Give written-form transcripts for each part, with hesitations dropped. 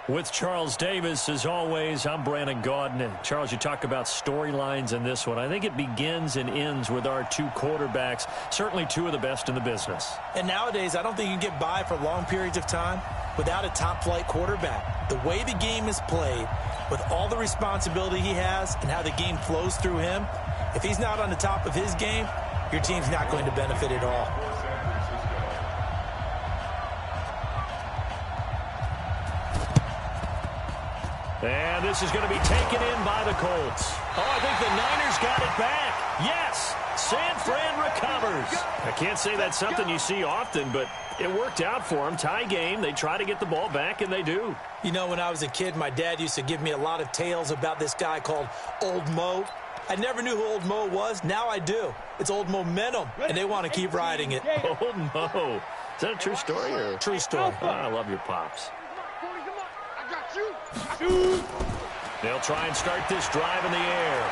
With Charles Davis, as always, I'm Brandon Gaudin. And Charles, you talk about storylines in this one. I think it begins and ends with our two quarterbacks, certainly two of the best in the business. And nowadays, I don't think you can get by for long periods of time without a top-flight quarterback. The way the game is played, with all the responsibility he has and how the game flows through him, if he's not on the top of his game, your team's not going to benefit at all. And this is going to be taken in by the Colts. Oh, I think the Niners got it back. Yes, San Fran recovers. I can't say that's something you see often, but it worked out for them. Tie game, they try to get the ball back, and they do. You know, when I was a kid, my dad used to give me a lot of tales about this guy called Old Mo. I never knew who Old Mo was. Now I do. It's Old Momentum, and they want to keep riding it. Old Mo. Is that a true story? Or? True story. Oh, I love your pops. They'll try and start this drive in the air.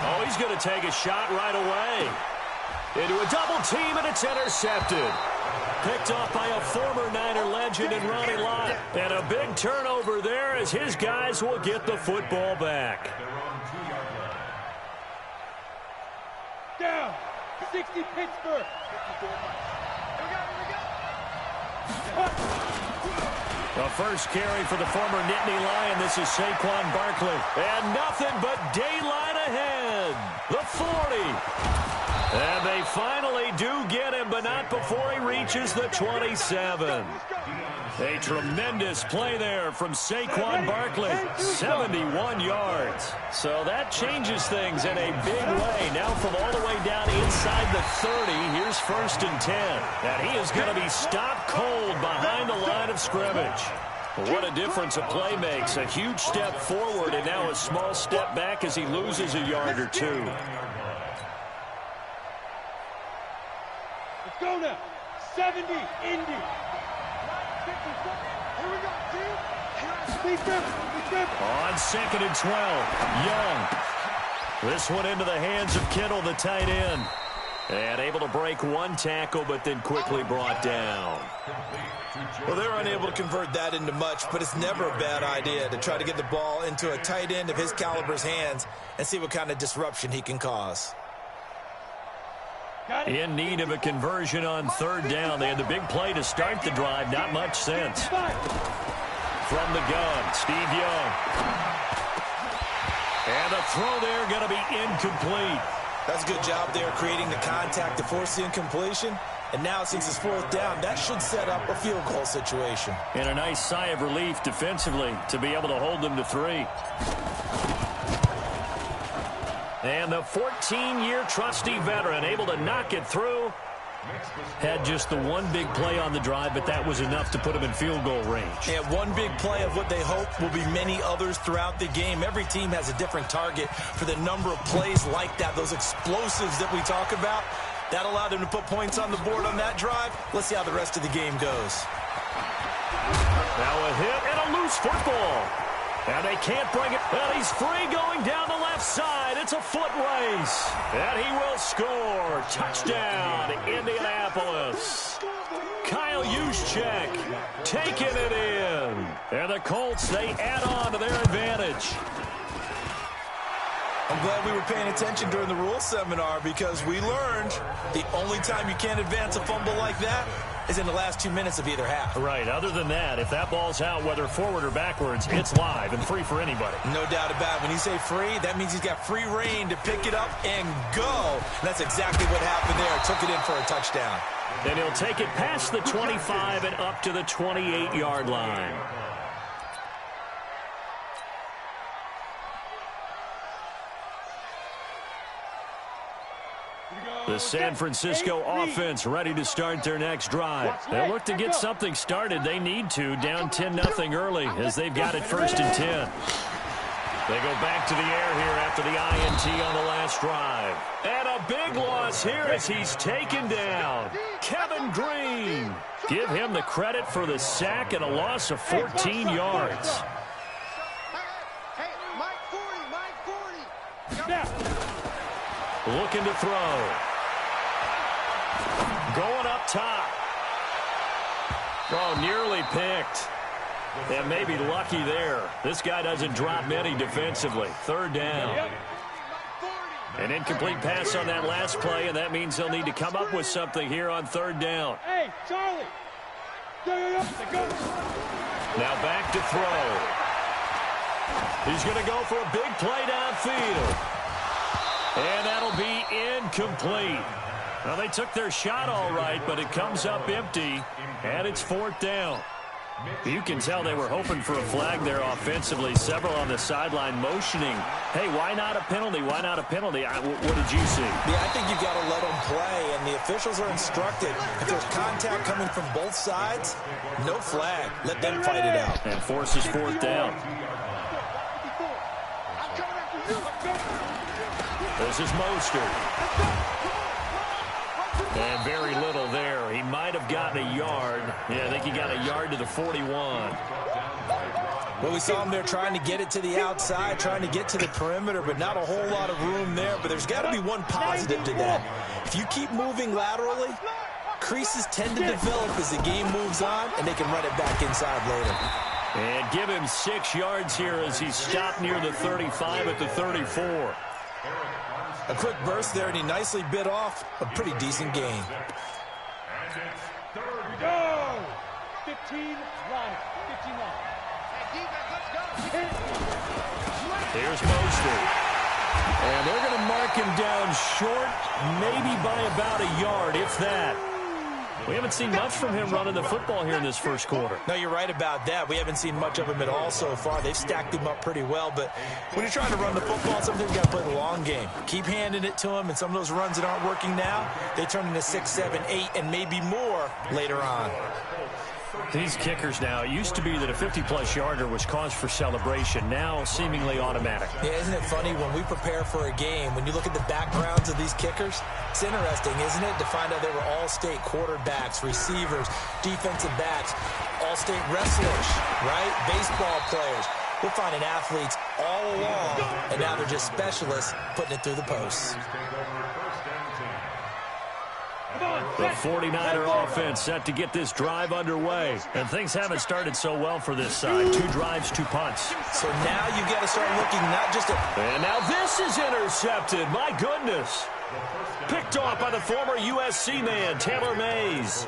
Oh, he's going to take a shot right away. Into a double team, and it's intercepted. Picked off by a former Niner legend in Ronnie Lott. And a big turnover there as his guys will get the football back. Down. 60 Pittsburgh. The first carry for the former Nittany Lion. This is Saquon Barkley. And nothing but daylight ahead. The 40. And they finally do get him, but not before he reaches the 27. A tremendous play there from Saquon Barkley. 71 yards. So that changes things in a big way. Now from all the way down inside the 30, here's 1st and 10. And he is going to be stopped cold behind the line of scrimmage. What a difference a play makes. A huge step forward and now a small step back as he loses a yard or two. Let's go now. 70, Indy. On 2nd and 12, Young. This one into the hands of Kittle, the tight end. And able to break one tackle, but then quickly brought down. Well, they're unable to convert that into much, but it's never a bad idea to try to get the ball into a tight end of his caliber's hands and see what kind of disruption he can cause. In need of a conversion on 3rd down. They had the big play to start the drive. Not much sense. From the gun, Steve Young. And the throw there going to be incomplete. That's a good job there creating the contact to force the incompletion. And now since it's 4th down, that should set up a field goal situation. And a nice sigh of relief defensively to be able to hold them to 3. And the 14-year trusty veteran able to knock it through. Had just the one big play on the drive, but that was enough to put him in field goal range. And one big play of what they hope will be many others throughout the game. Every team has a different target for the number of plays like that, those explosives that we talk about. That allowed them to put points on the board on that drive. Let's see how the rest of the game goes. Now a hit and a loose football. And they can't bring it. Well, he's free going down the left side. It's a foot race. And he will score. Touchdown, Indianapolis. Kyle Juszczyk taking it in. And the Colts, they add on to their advantage. I'm glad we were paying attention during the rules seminar because we learned the only time you can't advance a fumble like that is in the last 2 minutes of either half. Right. Other than that, if that ball's out, whether forward or backwards, it's live and free for anybody. No doubt about it. When you say free, that means he's got free reign to pick it up and go. And that's exactly what happened there. Took it in for a touchdown. And he'll take it past the 25 and up to the 28-yard line. The San Francisco offense ready to start their next drive. They'll look to get something started. They need to, down 10-0 early as they've got it 1st and 10. They go back to the air here after the INT on the last drive. And a big loss here as he's taken down. Kevin Green. Give him the credit for the sack and a loss of 14 yards. Looking to throw. Going up top. Oh, nearly picked. And maybe lucky there. This guy doesn't drop many defensively. Third down. An incomplete pass on that last play, and that means they'll need to come up with something here on third down. Hey, Charlie. Go. Now back to throw. He's going to go for a big play downfield. And that'll be incomplete. Well, they took their shot all right, but it comes up empty, and it's fourth down. You can tell they were hoping for a flag there offensively. Several on the sideline motioning, hey, why not a penalty? Why not a penalty? What did you see? Yeah, I think you've got to let them play, and the officials are instructed. If there's contact coming from both sides, no flag. Let them fight it out. And forces fourth down. This is Mostert. And very little there. He might have gotten a yard. Yeah, I think he got a yard to the 41. Well, we saw him there trying to get it to the outside, trying to get to the perimeter, but not a whole lot of room there. But there's got to be one positive to that. If you keep moving laterally, creases tend to develop as the game moves on, and they can run it back inside later. And give him 6 yards here as he stopped near the 35 at the 34. A quick burst there, and he nicely bit off a pretty decent gain. Go! 15 line. 15 line. Here's Mostert. And they're going to mark him down short, maybe by about a yard, if that. We haven't seen much from him running the football here in this first quarter. No, you're right about that. We haven't seen much of him at all so far. They've stacked him up pretty well, but when you're trying to run the football, sometimes you got to play the long game. Keep handing it to him, and some of those runs that aren't working now, they turn into 6, 7, 8, and maybe more later on. These kickers now, it used to be that a 50-plus yarder was cause for celebration, now seemingly automatic. Yeah, isn't it funny when we prepare for a game, when you look at the backgrounds of these kickers, it's interesting, isn't it, to find out they were all-state quarterbacks, receivers, defensive backs, all-state wrestlers, right? Baseball players. We're finding athletes all along, and now they're just specialists putting it through the posts. The 49er offense set to get this drive underway. And things haven't started so well for this side. 2 drives, 2 punts. So now you've got to start looking not just at... And now this is intercepted. My goodness. Picked off by the former USC man, Taylor Mays.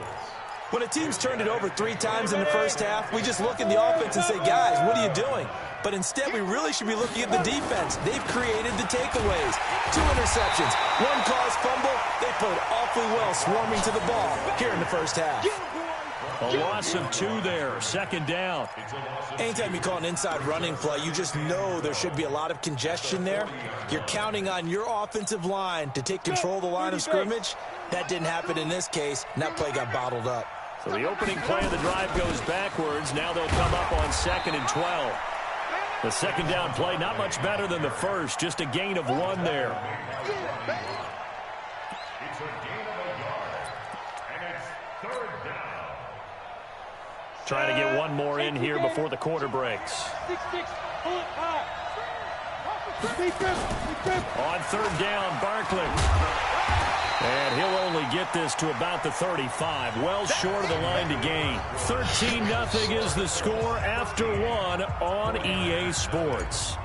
When a team's turned it over 3 times in the first half, we just look at the offense and say, guys, what are you doing? But instead, we really should be looking at the defense. They've created the takeaways. 2 interceptions, 1 caused fumble. They played awfully well swarming to the ball here in the first half. A loss of 2 there, second down. Anytime you call an inside running play, you just know there should be a lot of congestion there. You're counting on your offensive line to take control of the line of scrimmage. That didn't happen in this case, and that play got bottled up. So the opening play of the drive goes backwards. Now they'll come up on 2nd and 12. The second down play, not much better than the first, just a gain of 1 there. It's a gain of a yard, and it's 3rd down. Trying to get 1 more in here before the quarter breaks. 6-6, pull it high. On 3rd down, Barkley. And he'll only get this to about the 35, well short of the line to gain. 13-0 is the score after 1 on EA Sports.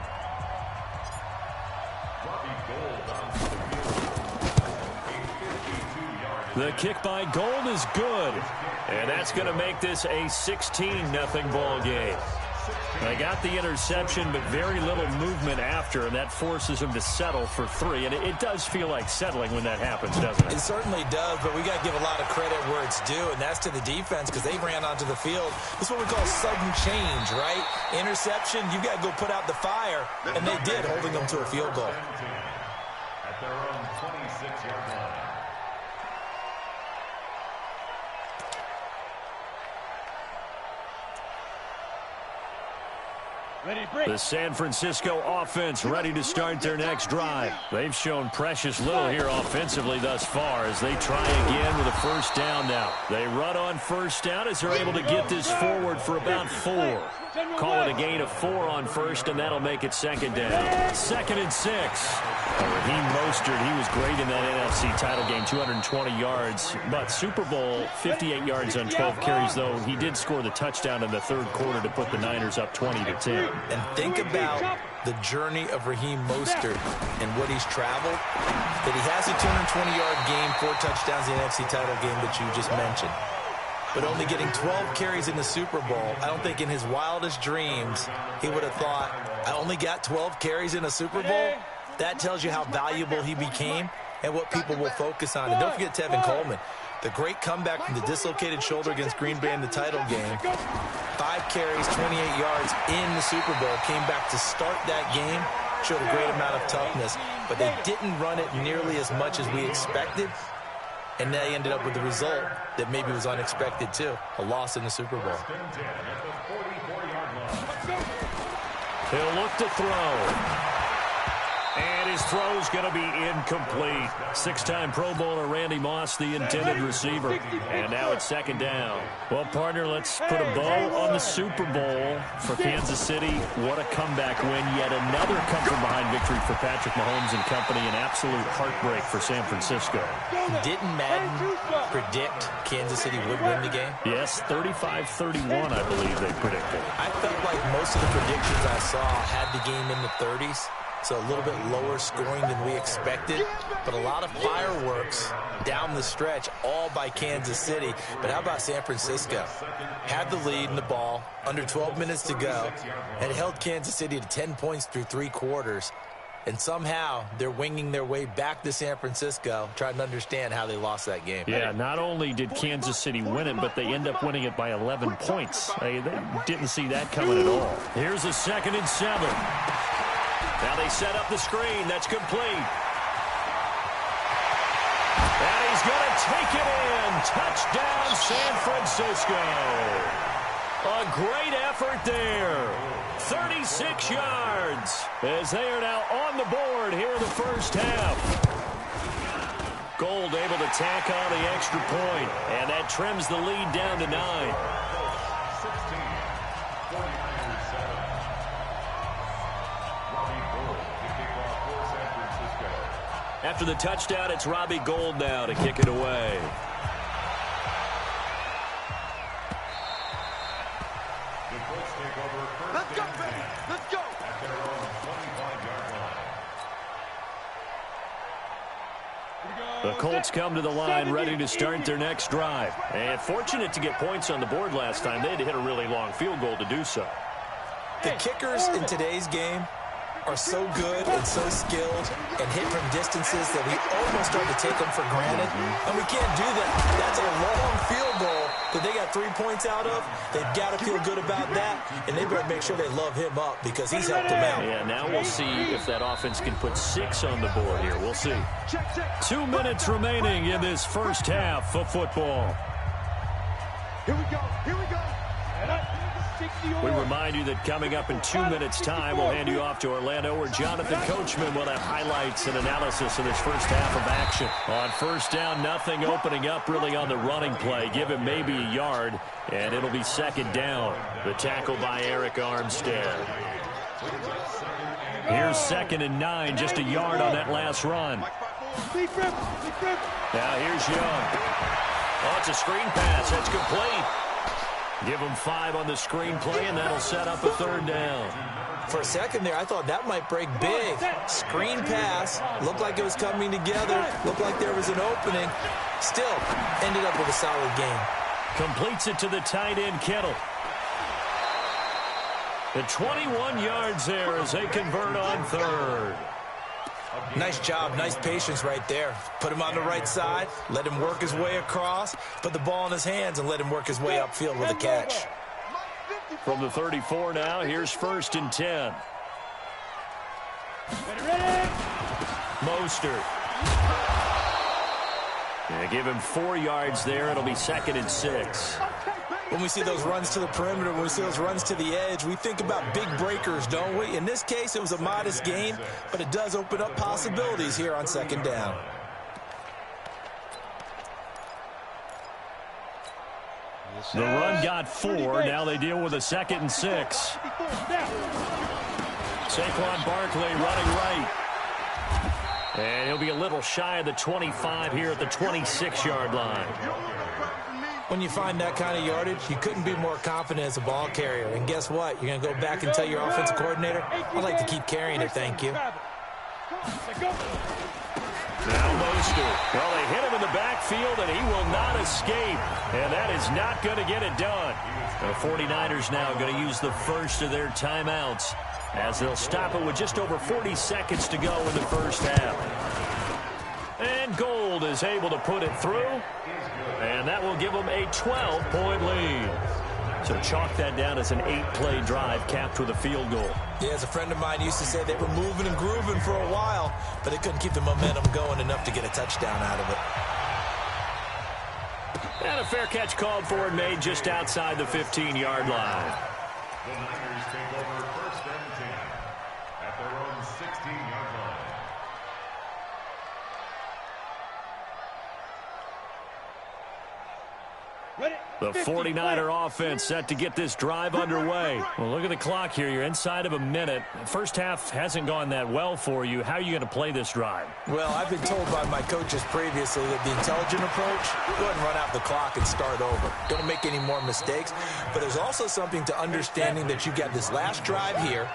The kick by Gold is good, and that's going to make this a 16-0 ball game. They got the interception, but very little movement after, and that forces them to settle for 3. And it does feel like settling when that happens, doesn't it? It certainly does, but we got to give a lot of credit where it's due, and that's to the defense because they ran onto the field. This is what we call sudden change, right? Interception, you got to go put out the fire, and they did, holding them to a field goal. At their own 26-yard line. The San Francisco offense ready to start their next drive. They've shown precious little here offensively thus far as they try again with a first down now. They run on first down as they're able to get this forward for about 4. Call it a gain of 4 on first, and that'll make it second down. 2nd and 6. Raheem Mostert, he was great in that NFC title game, 220 yards. But Super Bowl, 58 yards on 12 carries, though he did score the touchdown in the third quarter to put the Niners up 20-10. And think about the journey of Raheem Mostert and what he's traveled. That he has a 220-yard game, 4 touchdowns in the NFC title game that you just mentioned. But only getting 12 carries in the Super Bowl, I don't think in his wildest dreams he would have thought, I only got 12 carries in a Super Bowl? That tells you how valuable he became and what people will focus on. And don't forget Tevin Coleman, the great comeback from the dislocated shoulder against Green Bay in the title game. 5 carries, 28 yards in the Super Bowl, came back to start that game, showed a great amount of toughness, but they didn't run it nearly as much as we expected. And they ended up with the result that maybe was unexpected, too. A loss in the Super Bowl. He'll look to throw. And his throw's going to be incomplete. 6-time Pro Bowler Randy Moss, the intended receiver. And now it's second down. Well, partner, let's put a bow on the Super Bowl for Kansas City. What a comeback win. Yet another come-from-behind victory for Patrick Mahomes and company. An absolute heartbreak for San Francisco. Didn't Madden predict Kansas City would win the game? Yes, 35-31, I believe they predicted. I felt like most of the predictions I saw had the game in the 30s. So a little bit lower scoring than we expected, but a lot of fireworks down the stretch, all by Kansas City. But how about San Francisco? Had the lead in the ball, under 12 minutes to go, and held Kansas City to 10 points through 3 quarters. And somehow they're winging their way back to San Francisco, trying to understand how they lost that game. Yeah, not only did Kansas City win it, but they end up winning it by 11 points. They didn't see that coming at all. Here's a 2nd and 7. Now they set up the screen. That's complete. And he's going to take it in. Touchdown, San Francisco. A great effort there. 36 yards as they are now on the board here in the first half. Gold able to tack on the extra point, and that trims the lead down to 9. After the touchdown, it's Robbie Gould now to kick it away. Let's go, baby. Let's go. The Colts come to the line ready to start their next drive. And fortunate to get points on the board last time. They had to hit a really long field goal to do so. The kickers in today's game are so good and so skilled and hit from distances that we almost start to take them for granted. And we can't do that. That's a long field goal that they got 3 points out of. They've got to feel good about that, and they better make sure they love him up because he's helped them out. Yeah, now we'll see if that offense can put 6 on the board here. We'll see. 2 minutes remaining in this first half of football. Here we go. Here we go. We remind you that coming up in 2 minutes' time, we'll hand you off to Orlando, where Jonathan Coachman will have highlights and analysis of this first half of action. On first down, nothing opening up really on the running play. Give him maybe a yard, and it'll be second down. The tackle by Eric Armstead. Here's 2nd and 9, just a yard on that last run. Now here's Young. Oh, it's a screen pass. That's complete. Give them 5 on the screenplay, and that'll set up a 3rd down. For a second there, I thought that might break big. Screen pass. Looked like it was coming together. Looked like there was an opening. Still, ended up with a solid game. Completes it to the tight end, Kittle. The 21 yards there as they convert on 3rd. Nice job, nice patience right there. Put him on the right side, let him work his way across, put the ball in his hands, and let him work his way upfield with a catch. From the 34 now, here's 1st and 10. Mostert. Yeah, give him 4 yards there. It'll be 2nd and 6. When we see those runs to the perimeter, when we see those runs to the edge, we think about big breakers, don't we? In this case, it was a modest gain, but it does open up possibilities here on second down. The run got 4. Now they deal with a 2nd and 6. Saquon Barkley running right. And he'll be a little shy of the 25 here at the 26-yard line. When you find that kind of yardage, you couldn't be more confident as a ball carrier. And guess what? You're going to go back and tell your offensive coordinator, I'd like to keep carrying it, thank you. Now Mostert. Well, they hit him in the backfield, and he will not escape. And that is not going to get it done. The 49ers now going to use the first of their timeouts as they'll stop it with just over 40 seconds to go in the first half. And Gold is able to put it through, and that will give them a 12-point lead. So chalk that down as an 8-play drive capped with a field goal. Yeah, as a friend of mine used to say, they were moving and grooving for a while, but they couldn't keep the momentum going enough to get a touchdown out of it. And a fair catch called for and made just outside the 15-yard line. The Niners take over 1st and 10 at their own 16-yard line. The 49er offense set to get this drive underway. Well, look at the clock here. You're inside of a minute. First half hasn't gone that well for you. How are you going to play this drive? Well, I've been told by my coaches previously that the intelligent approach, go ahead and run out the clock and start over. Don't make any more mistakes. But there's also something to understanding that you got this last drive here.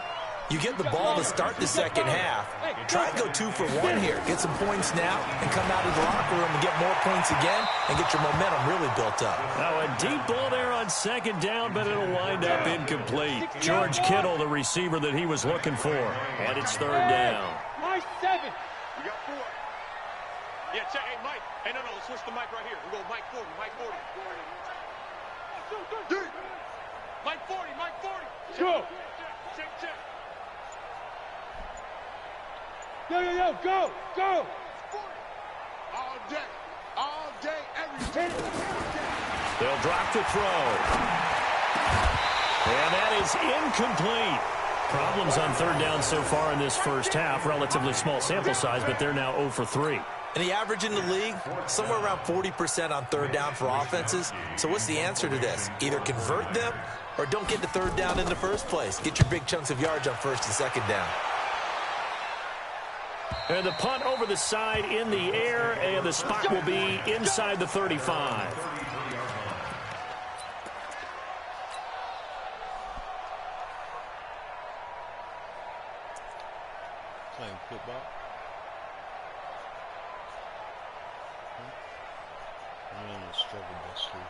You get the ball to start the second half. Try to go 2 for 1 here. Get some points now and come out of the locker room and get more points again and get your momentum really built up. Now a deep ball there on second down, but it'll wind up incomplete. George Kittle, the receiver that he was looking for. And it's 3rd down. Nice 7. We got 4. Yeah, check. Hey, Mike. Hey, no, let's switch the mic right here. We'll go Mike 40, Mike 40. Mike 40, Mike 40. Go. Check. Yo, go. All day, every day. They'll drop to throw. And that is incomplete. Problems on 3rd down so far in this first half. Relatively small sample size, but they're now 0 for 3. And the average in the league, somewhere around 40% on 3rd down for offenses. So what's the answer to this? Either convert them or don't get to 3rd down in the first place. Get your big chunks of yards on 1st and 2nd down. And the punt over the side in the air, and the spot will be inside the 35. Playing football. I'm in the struggle bus here.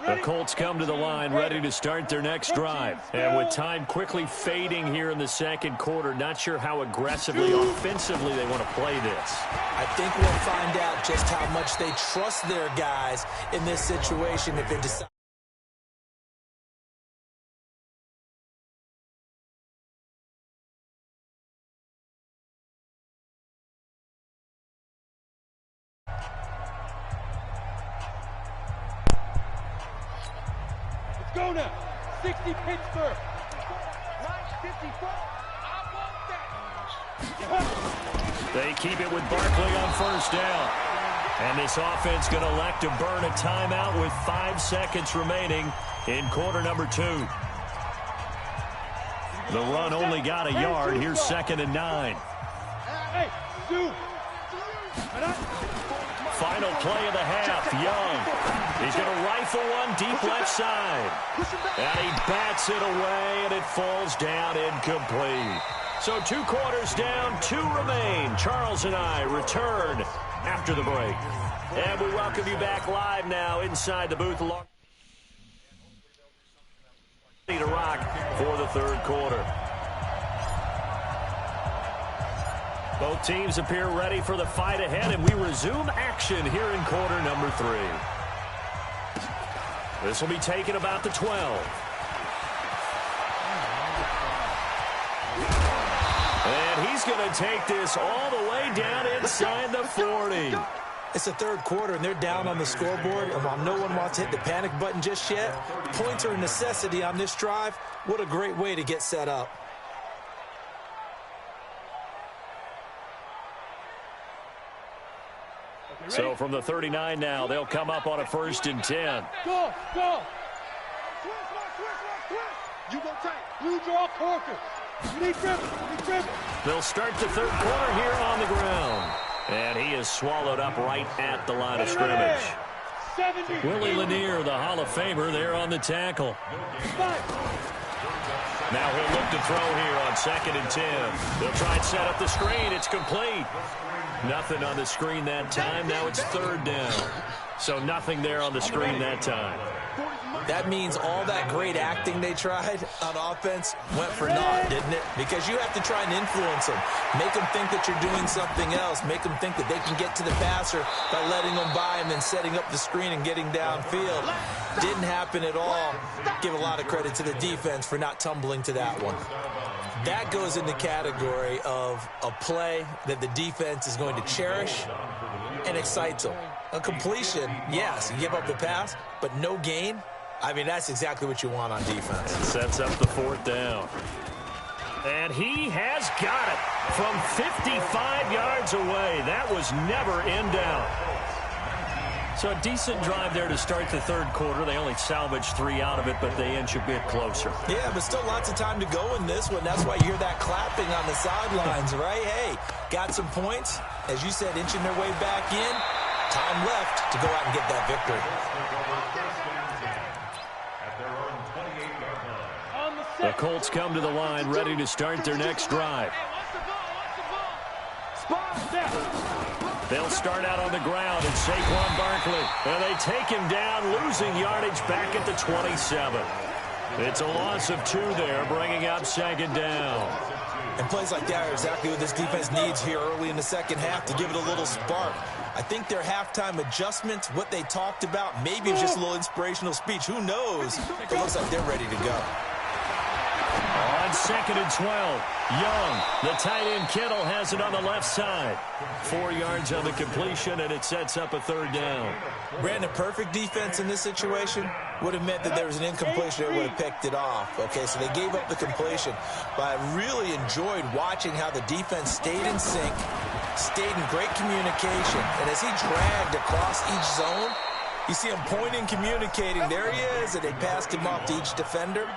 The Colts come to the line ready to start their next drive. And with time quickly fading here in the second quarter, not sure how aggressively, offensively they want to play this. I think we'll find out just how much they trust their guys in this situation if they decide. Go now. 60 Pittsburgh. Right 54. I want that. They keep it with Barkley on 1st down. And this offense going to elect to burn a timeout with 5 seconds remaining in quarter number 2. The run only got a yard. Here's 2nd and 9. Hey, dude. Final play of the half. Young. He's going to rifle one deep left side. And he bats it away, and it falls down incomplete. So 2 quarters down, 2 remain. Charles and I return after the break. And we welcome you back live now inside the booth. To rock for the 3rd quarter. Both teams appear ready for the fight ahead, and we resume action here in quarter number 3. This will be taken about the 12. And he's going to take this all the way down inside the 40. It's the third quarter, and they're down on the scoreboard. And while no one wants to hit the panic button just yet, points are a necessity on this drive. What a great way to get set up. So from the 39 now, they'll come up on a 1st and 10. Go, go. You go tight. Blue draw quarter. You need dribble. They'll start the third quarter here on the ground. And he is swallowed up right at the line of scrimmage. Willie Lanier, the Hall of Famer, there on the tackle. Now he'll look to throw here on 2nd and 10. They'll try and set up the screen. It's complete. Nothing on the screen that time. Now it's 3rd down. So nothing there on the screen that time. That means all that great acting they tried on offense went for naught, didn't it? Because you have to try and influence them. Make them think that you're doing something else. Make them think that they can get to the passer by letting them by and then setting up the screen and getting downfield. Didn't happen at all. Give a lot of credit to the defense for not tumbling to that one. That goes in the category of a play that the defense is going to cherish and excites them. A completion, yes, you give up the pass, but no gain. I mean, that's exactly what you want on defense. Sets up the 4th down. And he has got it from 55 yards away. That was never in doubt. So a decent drive there to start the third quarter. They only salvaged 3 out of it, but they inch a bit closer. Yeah, but still lots of time to go in this one. That's why you hear that clapping on the sidelines, right? Hey, got some points. As you said, inching their way back in. Time left to go out and get that victory. The Colts come to the line, ready to start their next drive. They'll start out on the ground, and Saquon Barkley. And they take him down, losing yardage back at the 27. It's a loss of 2 there, bringing up 2nd down. And plays like that are exactly what this defense needs here early in the second half to give it a little spark. I think their halftime adjustments, what they talked about, maybe it's just a little inspirational speech. Who knows? It looks like they're ready to go. On 2nd and 12, Young, the tight end Kittle, has it on the left side. 4 yards on the completion, and it sets up a 3rd down. Brandon, perfect defense in this situation would have meant that there was an incompletion. They would have picked it off. Okay, so they gave up the completion. But I really enjoyed watching how the defense stayed in sync, stayed in great communication. And as he dragged across each zone, you see him pointing, communicating. There he is, and they passed him off to each defender.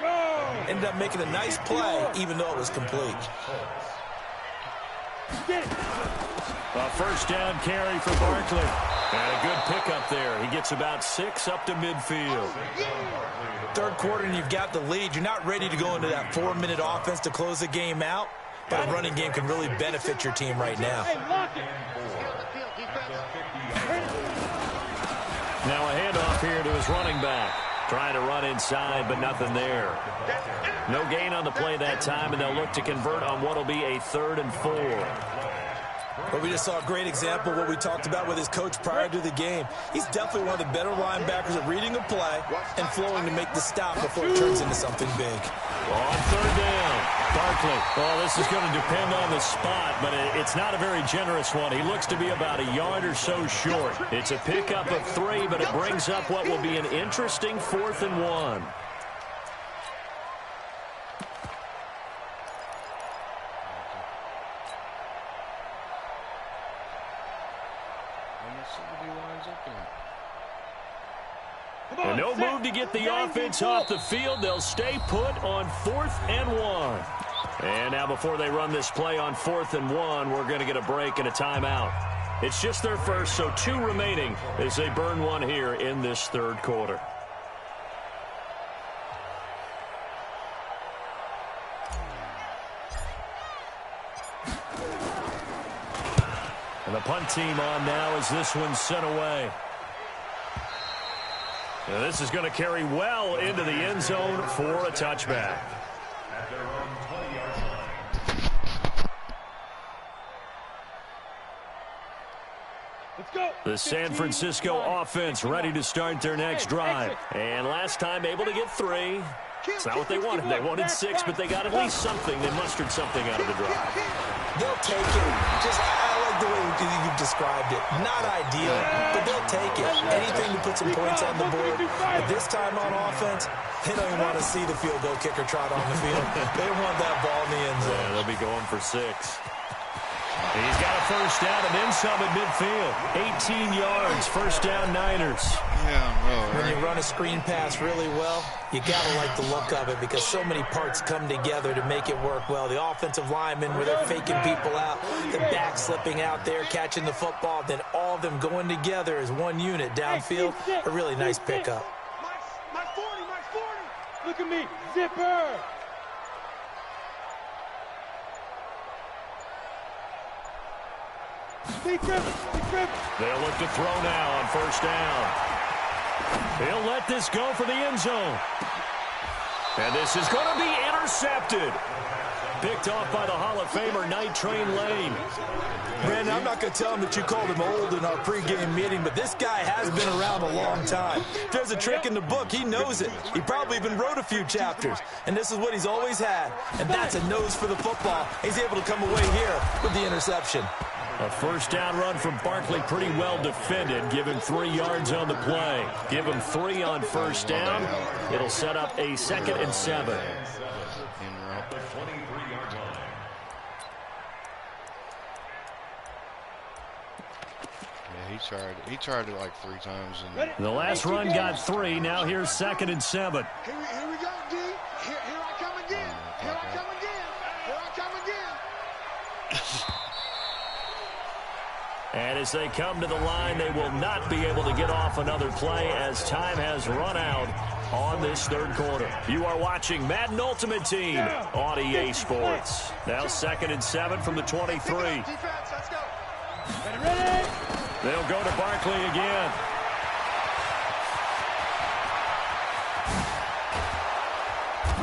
Ended up making a nice play, even though it was complete. A 1st down carry for Barkley. And a good pickup there. He gets about 6 up to midfield. Third quarter, and you've got the lead. You're not ready to go into that 4-minute offense to close the game out, but a running game can really benefit your team right now. Now a handoff here to his running back. Trying to run inside, but nothing there. No gain on the play that time, and they'll look to convert on what will be a 3rd and 4. Well, we just saw a great example of what we talked about with his coach prior to the game. He's definitely one of the better linebackers at reading a play and flowing to make the stop before it turns into something big. On 3rd down, Barkley. Well, this is going to depend on the spot, but it's not a very generous one. He looks to be about a yard or so short. It's a pickup of 3, but it brings up what will be an interesting 4th and 1. And no move to get the offense off the field. They'll stay put on 4th and 1. And now before they run this play on 4th and 1, we're going to get a break and a timeout. It's just their first, so 2 remaining as they burn 1 here in this third quarter. And the punt team on now as this one's sent away. Now this is going to carry well into the end zone for a touchback. At their own 20-yard line. Let's go. The San Francisco offense ready to start their next drive. And last time able to get 3. It's not what they wanted. They wanted 6, but they got at least something. They mustered something out of the drive. They'll take it. I like the way you've described it. Not ideal, but they'll take it. Anything to put some points on the board. But this time on offense, they don't even want to see the field goal kicker trot on the field. They want that ball in the end zone. Yeah, they'll be going for 6. He's got a first down and then some at midfield. 18 yards, first down Niners. Yeah, When you run a screen pass really well, you got to like the look of it because so many parts come together to make it work well. The offensive linemen where they're faking people out, the back slipping out there, catching the football, then all of them going together as one unit downfield. A really nice pickup. My 40. Look at me. Zipper. They'll look to throw now on first down. He'll let this go for the end zone. And this is going to be intercepted. Picked off by the Hall of Famer Night Train Lane. Brandon, I'm not going to tell him that you called him old in our pregame meeting, but this guy has been around a long time. If there's a trick in the book, he knows it. He probably even wrote a few chapters. And this is what he's always had. And that's a nose for the football. He's able to come away here with the interception. A first down run from Barkley, pretty well defended. Give him 3 yards on the play. Give him 3 on first down. It'll set up a 2nd and 7. He tried it like 3 times. And the last run got 3. Now here's 2nd and 7. Here we go, D. Here I come again. Here I come again. And as they come to the line, they will not be able to get off another play as time has run out on this third quarter. You are watching Madden Ultimate Team on EA Sports. Now 2nd and 7 from the 23. Defense, let's go. Ready? They'll go to Barkley again.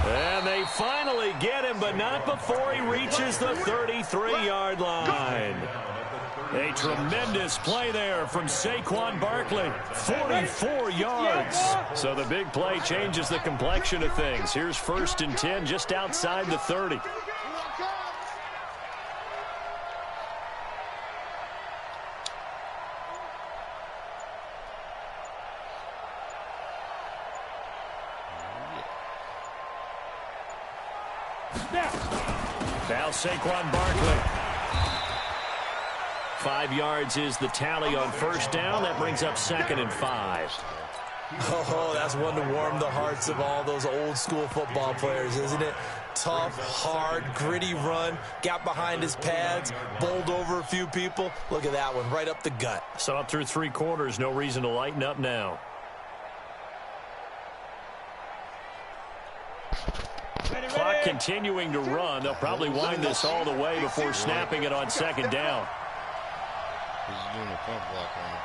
And they finally get him, but not before he reaches the 33-yard line. A tremendous play there from Saquon Barkley. 44 yards. So the big play changes the complexion of things. Here's 1st and 10 just outside the 30. Now Saquon Barkley. 5 yards is the tally on first down. That brings up 2nd and 5. Oh, that's one to warm the hearts of all those old school football players, isn't it? Tough, hard, gritty run. Got behind his pads, bowled over a few people. Look at that one, right up the gut. So up through 3 quarters, no reason to lighten up now. Clock continuing to run. They'll probably wind this all the way before snapping it on 2nd down. he's doing a pump block on it.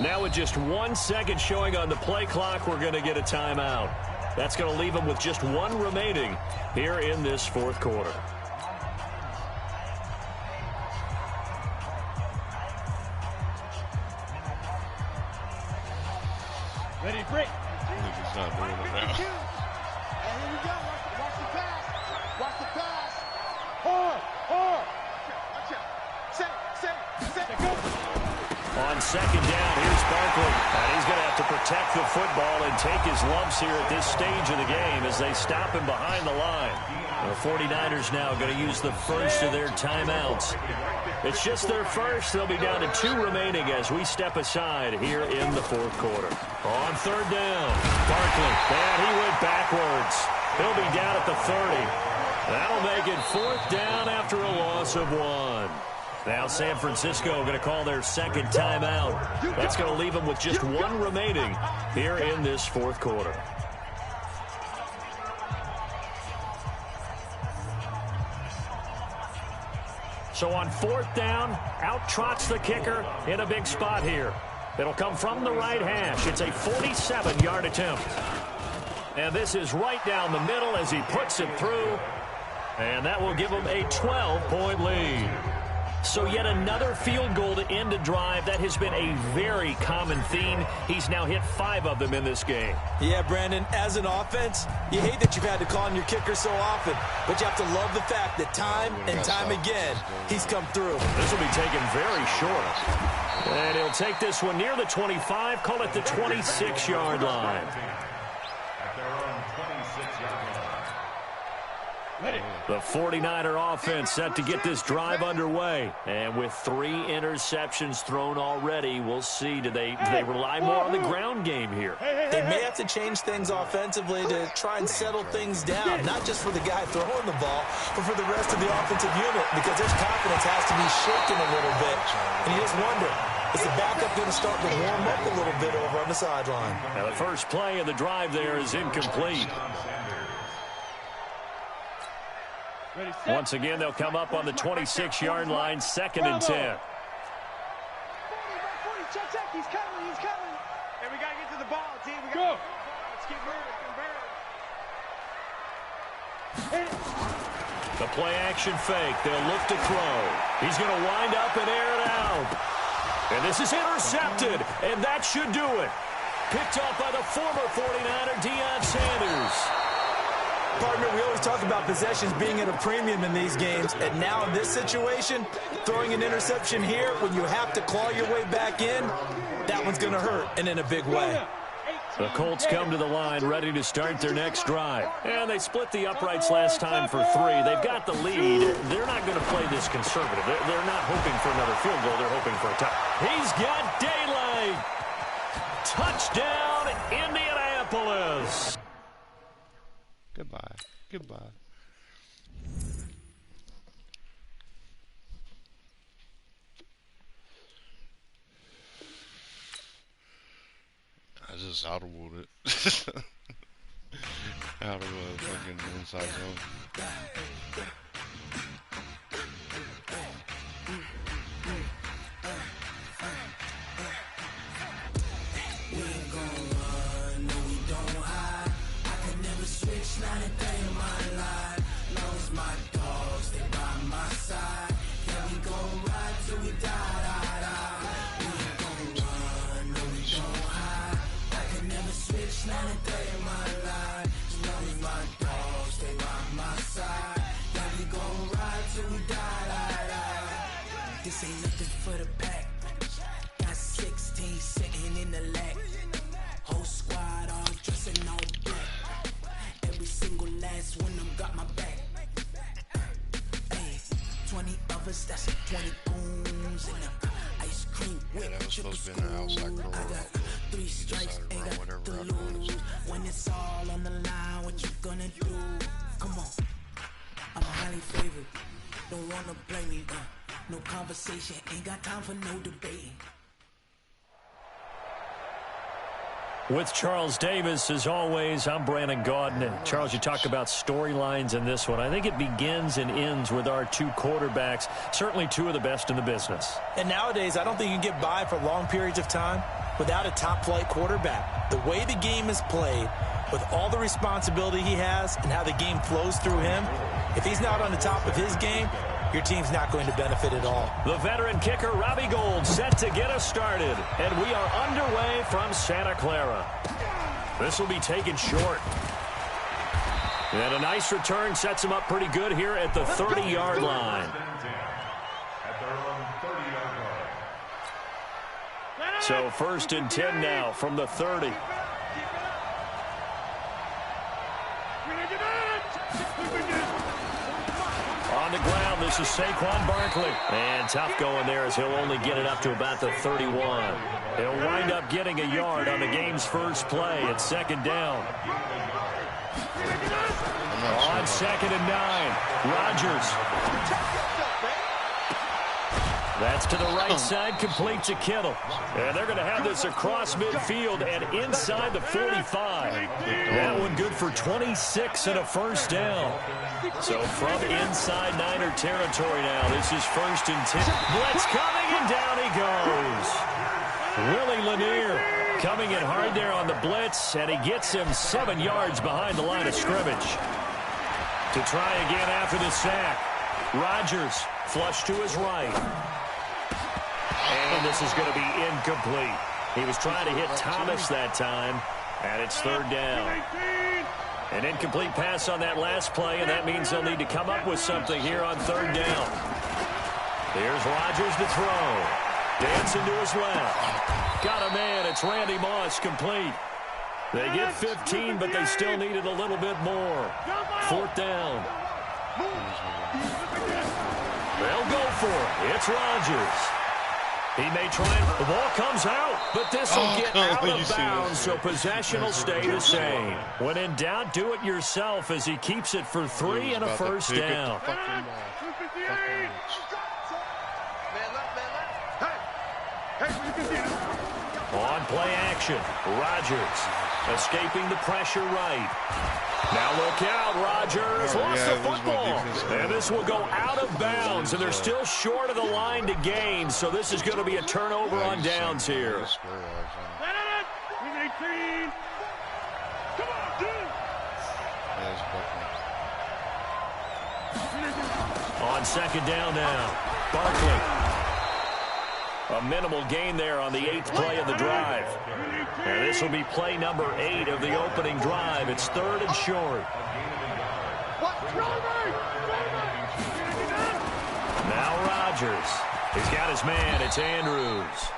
Now with just 1 second showing on the play clock, we're going to get a timeout. That's going to leave them with just 1 remaining here in this 4th quarter. Ready, break. He's not doing it now. And here we go. Watch the pass. Watch the pass. Hard. Watch out. Set. Go. On 2nd down, here's Barkley. And he's going to have to protect the football and take his lumps here at this stage of the game as they stop him behind the line. The 49ers now going to use the first of their timeouts. It's just their first. They'll be down to 2 remaining as we step aside here in the 4th quarter. On 3rd down, Barkley. And he went backwards. He'll be down at the 30. That'll make it 4th down after a loss of 1. Now San Francisco going to call their 2nd timeout. That's going to leave them with just 1 remaining here in this 4th quarter. So on 4th down, out trots the kicker in a big spot here. It'll come from the right hash. It's a 47-yard attempt. And this is right down the middle as he puts it through. And that will give them a 12-point lead. So yet another field goal to end a drive. That has been a very common theme. He's now hit 5 of them in this game. Yeah, Brandon, as an offense, you hate that you've had to call on your kicker so often, but you have to love the fact that time and time again, he's come through. This will be taken very short. And he'll take this one near the 25, call it the 26-yard line. At their own 26-yard line. The 49er offense set to get this drive underway. And with 3 interceptions thrown already, we'll see. Do they rely more on the ground game here? They may have to change things offensively to try and settle things down, not just for the guy throwing the ball, but for the rest of the offensive unit, because their confidence has to be shaken a little bit. And you just wonder, is the backup going to start to warm up a little bit over on the sideline? Now the first play of the drive there is incomplete. Once again, they'll come up on the 26-yard line, 2nd and 10. 40, check, he's coming. And we got to get to the ball, team. We got let's keep moving. The play action fake. They'll look to throw. He's going to wind up and air it out. And this is intercepted, and that should do it. Picked off by the former 49er, Deion Sanders. Partner, we always talk about possessions being at a premium in these games, and now in this situation, throwing an interception here when you have to claw your way back in, that one's going to hurt, and in a big way. The Colts come to the line ready to start their next drive. And they split the uprights last time for 3. They've got the lead. They're not going to play this conservative. They're not hoping for another field goal. They're hoping for a touch. He's got daylight. Touchdown, Indianapolis. Goodbye. I just audibled it. Out of a fucking inside zone. This ain't nothing for the pack. Got 16 sitting in the lap. Whole squad all dressing all black. Every single last one of them got my back. Hey, 20 of us, that's 20 goons and ice cream. Yeah, that was supposed to be in the outside corner. I got 3 strikes, ain't got to lose. When it's all on the line, what you gonna do? Come on, I'm highly favored. Don't wanna blame me, no conversation, ain't got time for no debating. With Charles Davis, as always, I'm Brandon Gaudin. And Charles, you talk about storylines in this one. I think it begins and ends with our 2 quarterbacks, certainly 2 of the best in the business. And nowadays, I don't think you can get by for long periods of time without a top-flight quarterback. The way the game is played, with all the responsibility he has and how the game flows through him, if he's not on the top of his game, your team's not going to benefit at all. The veteran kicker, Robbie Gould, set to get us started. And we are underway from Santa Clara. This will be taken short. And a nice return sets him up pretty good here at the 30-yard line. At their own 30-yard line. So 1st and 10 now from the 30. On the ground, this is Saquon Barkley. And tough going there as he'll only get it up to about the 31. He'll wind up getting a yard on the game's first play at 2nd down. On 2nd and 9, Rodgers. That's to the right side, complete to Kittle. And they're going to have this across midfield and inside the 45. That one good for 26 and a first down. So from inside Niner territory now, this is 1st and 10. Blitz coming, and down he goes. Willie Lanier coming in hard there on the blitz, and he gets him 7 yards behind the line of scrimmage. To try again after the sack. Rodgers flush to his right. And this is going to be incomplete. He was trying to hit Thomas that time, and it's third down. An incomplete pass on that last play, and that means they'll need to come up with something here on third down. Here's Rodgers to throw. Dancing to his left. Got a man. It's Randy Moss, complete. They get 15, but they still needed a little bit more. Fourth down. They'll go for it. It's Rodgers. He may try and the ball comes out, but this will get out of bounds, so possession will stay the same. When in doubt, do it yourself as he keeps it for 3 and a first down. On play action, Rodgers escaping the pressure right. Now look out, Rodgers lost the football. And this will go out of bounds, and they're still short of the line to gain, so this is going to be a turnover on downs here. On second down now, Barkley. A minimal gain there on the 8th play of the drive. And this will be play number 8 of the opening drive. It's third and short. Now Rodgers. He's got his man. It's Andrews.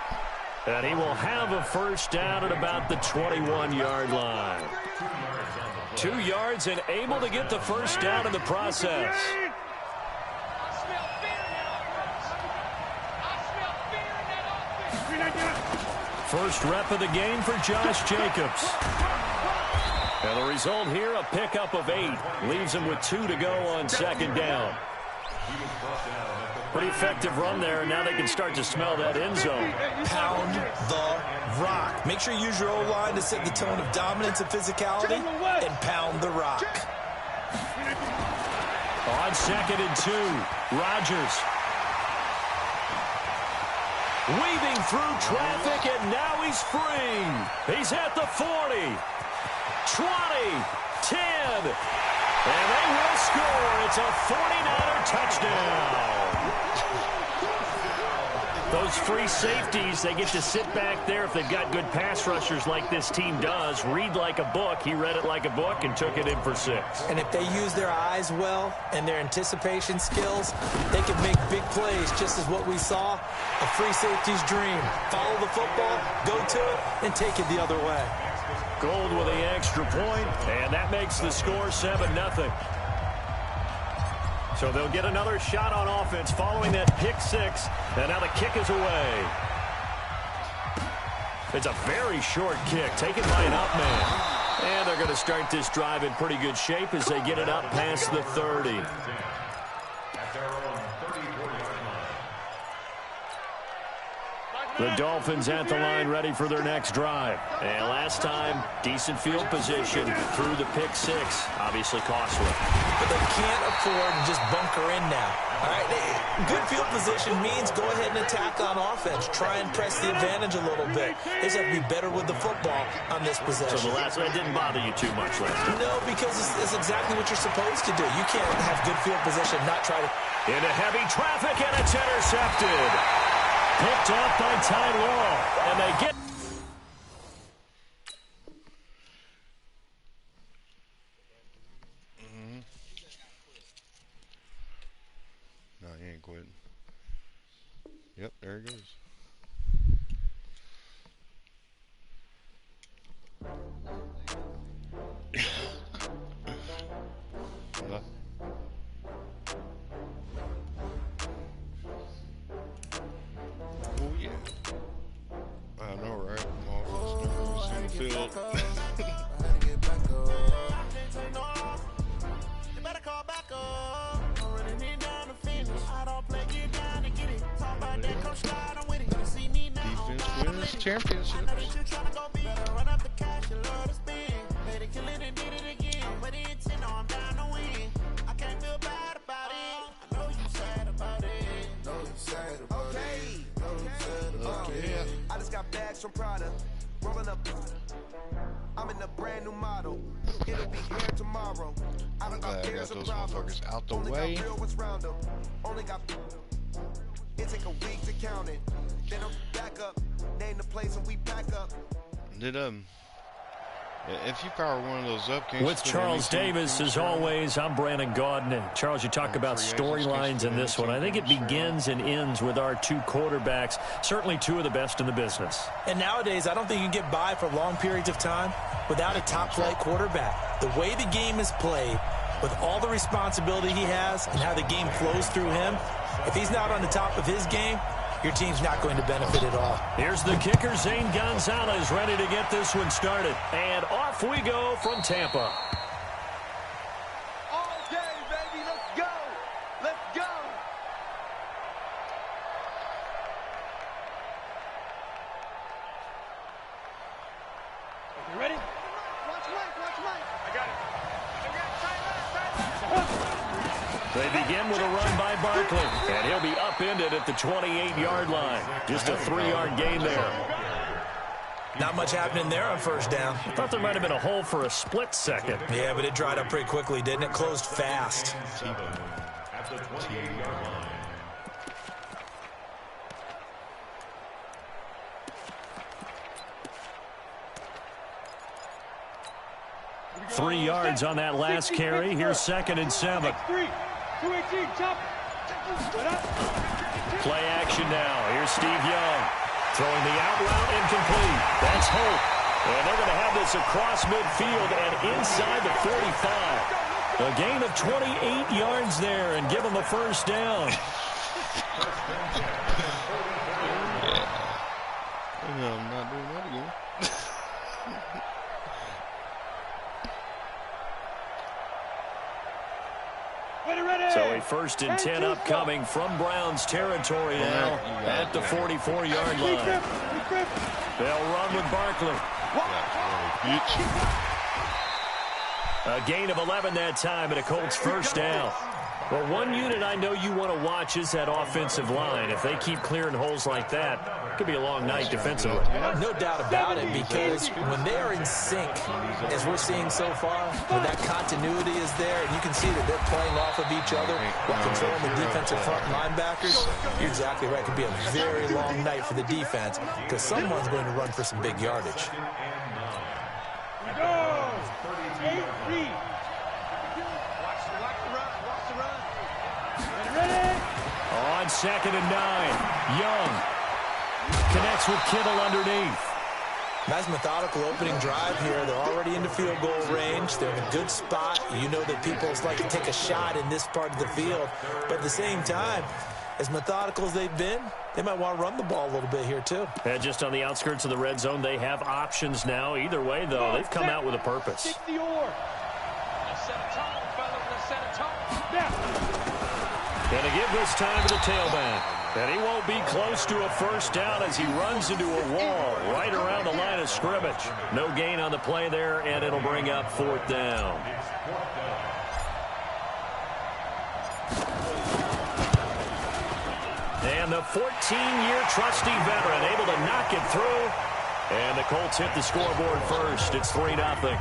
And he will have a first down at about the 21-yard line. 2 yards and able to get the first down in the process. First rep of the game for Josh Jacobs. And the result here, a pickup of 8. Leaves him with 2 to go on second down. Pretty effective run there, and now they can start to smell that end zone. Pound the rock. Make sure you use your O-line to set the tone of dominance and physicality, and pound the rock. On second and 2, Rodgers. Weaving through traffic, and now he's free. He's at the 40, 20, 10, and they will score. It's a 49er touchdown. Those free safeties, they get to sit back there if they've got good pass rushers like this team does. Read like a book. He read it like a book and took it in for 6. And if they use their eyes well and their anticipation skills, they can make big plays, just as what we saw, a free safety's dream. Follow the football, go to it, and take it the other way. Gold with the extra point, and that makes the score 7-0. So they'll get another shot on offense following that pick 6, and now the kick is away. It's a very short kick taken by an up man. And they're going to start this drive in pretty good shape as they get it up past the 30. The Dolphins at the line ready for their next drive. And last time, decent field position through the pick 6. Obviously costly. But they can't afford to just bunker in now. All right, good field position means go ahead and attack on offense. Try and press the advantage a little bit. They just have to be better with the football on this possession. So the last one didn't bother you too much last time? No, because it's exactly what you're supposed to do. You can't have good field position, not try to... Into heavy traffic, and it's intercepted. Picked off by Ty Law, and they get... No, he ain't quitting. Yep, there he goes. What? Oh, yeah. I know, right? Offense in the field. Defense wins championships. I just got bags from Prada. rolling up. I'm in a brand new model. It'll be here tomorrow. I'm glad I got those motherfuckers out the way. Only got it take a week to count it. Then I'm back up. Name the place and we pack up. Did if you power one of those up, with Charles Davis, as always, I'm Brandon Gaudin. And Charles, you talk about storylines in this one. I think it begins and ends with our two quarterbacks, certainly two of the best in the business. And nowadays, I don't think you can get by for long periods of time without a top-flight quarterback. The way the game is played, with all the responsibility he has and how the game flows through him, if he's not on the top of his game, your team's not going to benefit at all. Here's the kicker, Zane Gonzalez, ready to get this one started. And off we go from Tampa. All day, baby. Let's go. Let's go. You ready? Watch Mike. Watch Mike. I got it. They begin with a run by Barkley, and he'll be upended at the 28-yard line. Just a 3-yard gain there. Not much happening there on first down. I thought there might have been a hole for a split second. Yeah, but it dried up pretty quickly, didn't it? Closed fast. At the 28-yard line. 3 yards on that last carry. Here's 2nd and 7. 218, chop. Play action now. Here's Steve Young. Throwing the out route incomplete. That's Hope. And they're going to have this across midfield and inside the 45. A gain of 28 yards there and give them a first down. I'm not doing that again. So a 1st and 10 upcoming from Browns territory now at the 44-yard line. They'll run with Barkley. A gain of 11 that time and a Colts first down. Well, one unit I know you want to watch is that offensive line. If they keep clearing holes like that, it could be a long night defensively. No doubt about it, because when they are in sync, as we're seeing so far, when that continuity is there, and you can see that they're playing off of each other while controlling the defensive front linebackers, you're exactly right. It could be a very long night for the defense, because someone's going to run for some big yardage. Go. 8-3. On 2nd and 9, Young connects with Kittle underneath. Nice methodical opening drive here. They're already into field goal range. They're in a good spot. You know that people like to take a shot in this part of the field. But at the same time, as methodical as they've been, they might want to run the ball a little bit here too. And just on the outskirts of the red zone, they have options now. Either way, though, they've come out with a purpose. Let's set a tone, fellas. Let's set a tone. Gonna give this time to the tailback. And he won't be close to a first down as he runs into a wall right around the line of scrimmage. No gain on the play there, and it'll bring up 4th down. And the 14-year trusty veteran able to knock it through. And the Colts hit the scoreboard first. It's 3-0.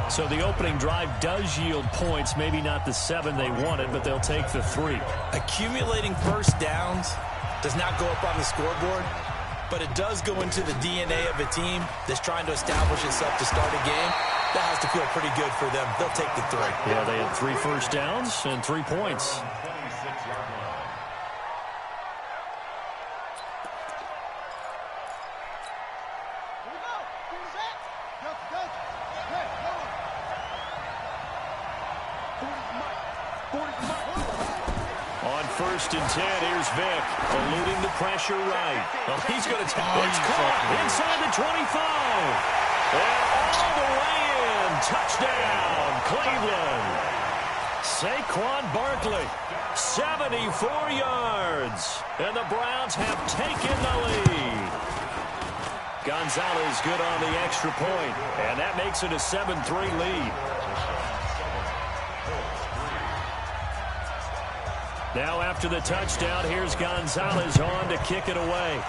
So the opening drive does yield points, maybe not the 7 they wanted, but they'll take the 3. Accumulating first downs does not go up on the scoreboard, but it does go into the DNA of a team that's trying to establish itself to start a game. That has to feel pretty good for them. They'll take the 3. Yeah, they had 3 first downs and 3 points. On 1st and 10, here's Vick, eluding the pressure right. Oh, he's going to take it. It's caught inside the 25. And all the way in. Touchdown, Cleveland. Saquon Barkley, 74 yards. And the Browns have taken the lead. Gonzalez good on the extra point, and that makes it a 7-3 lead. Now after the touchdown, here's Gonzalez on to kick it away.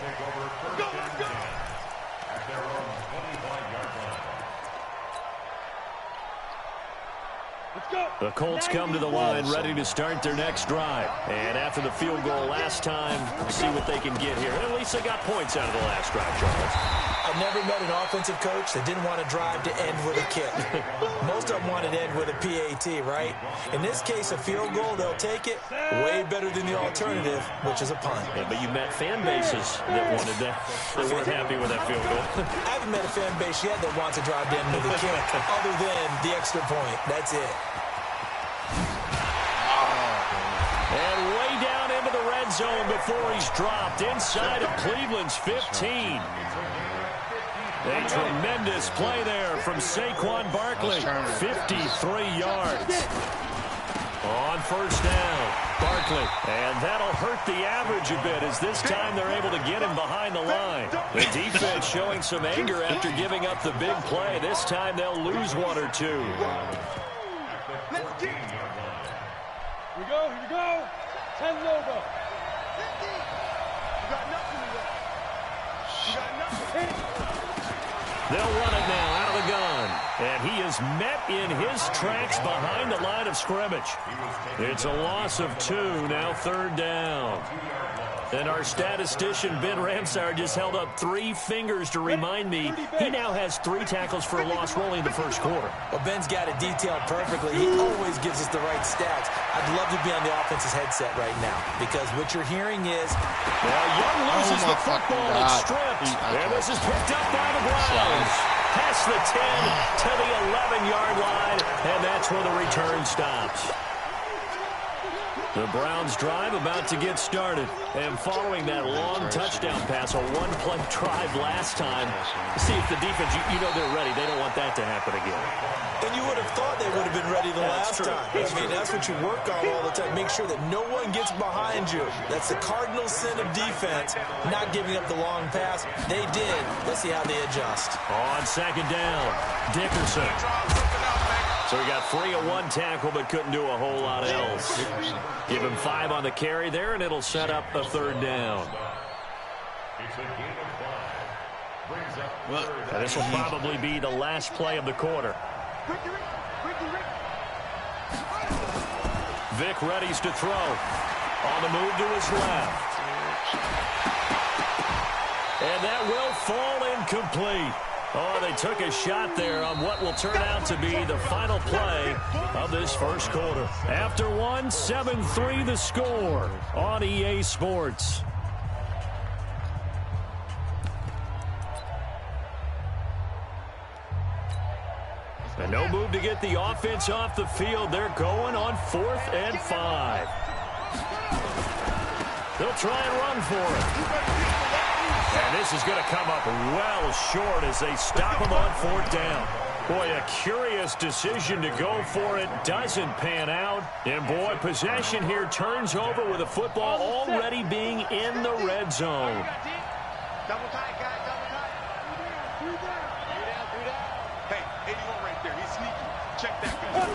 take over first and 10 at their own 25-yard line. The Colts come to the line ready to start their next drive. And after the field goal last time, see what they can get here. At least they got points out of the last drive, Charles. I've never met an offensive coach that didn't want to drive to end with a kick. Most of them wanted to end with a PAT, right? In this case, a field goal, they'll take it. Way better than the alternative, which is a punt. Yeah, but you met fan bases that wanted that. They weren't happy with that field goal. I haven't met a fan base yet that wants to drive to end with a kick, other than the extra point. That's it. And way down into the red zone before he's dropped inside of Cleveland's 15. A tremendous play there from Saquon Barkley. 53 yards. On first down, Barkley. And that'll hurt the average a bit as this time they're able to get him behind the line. The defense showing some anger after giving up the big play. This time they'll lose one or two. Let's get it. Here we go. 10 logo. 50. You got nothing to go. You got nothing. They'll run it now out of the gun. And he is met in his tracks behind the line of scrimmage. It's a loss of 2, now third down. And our statistician, Ben Ramsar, just held up 3 fingers to remind me he now has 3 tackles for a loss rolling in the first quarter. Well, Ben's got it detailed perfectly. He always gives us the right stats. I'd love to be on the offense's headset right now because what you're hearing is... Well, Young loses the football and stripped. And this is picked up by the Browns. Past the 10 to the 11-yard line, and that's where the return stops. The Browns drive about to get started. And following that long touchdown pass, a one-play drive last time, see if the defense, you know they're ready. They don't want that to happen again. And you would have thought they would have been ready the last time. I mean, that's what you work on all the time. Make sure that no one gets behind you. That's the cardinal sin of defense, not giving up the long pass. They did. Let's see how they adjust. On second down, Dickerson. So he got free of one tackle, but couldn't do a whole lot else. Give him 5 on the carry there, and it'll set up a third down. And this will probably be the last play of the quarter. Vic readies to throw. On the move to his left. And that will fall incomplete. Oh, they took a shot there on what will turn out to be the final play of this first quarter. After 1, 7-3 the score on EA Sports. And no move to get the offense off the field. They're going on 4th and 5. They'll try and run for it. And this is going to come up well short as they stop him on 4th down. Boy, a curious decision to go for it. Doesn't pan out. And, boy, possession here turns over with the football already being in the red zone. Double tight, guys. Double tight. Do that. Hey, 81 right there. He's sneaky. Check that guy.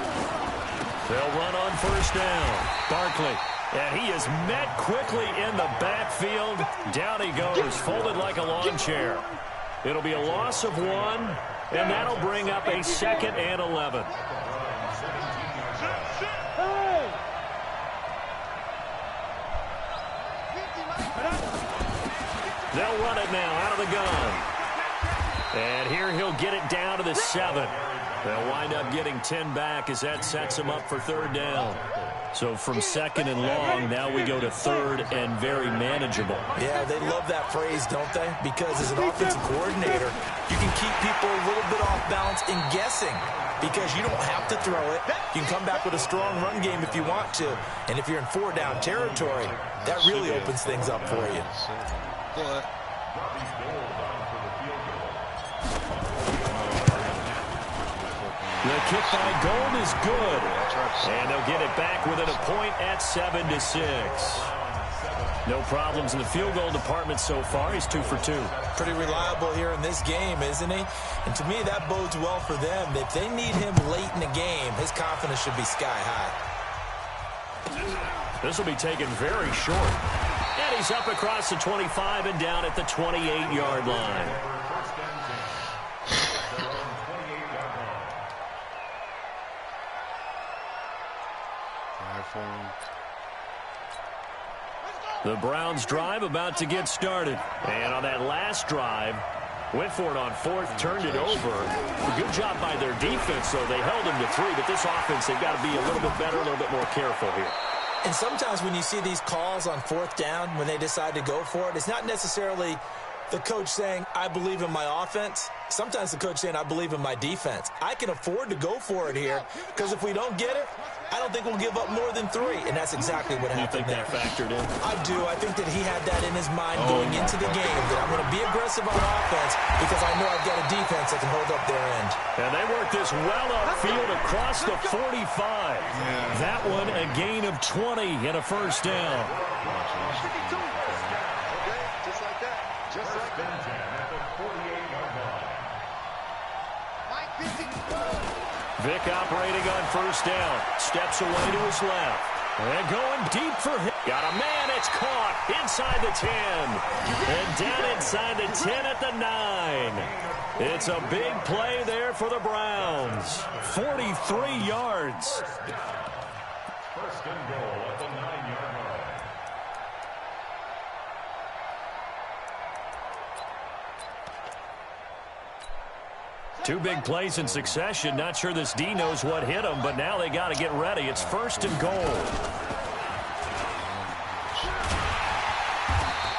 They'll run on 1st down. Barkley. And he is met quickly in the backfield. Down he goes, folded like a lawn chair. It'll be a loss of 1, and that'll bring up a 2nd and 11. They'll run it now out of the gun. And here he'll get it down to the 7. They'll wind up getting 10 back as that sets him up for 3rd down. So from 2nd and long, now we go to 3rd and very manageable. Yeah, they love that phrase, don't they? Because as an offensive coordinator, you can keep people a little bit off balance and guessing because you don't have to throw it. You can come back with a strong run game if you want to. And if you're in 4-down territory, that really opens things up for you. The kick by Gold is good. And they'll get it back within a point at 7-6. No problems in the field goal department so far. He's 2 for 2. Pretty reliable here in this game, isn't he? And to me, that bodes well for them. If they need him late in the game, his confidence should be sky high. This will be taken very short. And he carries up across the 25 and down at the 28-yard line. The Browns drive about to get started. And on that last drive, went for it on fourth, turned it over. Good job by their defense, though. They held them to 3, but this offense, they've got to be a little bit better, a little bit more careful here. And sometimes when you see these calls on fourth down, when they decide to go for it, it's not necessarily the coach saying, I believe in my offense. Sometimes the coach saying, I believe in my defense. I can afford to go for it here because if we don't get it, I don't think we'll give up more than 3. And that's exactly what happened there. You think that factored in? I do. I think that he had that in his mind going into the game, that I'm going to be aggressive on offense because I know I've got a defense that can hold up their end. And they work this well upfield across the 45. Yeah. That one a gain of 20 and a first down. Just like that. Just like that. At the 48-yard line. Vic operating on first down. Steps away to his left. And going deep for him. Got a man. It's caught inside the 10. And down inside the 10 at the 9. It's a big play there for the Browns. 43 yards. First and goal at the 9-yard line. Two big plays in succession. Not sure this D knows what hit him, but now they got to get ready. It's first and goal.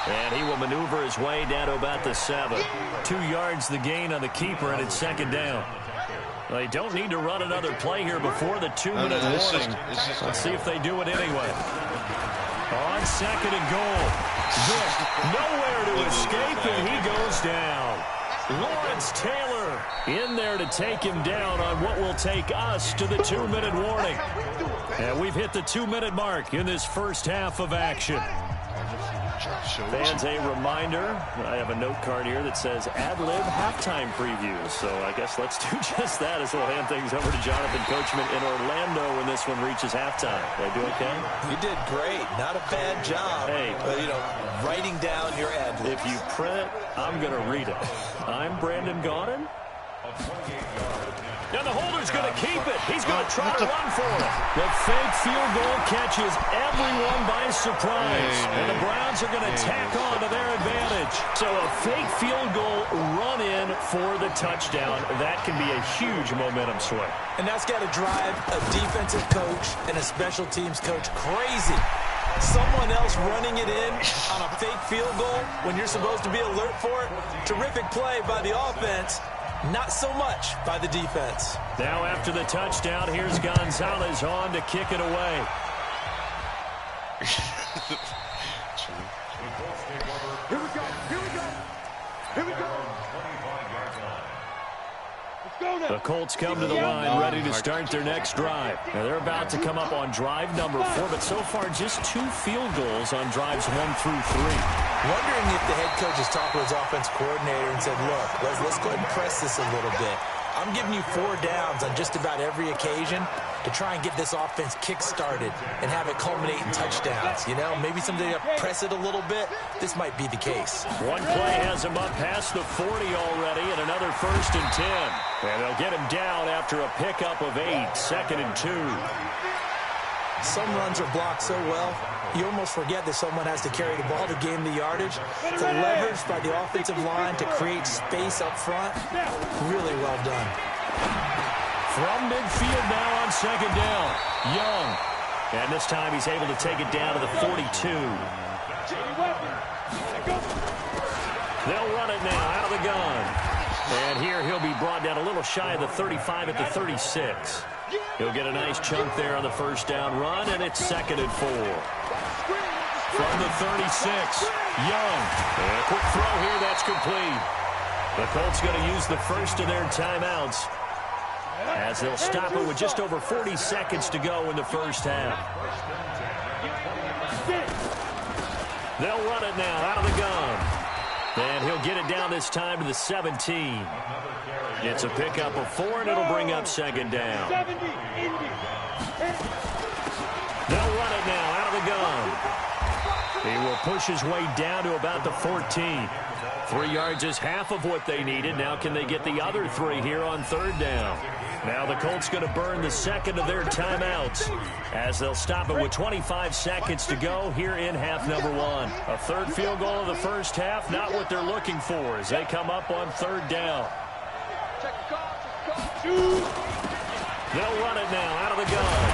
And he will maneuver his way down to about the 7. 2 yards the gain on the keeper, and it's second down. They don't need to run another play here before the 2-minute warning. Let's see if they do it anyway. On second and goal. Vic nowhere to escape, and he goes down. Lawrence Taylor in there to take him down on what will take us to the 2-minute warning. And we've hit the 2-minute mark in this first half of action. Fans, a reminder, I have a note card here that says ad-lib halftime preview. So I guess let's do just that as we'll hand things over to Jonathan Coachman in Orlando when this one reaches halftime. Did I do okay? You did great. Not a bad job. Hey. But, writing down your ad-libs. If you print it, I'm going to read it. I'm Brandon Gaudin. And the holder's going to keep it. He's going to try to run for it. The fake field goal catches everyone by surprise. And the Browns are going to tack on to their advantage. So a fake field goal run in for the touchdown. That can be a huge momentum swing. And that's got to drive a defensive coach and a special teams coach crazy. Someone else running it in on a fake field goal when you're supposed to be alert for it. Terrific play by the offense. Not so much by the defense. Now after the touchdown, here's Gonzalez on to kick it away. Here we go. Here we go. Here we go. The Colts come to the line ready to start their next drive. Now they're about to come up on drive number 4, but so far just 2 field goals on drives 1 through 3. Wondering if the head coach has talked with his offense coordinator and said, look, let's go ahead and press this a little bit. I'm giving you 4 downs on just about every occasion to try and get this offense kick-started and have it culminate in touchdowns. Maybe someday to press it a little bit. This might be the case. One play has him up past the 40 already, and another first and 10. And they'll get him down after a pickup of 8, second and 2. Some runs are blocked so well, you almost forget that someone has to carry the ball to gain the yardage. The leverage by the offensive line to create space up front, really well done. From midfield now on second down, Young. And this time he's able to take it down to the 42. They'll run it now out of the gun. And here he'll be brought down a little shy of the 35 at the 36. He'll get a nice chunk there on the first down run, and it's second and 4. From the 36, Young. And a quick throw here, that's complete. The Colts going to use the first of their timeouts as they'll stop it with just over 40 seconds to go in the first half. They'll run it now out of the gun. And he'll get it down this time to the 17. It's a pickup of 4, and it'll bring up second down. They'll run it now out of the gun. He will push his way down to about the 14. 3 yards is half of what they needed. Now can they get the other 3 here on third down? Now the Colts going to burn the second of their timeouts as they'll stop it with 25 seconds to go here in half number 1. A third field goal of the first half, not what they're looking for as they come up on third down. They'll run it now out of the gun.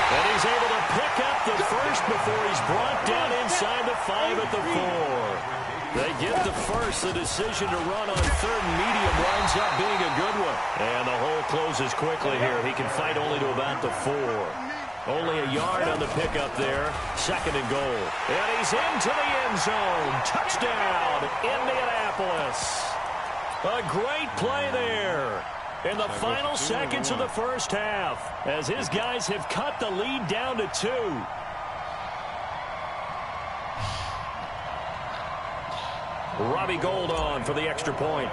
And he's able to pick up the first before he's brought down inside the 5 at the 4. They get the first. The decision to run on third and medium winds up being a good one. And the hole closes quickly here. He can fight only to about the 4. Only a yard on the pickup there. Second and goal. And he's into the end zone. Touchdown, Indianapolis. A great play there in the final seconds of the first half as his guys have cut the lead down to 2. Robbie Gould on for the extra point.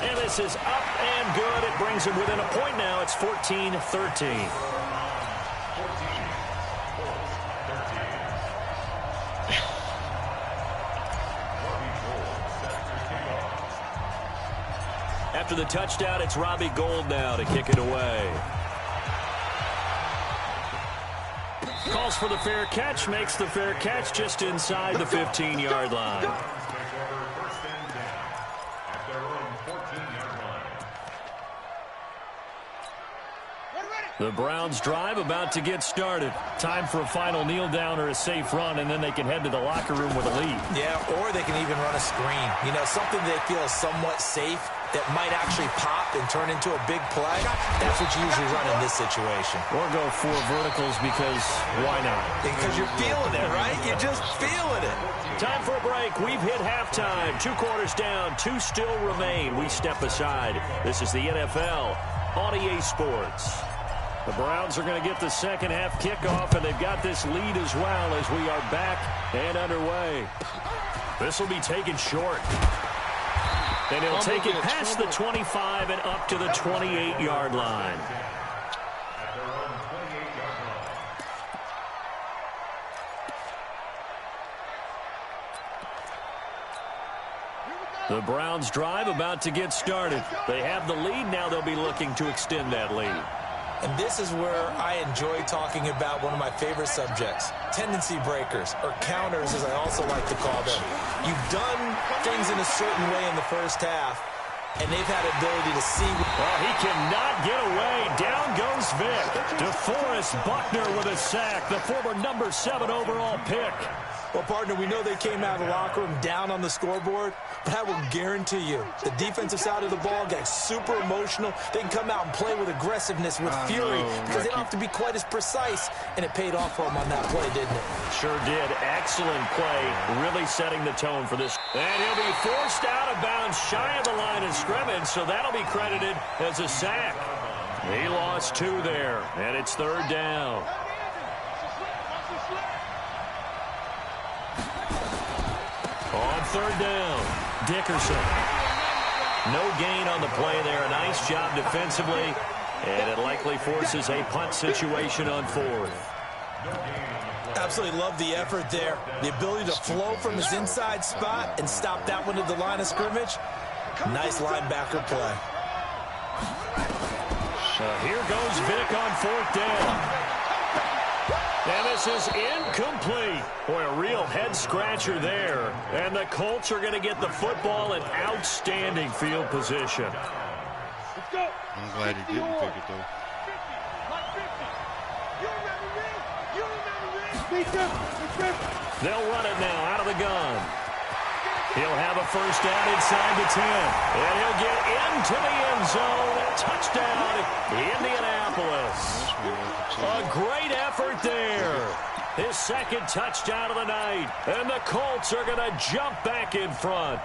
And this is up and good. It brings him within a point now. It's 14-13. After the touchdown, it's Robbie Gould now to kick it away. Calls for the fair catch, makes the fair catch just inside the 15-yard line. The Browns drive about to get started. Time for a final kneel down or a safe run, and then they can head to the locker room with a lead. Yeah, or they can even run a screen. You know, something they feel is somewhat safe that might actually pop and turn into a big play. That's what you usually run in this situation. Or go 4 verticals because why not? Because you're feeling it, right? You're just feeling it. Time for a break. We've hit halftime. 2 quarters down. 2 still remain. We step aside. This is the NFL on EA Sports. The Browns are going to get the second half kickoff, and they've got this lead as well as we are back and underway. This will be taken short. And he'll take it past the 25 and up to the 28-yard line. The Browns drive about to get started. They have the lead. Now they'll be looking to extend that lead. And this is where I enjoy talking about one of my favorite subjects, tendency breakers, or counters as I also like to call them. You've done things in a certain way in the first half, and they've had ability to see. Well, he cannot get away. Down goes Vic. DeForest Buckner with a sack, the former number 7 overall pick. Well, partner, we know they came out of the locker room down on the scoreboard, but I will guarantee you the defensive side of the ball got super emotional. They can come out and play with aggressiveness, with fury, because they don't have to be quite as precise, and it paid off for them on that play, didn't it? Sure did. Excellent play, really setting the tone for this. And he'll be forced out of bounds shy of the line of scrimmage, so that'll be credited as a sack. He lost 2 there, and it's third down. On third down, Dickerson. No gain on the play there. A nice job defensively, and it likely forces a punt situation on 4th. Absolutely love the effort there. The ability to flow from his inside spot and stop that one at the line of scrimmage. Nice linebacker play. Here goes Vic on 4th down. And this is incomplete. Boy, a real head-scratcher there. And the Colts are going to get the football in outstanding field position. I'm glad he didn't pick it, though. They'll run it now out of the gun. He'll have a first down inside the 10. And he'll get into the end zone. Touchdown, Indianapolis. A great effort there. His second touchdown of the night. And the Colts are going to jump back in front.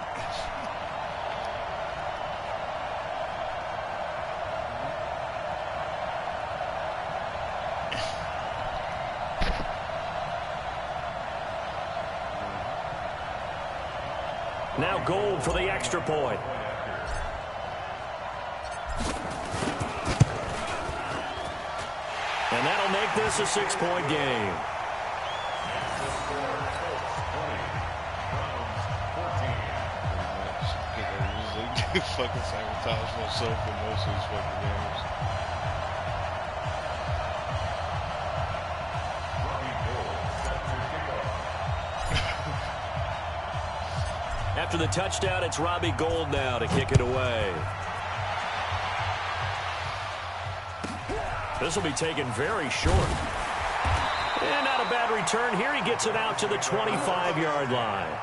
Now Gould for the extra point. And that'll make this a 6-point game. Fucking sabotage myself in most of these fucking games. After the touchdown, it's Robbie Gould now to kick it away. This will be taken very short. And not a bad return here. He gets it out to the 25-yard line.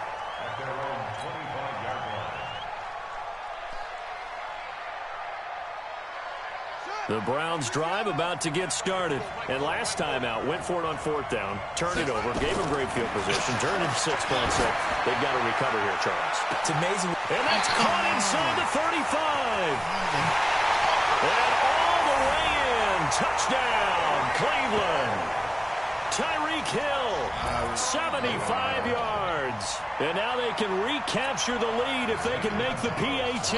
The Browns drive about to get started. And last time out, went for it on 4th down, turned it over, gave him great field position, turned it 6 points. So they've got to recover here, Charles. It's amazing. And that's caught inside the 35. And all the way in. Touchdown, Cleveland. Tyreek Hill, 75 yards. And now they can recapture the lead if they can make the PAT.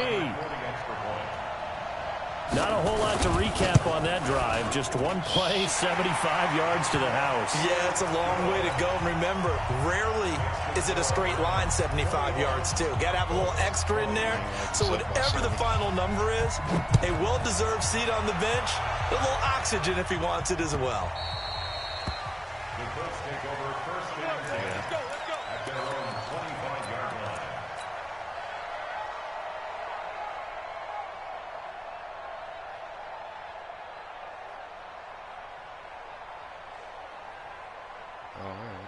Not a whole lot to recap on that drive. Just one play, 75 yards to the house. Yeah, it's a long way to go. And remember, rarely is it a straight line 75 yards, too. Got to have a little extra in there. So whatever the final number is, a well-deserved seat on the bench, a little oxygen if he wants it as well. The Colts take over first and 10 at their own 25-yard line. All right.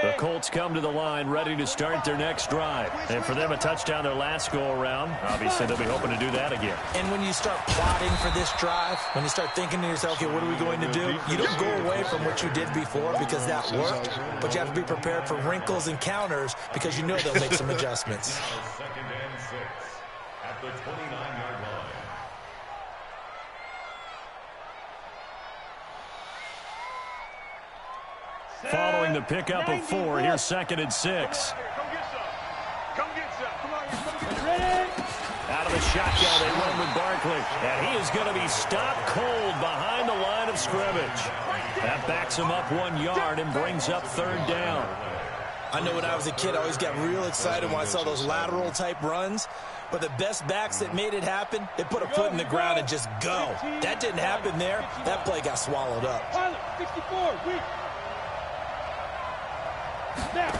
The Colts come to the line ready to start their next drive. And for them, a touchdown their last go-around. Obviously, they'll be hoping to do that again. And when you start plotting for this drive, when you start thinking to yourself, okay, what are we going to do? You don't go away from what you did before because that worked, but you have to be prepared for wrinkles and counters because you know they'll make some adjustments. 2nd and 6 at the 29-yard line. Following the pickup of 4, here's 2nd and 6. Come get some. Come get some. Come on, you're Ready? Out of the shotgun, they run with Barkley. And he is going to be stopped cold behind the line of scrimmage. That backs him up 1 yard and brings up 3rd down. I know when I was a kid, I always got real excited when I saw those lateral-type runs. But the best backs that made it happen, they put a foot in the ground and just go. That didn't happen there. That play got swallowed up. Pilot, 64, weak. Snap.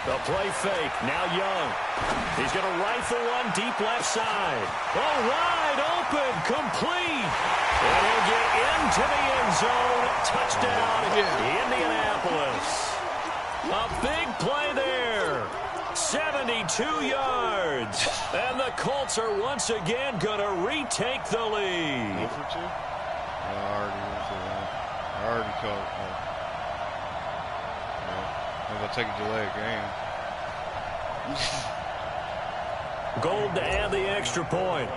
The play fake, now Young. He's going to rifle one deep left side. Oh, wide open, complete. And he'll get into the end zone. Touchdown, Indianapolis. A big play there. 72 yards. And the Colts are once again going to retake the lead. Go for 2? I already caught it. Maybe I'll take a delay game. Gold to add the extra point.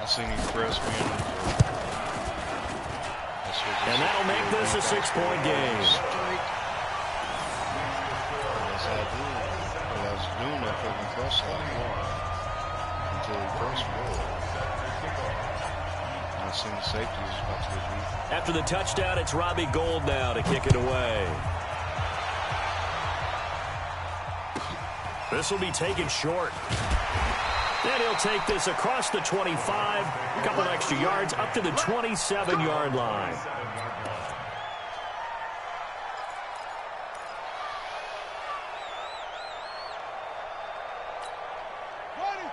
I seen him press me. And that'll make this a 6-point game. That's how I did it. But I was doing that fucking cross line until he pressed me. I seen the safety was about to get beat. After the touchdown, it's Robbie Gould now to kick it away. This will be taken short. Then he'll take this across the 25, a couple extra yards, up to the 27-yard line.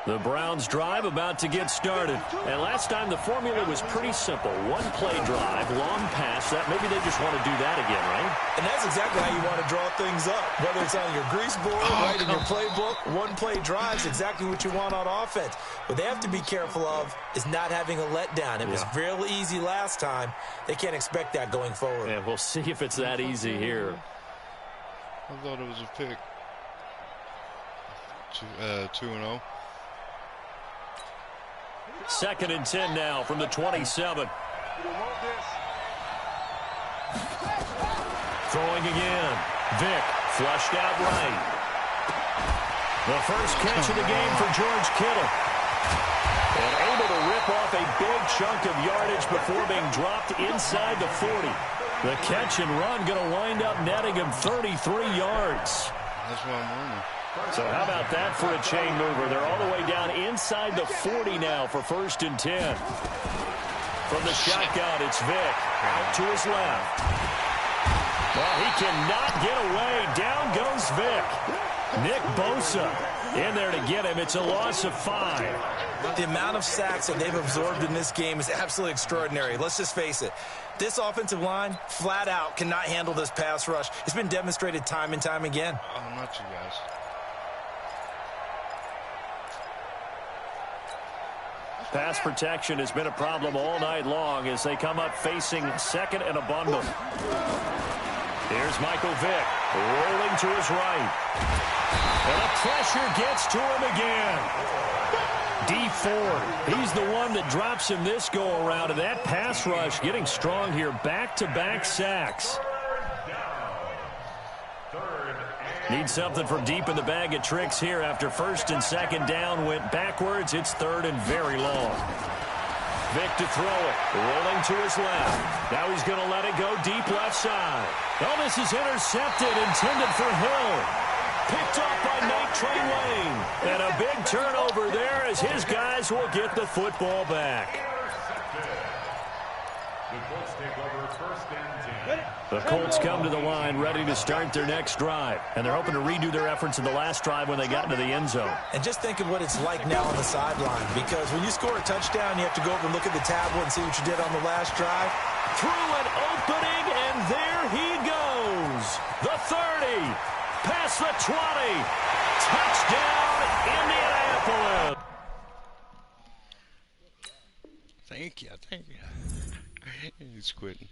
The Browns drive about to get started. And last time the formula was pretty simple. One play drive, long pass. That maybe they just want to do that again, right? And that's exactly how you want to draw things up. Whether it's on your grease board, right in your playbook, one play drives exactly what you want on offense. What they have to be careful of is not having a letdown. It was real easy last time. They can't expect that going forward. And we'll see if it's that easy here. I thought it was a pick. 2-0. 2nd and 10 now from the 27. Throwing again. Vick flushed out right. The first catch of the game for George Kittle. And able to rip off a big chunk of yardage before being dropped inside the 40. The catch and run going to wind up netting him 33 yards. That's what I'm wondering. So how about that for a chain mover? They're all the way down inside the 40 now for 1st and 10. From the shotgun, it's Vick. Out to his left. Well, he cannot get away. Down goes Vick. Nick Bosa in there to get him. It's a loss of 5. The amount of sacks that they've absorbed in this game is absolutely extraordinary. Let's just face it. This offensive line, flat out, cannot handle this pass rush. It's been demonstrated time and time again. Oh, not you guys. Pass protection has been a problem all night long as they come up facing 2nd and a bundle. Here's Michael Vick rolling to his right. And the pressure gets to him again. D Ford, he's the one that drops him this go-around. And that pass rush getting strong here. Back-to-back sacks. Need something from deep in the bag of tricks here after 1st and 2nd down went backwards. It's 3rd and very long. Vick to throw it. Rolling to his left. Now he's going to let it go deep left side. Oh, this is intercepted, intended for Hill. Picked off by Night Train Lane. And a big turnover there as his guys will get the football back. The Colts come to the line ready to start their next drive. And they're hoping to redo their efforts in the last drive when they got into the end zone. And just think of what it's like now on the sideline. Because when you score a touchdown, you have to go over and look at the tablet and see what you did on the last drive. Through an opening, and there he goes. The 30. Past the 20. Touchdown, Indianapolis. Thank you. He's quitting.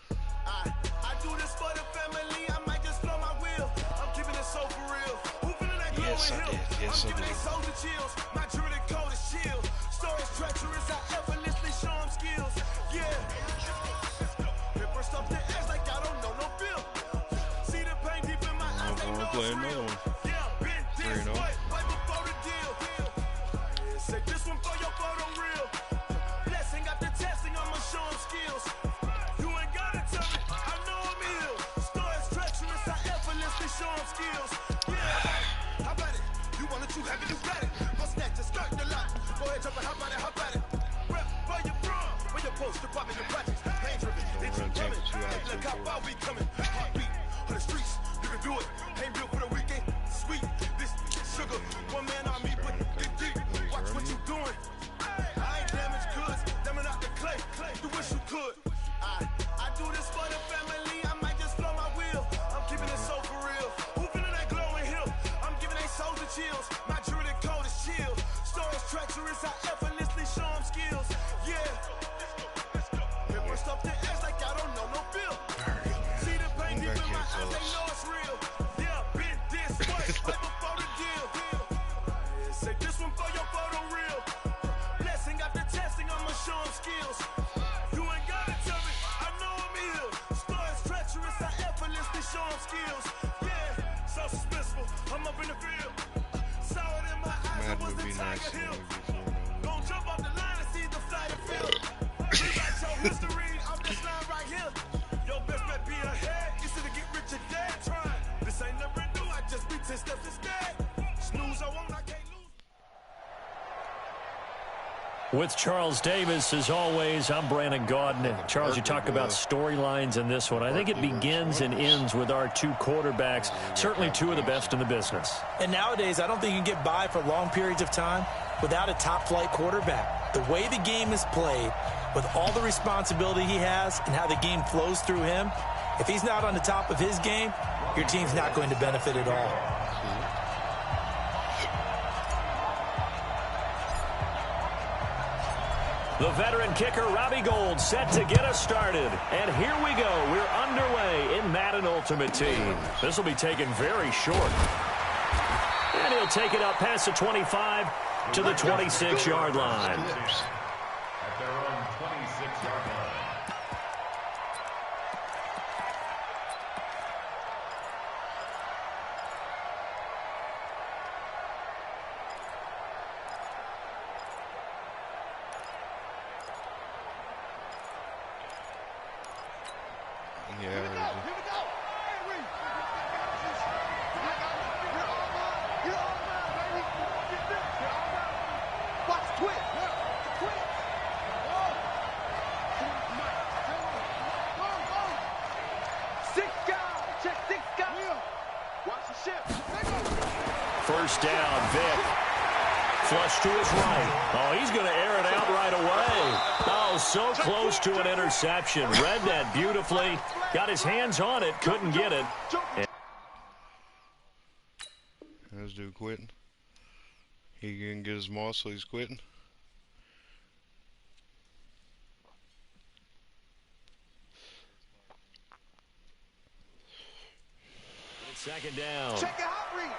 I do this for the family. I might just blow my wheel. I'm keeping it so for real. Who feeling that glowing hill? Yes, I I'm giving did. they soul the chills. My jewelry coat is chill. Stories treacherous. I effortlessly show them skills. Yeah. Paper stuff the edge like I don't know no feel. See the pain deep in my eyes. They know it's real. Yeah, been this way before the deal. Say this one for your photo reel. Blessing after testing, I'ma show them skills. You ain't gotta tell me, I know I'm ill. Stories treacherous, I effortlessly show them skills. Yeah, how about it? You want it, you have it, you got it. Go snatch it, start the lot. Go ahead, jump it, how about it, how about it? Rep where you from, where your post, department, your projects. Pain driven, they keep coming. Hey, look how far we coming. Heartbeat on the streets, you can do it. Ain't built for the weekend, sweet. This sugar, one man on me, but get deep. Watch what you doing. I ain't damaged goods, damn out the clay. You wish you could. I do this for the family. I might just blow my wheel. I'm keeping it so for real. Who feeling that glowing hill? I'm giving they souls the chills. My jewelry coat is chill. Stories treacherous. I effortlessly show them skills. Yeah. Paper stuff the edge like I don't know no feel. See the pain deep in my eyes. They know it's real. Yeah, been this way before the deal. Say this one for your photo reel. Blessing after testing, I'ma show them skills. You ain't gotta tell me, I know I'm ill. Stories treacherous, I effortlessly show them skills. Yeah, so suspenseful, I'm up in the field. Saw it in my eyes, I was the Tiger Hill. Gon' jump off the line and see the flight of field. We got your history off this line right here. Your best bet be ahead, easy to get rich or dead trying. This ain't never new, I just be 10 steps instead. Snooze, I won't, I can't lose. With Charles Davis, as always, I'm Brandon Gaudin. And Charles, you talk about storylines in this one. I think it begins and ends with our two quarterbacks, certainly two of the best in the business. And nowadays, I don't think you can get by for long periods of time without a top-flight quarterback. The way the game is played, with all the responsibility he has and how the game flows through him, if he's not on the top of his game, your team's not going to benefit at all. The veteran kicker, Robbie Gould, set to get us started. And here we go. We're underway in Madden Ultimate Team. This will be taken very short. And he'll take it up past the 25 to the 26-yard line. At their own 26-yard line. first down. Vick. Flush to his right. Oh, he's going to air it out right away. Oh, so close to an interception. Read that beautifully. Got his hands on it. Couldn't get it. This dude quitting. He didn't get his moss, so he's quitting. Second down. Check it out, Reed.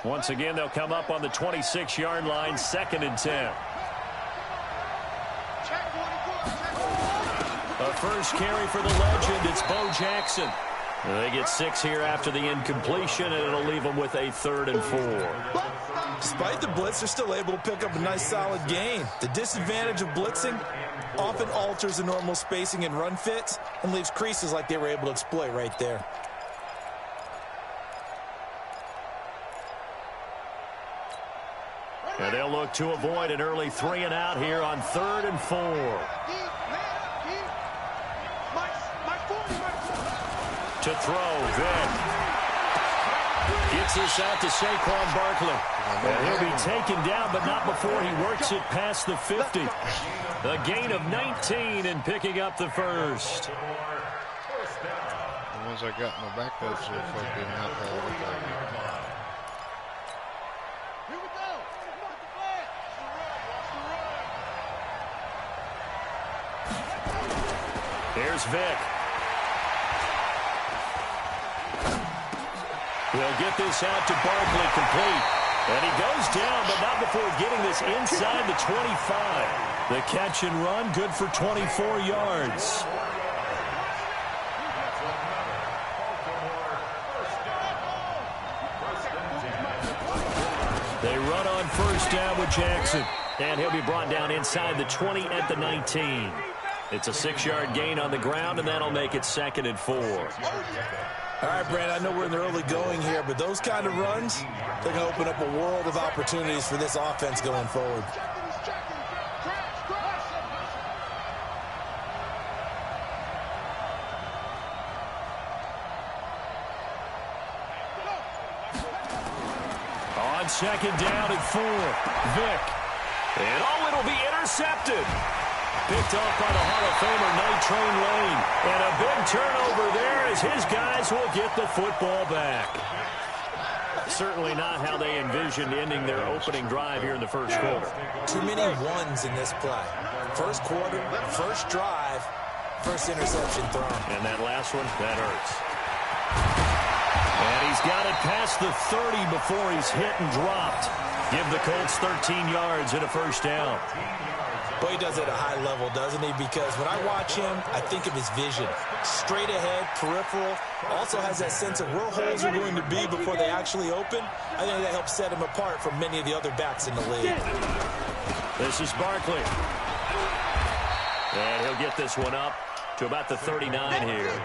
Once again, they'll come up on the 26-yard line, 2nd and 10. A first carry for the legend. It's Bo Jackson. They get 6 here after the incompletion, and it'll leave them with a 3rd and 4. Despite the blitz, they're still able to pick up a nice, solid gain. The disadvantage of blitzing often alters the normal spacing and run fits and leaves creases like they were able to exploit right there. And they'll look to avoid an early 3 and out here on 3rd and 4. To throw, Vick. Gets this out to Saquon Barkley. And he'll be taken down, but not before he works it past the 50. A gain of 19 and picking up the first. The ones I got in my backpack so fucking not Here we go. Here's Vick. We'll get this out to Barkley, complete. And he goes down, but not before getting this inside the 25. The catch and run, good for 24 yards. They run on first down with Jackson. And he'll be brought down inside the 20 at the 19. It's a 6-yard gain on the ground, and that'll make it 2nd and 4. All right, Brandon, I know we're in the early going here, but those kind of runs, they're going to open up a world of opportunities for this offense going forward. On 2nd down and 4, Vick. And it'll be intercepted. Picked off by the Hall of Famer, Night Train Lane. And a big turnover there as his guys will get the football back. Certainly not how they envisioned ending their opening drive here in the first quarter. Too many ones in this play. First quarter, first drive, first interception thrown. And that last one, that hurts. And he's got it past the 30 before he's hit and dropped. Give the Colts 13 yards and a first down. Boy, he does it at a high level, doesn't he? Because when I watch him, I think of his vision. Straight ahead, peripheral. Also has that sense of where holes are going to be before they actually open. I think that helps set him apart from many of the other backs in the league. This is Barkley. And he'll get this one up to about the 39 here.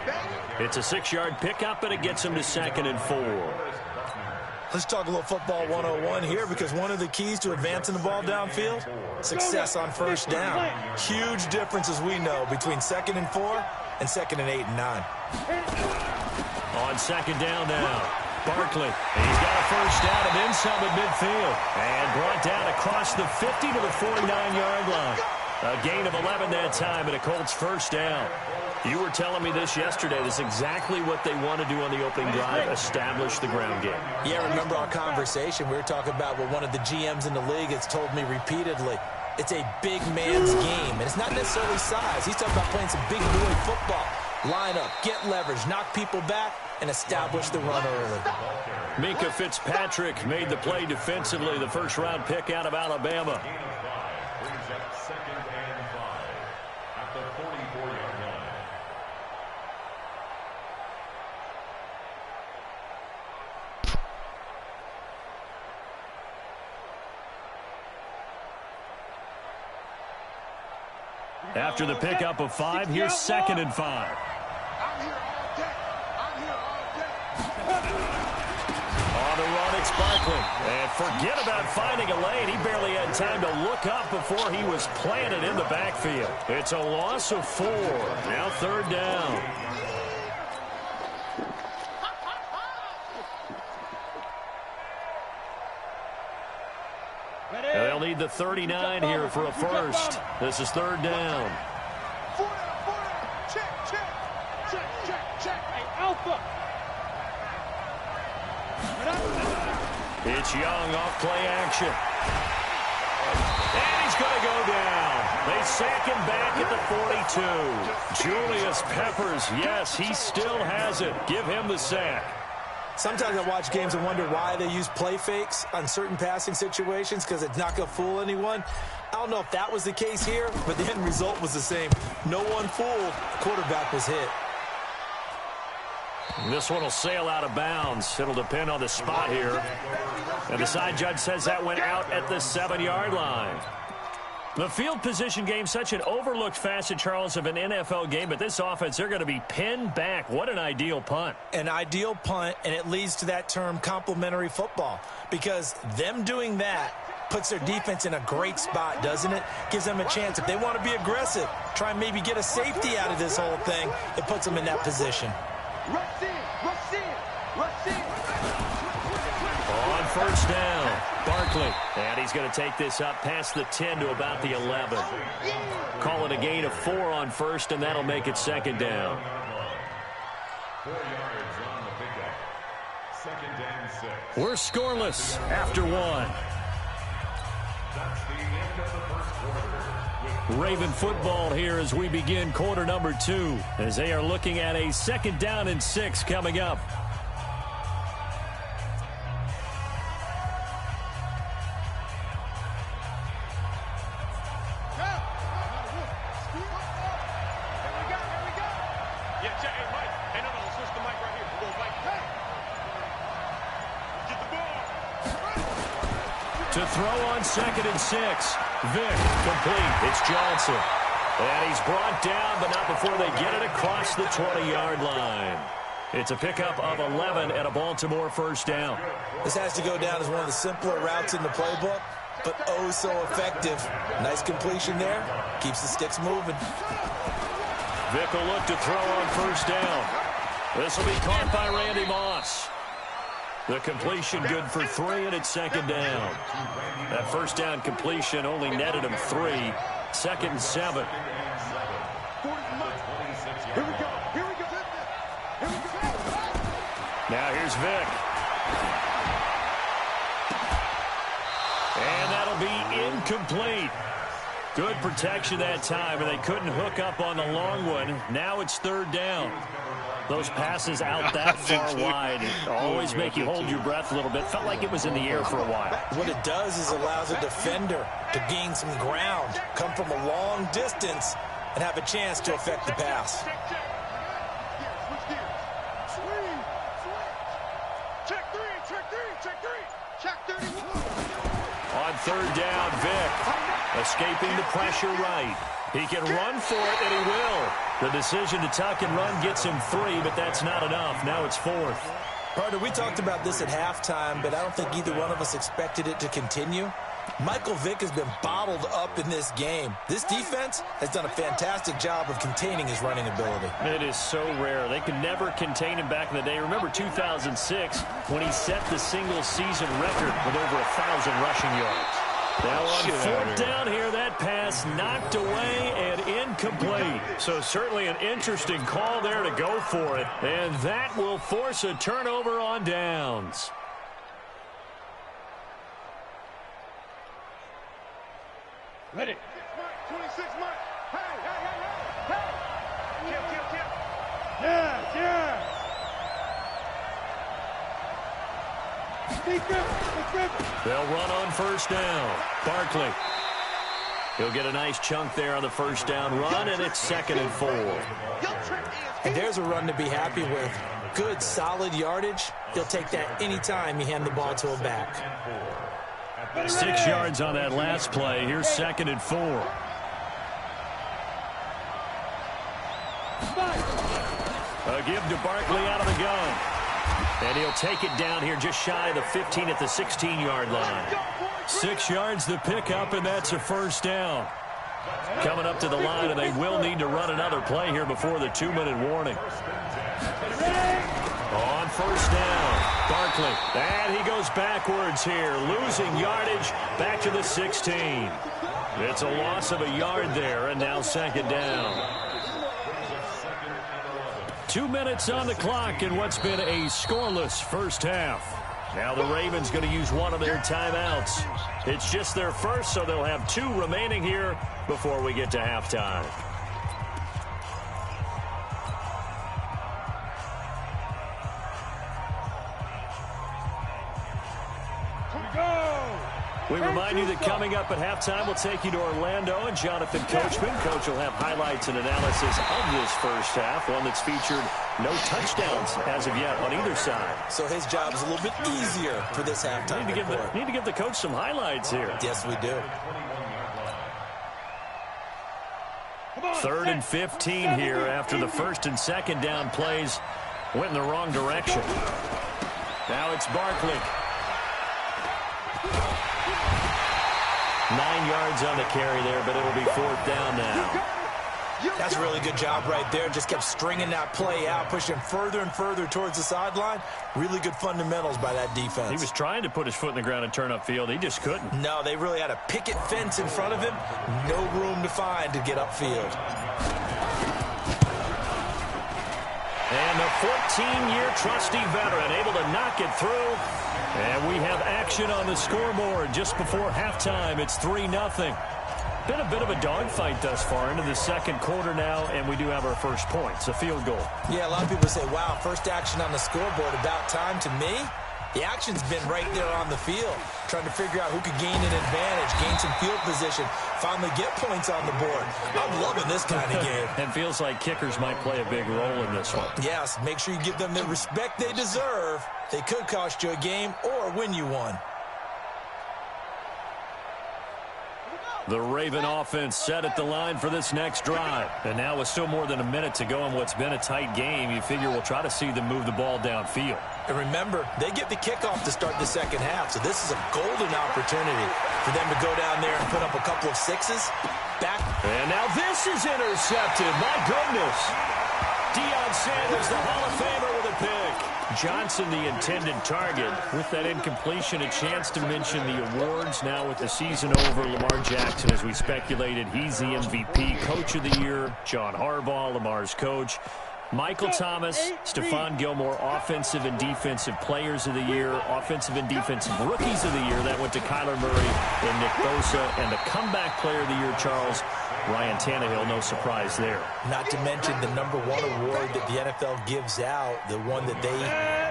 It's a 6-yard pickup, and it gets him to 2nd and 4. Let's talk a little football 101 here, because one of the keys to advancing the ball downfield, success on first down. Huge difference, as we know, between 2nd and 4 and 2nd and 8 and 9. On 2nd down now, Barkley. He's got a first down and then some at midfield. And brought down across the 50 to the 49-yard line. A gain of 11 that time and a Colts first down. You were telling me this yesterday. This is exactly what they want to do on the opening drive, establish the ground game. Yeah, remember our conversation? We were talking about what one of the GMs in the league has told me repeatedly. It's a big man's game, and it's not necessarily size. He's talking about playing some big boy football. Line up, get leverage, knock people back, and establish the run early. Minkah Fitzpatrick made the play defensively, the first-round pick out of Alabama. Brings up 2nd and 5 at the 44-yard line. After the pickup of 5, here's 2nd and 5. I'm here all day. I'm here all day. On the run, it's Barkley. And forget about finding a lane. He barely had time to look up before he was planted in the backfield. It's a loss of 4. Now 3rd down. the 39 here for a first. This is third down. Hey, Alpha. It's Young off play action. And he's going to go down. They sack him back at the 42. Julius Peppers, yes, he still has it. Give him the sack. Sometimes I watch games and wonder why they use play fakes on certain passing situations, because it's not going to fool anyone. I don't know if that was the case here, but the end result was the same. No one fooled. The quarterback was hit. This one will sail out of bounds. It'll depend on the spot here. And the side judge says that went out at the 7-yard line. The field position game, such an overlooked facet, Charles, of an NFL game, but this offense, they're going to be pinned back. What an ideal punt. An ideal punt, and it leads to that term complementary football, because them doing that puts their defense in a great spot, doesn't it? Gives them a chance. If they want to be aggressive, try and maybe get a safety out of this whole thing, it puts them in that position. Rush in. On first down, Barkley. And he's going to take this up past the 10 to about the 11. Call it a gain of 4 on first, and that'll make it second down. 4 yards on the pickup. Second and 6. We're scoreless after 1. That's the end of the first quarter. Raven football here as we begin quarter number 2, as they are looking at a second down and 6 coming up. To throw on second and 6. Vick, complete. It's Johnson. And he's brought down, but not before they get it across the 20-yard line. It's a pickup of 11 and a Baltimore first down. This has to go down as one of the simpler routes in the playbook, but oh so effective. Nice completion there. Keeps the sticks moving. Vick will look to throw on first down. This will be caught by Randy Moss. The completion good for 3, and it's second down. That first down completion only netted him 3. Second and 7. Now here's Vick. And that'll be incomplete. Good protection that time, and they couldn't hook up on the long one. Now it's third down. Those passes out that far wide always make you hold your breath a little bit. Felt like it was in the air for a while. What it does is allows a defender to gain some ground, come from a long distance, and have a chance to affect the pass. On third down, Vick escaping the pressure right. He can run for it, and he will. The decision to tuck and run gets him 3, but that's not enough. Now it's 4th. Carter, we talked about this at halftime, but I don't think either one of us expected it to continue. Michael Vick has been bottled up in this game. This defense has done a fantastic job of containing his running ability. It is so rare. They could never contain him back in the day. Remember 2006 when he set the single-season record with over 1,000 rushing yards. Now on fourth down here, that pass knocked away and incomplete. So certainly an interesting call there to go for it. And that will force a turnover on downs. Ready. 26 Mike. Hey. Kill. Yes. They'll run on first down. Barkley. He'll get a nice chunk there on the first down run, and it's second and 4. And there's a run to be happy with. Good, solid yardage. He'll take that anytime you hand the ball to a back. 6 yards on that last play. Here's second and 4. A give to Barkley out of the gun. And he'll take it down here just shy of the 15 at the 16-yard line. 6 yards the pickup, and that's a first down. Coming up to the line, and they will need to run another play here before the 2-minute warning. On first down, Barkley. And he goes backwards here, losing yardage back to the 16. It's a loss of a yard there, and now second down. 2 minutes on the clock in what's been a scoreless first half. Now the Ravens going to use one of their timeouts. It's just their first, so they'll have 2 remaining here before we get to halftime. We remind you that coming up at halftime, we'll take you to Orlando and Jonathan Coachman. Coach will have highlights and analysis of this first half, one that's featured no touchdowns as of yet on either side. So his job is a little bit easier for this halftime. Need to give the coach some highlights here. Yes, we do. 3rd and 15 here after the first and second down plays went in the wrong direction. Now it's Barkley. 9 yards on the carry there, but it'll be 4th down now. That's a really good job right there. Just kept stringing that play out, pushing further and further towards the sideline. Really good fundamentals by that defense. He was trying to put his foot in the ground and turn upfield. He just couldn't. No, they really had a picket fence in front of him. No room to find to get upfield. And the 14-year trusty veteran able to knock it through. And we have action on the scoreboard just before halftime. It's 3-0. Been a bit of a dogfight thus far into the second quarter now, and we do have our first points, a field goal. Yeah, a lot of people say, wow, first action on the scoreboard, about time. To me, the action's been right there on the field, trying to figure out who could gain an advantage, gain some field position, finally get points on the board. I'm loving this kind of game. And feels like kickers might play a big role in this one. Yes, make sure you give them the respect they deserve. They could cost you a game or win you one. The Raven offense set at the line for this next drive. And now with still more than a minute to go in what's been a tight game, you figure we'll try to see them move the ball downfield. And remember, they get the kickoff to start the second half, so this is a golden opportunity for them to go down there and put up a couple of sixes. Back. And now this is intercepted. My goodness. Deion Sanders, the Hall of Famer, with a pick. Johnson, the intended target. With that incompletion, a chance to mention the awards. Now with the season over, Lamar Jackson, as we speculated, he's the MVP. Coach of the Year, John Harbaugh, Lamar's coach. Michael Thomas, Stephon Gilmore, Offensive and Defensive Players of the Year, Offensive and Defensive Rookies of the Year. That went to Kyler Murray and Nick Bosa. And the Comeback Player of the Year, Charles, Ryan Tannehill, no surprise there. Not to mention the #1 award that the NFL gives out, the one that they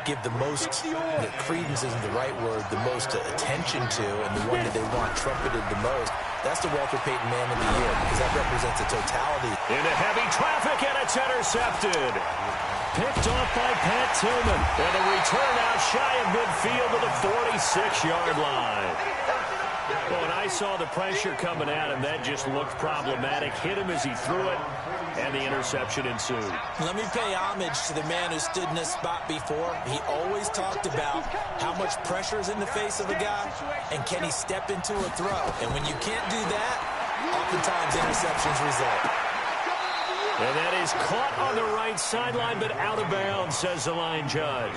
give the most, the credence isn't the right word, the most attention to, and the one that they want trumpeted the most. That's the Walter Payton Man of the Year, because that represents the totality. Into heavy traffic, and it's intercepted. Picked off by Pat Tillman. And a return out shy of midfield to the 46-yard line. Well, when I saw the pressure coming at him, that just looked problematic. Hit him as he threw it, and the interception ensued. Let me pay homage to the man who stood in this spot before. He always talked about how much pressure is in the face of a guy, and can he step into a throw. And when you can't do that, oftentimes interceptions result. And that is caught on the right sideline, but out of bounds, says the line judge.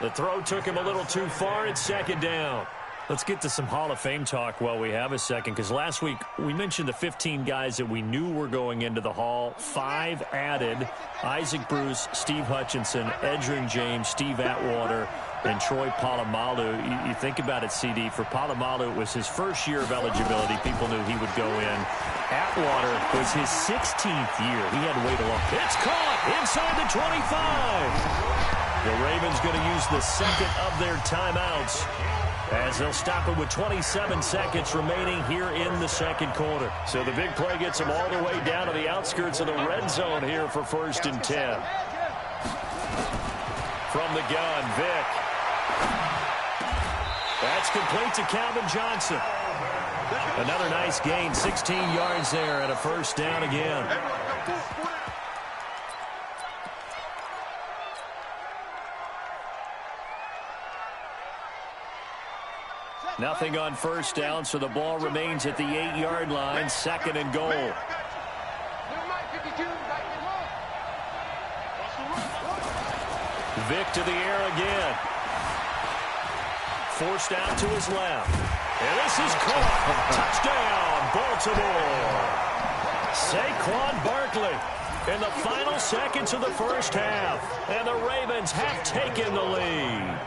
The throw took him a little too far. It's second down. Let's get to some Hall of Fame talk while we have a second, because last week we mentioned the 15 guys that we knew were going into the Hall. 5 added: Isaac Bruce, Steve Hutchinson, Edgerrin James, Steve Atwater, and Troy Polamalu. You think about it, CD, for Polamalu, it was his first year of eligibility. People knew he would go in. Atwater was his 16th year. He had to wait a long time. It's caught inside the 25. The Ravens going to use the second of their timeouts, as they'll stop it with 27 seconds remaining here in the second quarter. So the big play gets them all the way down to the outskirts of the red zone here for 1st and 10. From the gun, Vick. That's complete to Calvin Johnson. Another nice gain, 16 yards there, and a first down again. Nothing on first down, so the ball remains at the 8-yard line, 2nd and goal. Vick to the air again. Forced out to his left. And this is caught. Touchdown, Baltimore. Saquon Barkley in the final seconds of the first half. And the Ravens have taken the lead.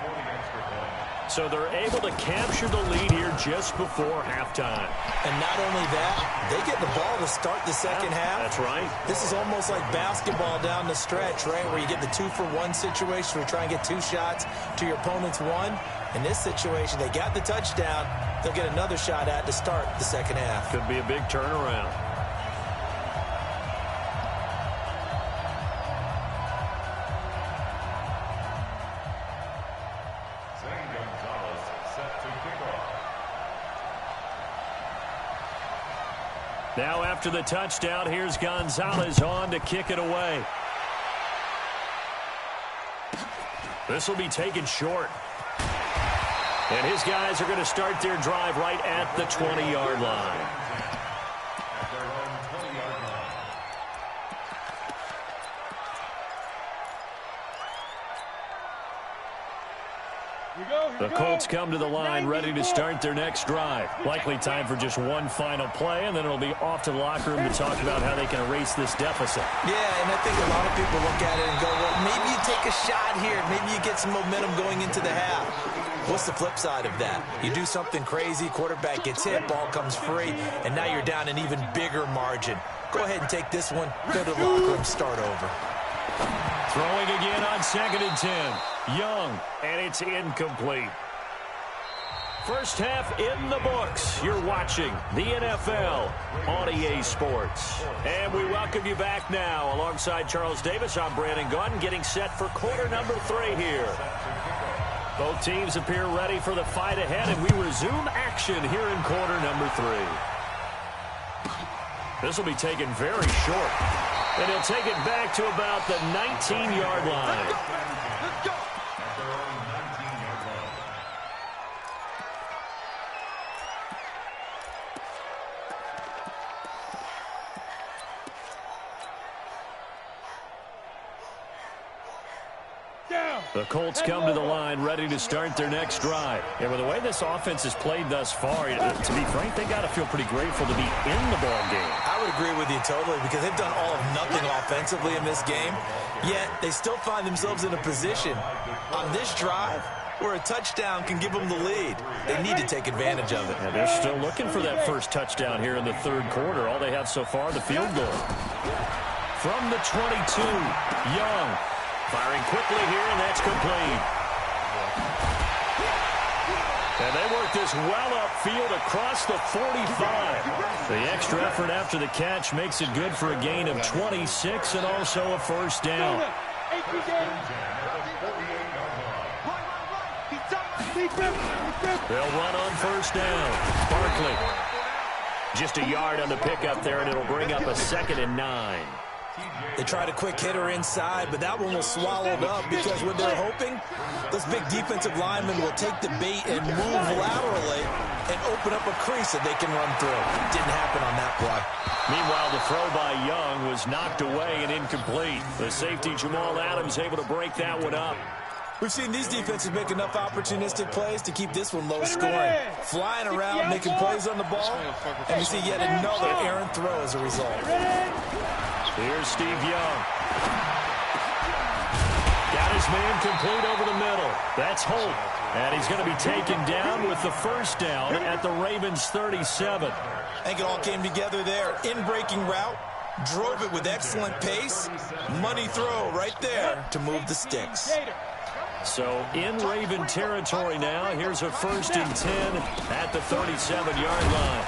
So they're able to capture the lead here just before halftime. And not only that, they get the ball to start the second half. That's right. This is almost like basketball down the stretch, right, where you get the 2-for-1 situation where you try and get 2 shots to your opponent's 1. In this situation, they got the touchdown. They'll get another shot at to start the second half. Could be a big turnaround. Now after the touchdown, here's Gonzalez on to kick it away. This will be taken short. And his guys are going to start their drive right at the 20-yard line. The Colts come to the line ready to start their next drive. Likely time for just one final play, and then it'll be off to the locker room to talk about how they can erase this deficit. Yeah, and I think a lot of people look at it and go, well, maybe you take a shot here. Maybe you get some momentum going into the half. What's the flip side of that? You do something crazy, quarterback gets hit, ball comes free, and now you're down an even bigger margin. Go ahead and take this one, go to the locker room, start over. Throwing again on 2nd and 10. Young, and it's incomplete. First half in the books. You're watching the NFL on EA Sports. And we welcome you back now. Alongside Charles Davis, I'm Brandon Gunn, getting set for quarter number 3 here. Both teams appear ready for the fight ahead, and we resume action here in quarter number 3. This will be taken very short. And he'll take it back to about the 19-yard line. Let's go. The Colts come to the line ready to start their next drive. And with the way this offense has played thus far, to be frank, they got to feel pretty grateful to be in the ball game. I would agree with you totally because they've done all of nothing offensively in this game, yet they still find themselves in a position on this drive where a touchdown can give them the lead. They need to take advantage of it. And they're still looking for that first touchdown here in the third quarter. All they have so far, the field goal. From the 22, Young. Firing quickly here, and that's complete. And they work this well upfield across the 45. The extra effort after the catch makes it good for a gain of 26 and also a first down. They'll run on first down. Barkley. Just a yard on the pickup there, and it'll bring up a 2nd and 9. They tried a quick hitter inside, but that one was swallowed up because what they're hoping, those big defensive linemen will take the bait and move laterally and open up a crease that they can run through. Didn't happen on that play. Meanwhile, the throw by Young was knocked away and incomplete. The safety, Jamal Adams, able to break that one up. We've seen these defenses make enough opportunistic plays to keep this one low scoring. Flying around, making plays on the ball, and we see yet another errant throw as a result. Here's Steve Young. Got his man complete over the middle. That's Holt. And he's going to be taken down with the first down at the Ravens 37. I think it all came together there. In-breaking route. Drove it with excellent pace. Money throw right there to move the sticks. So in Raven territory now. Here's a 1st and 10 at the 37-yard line.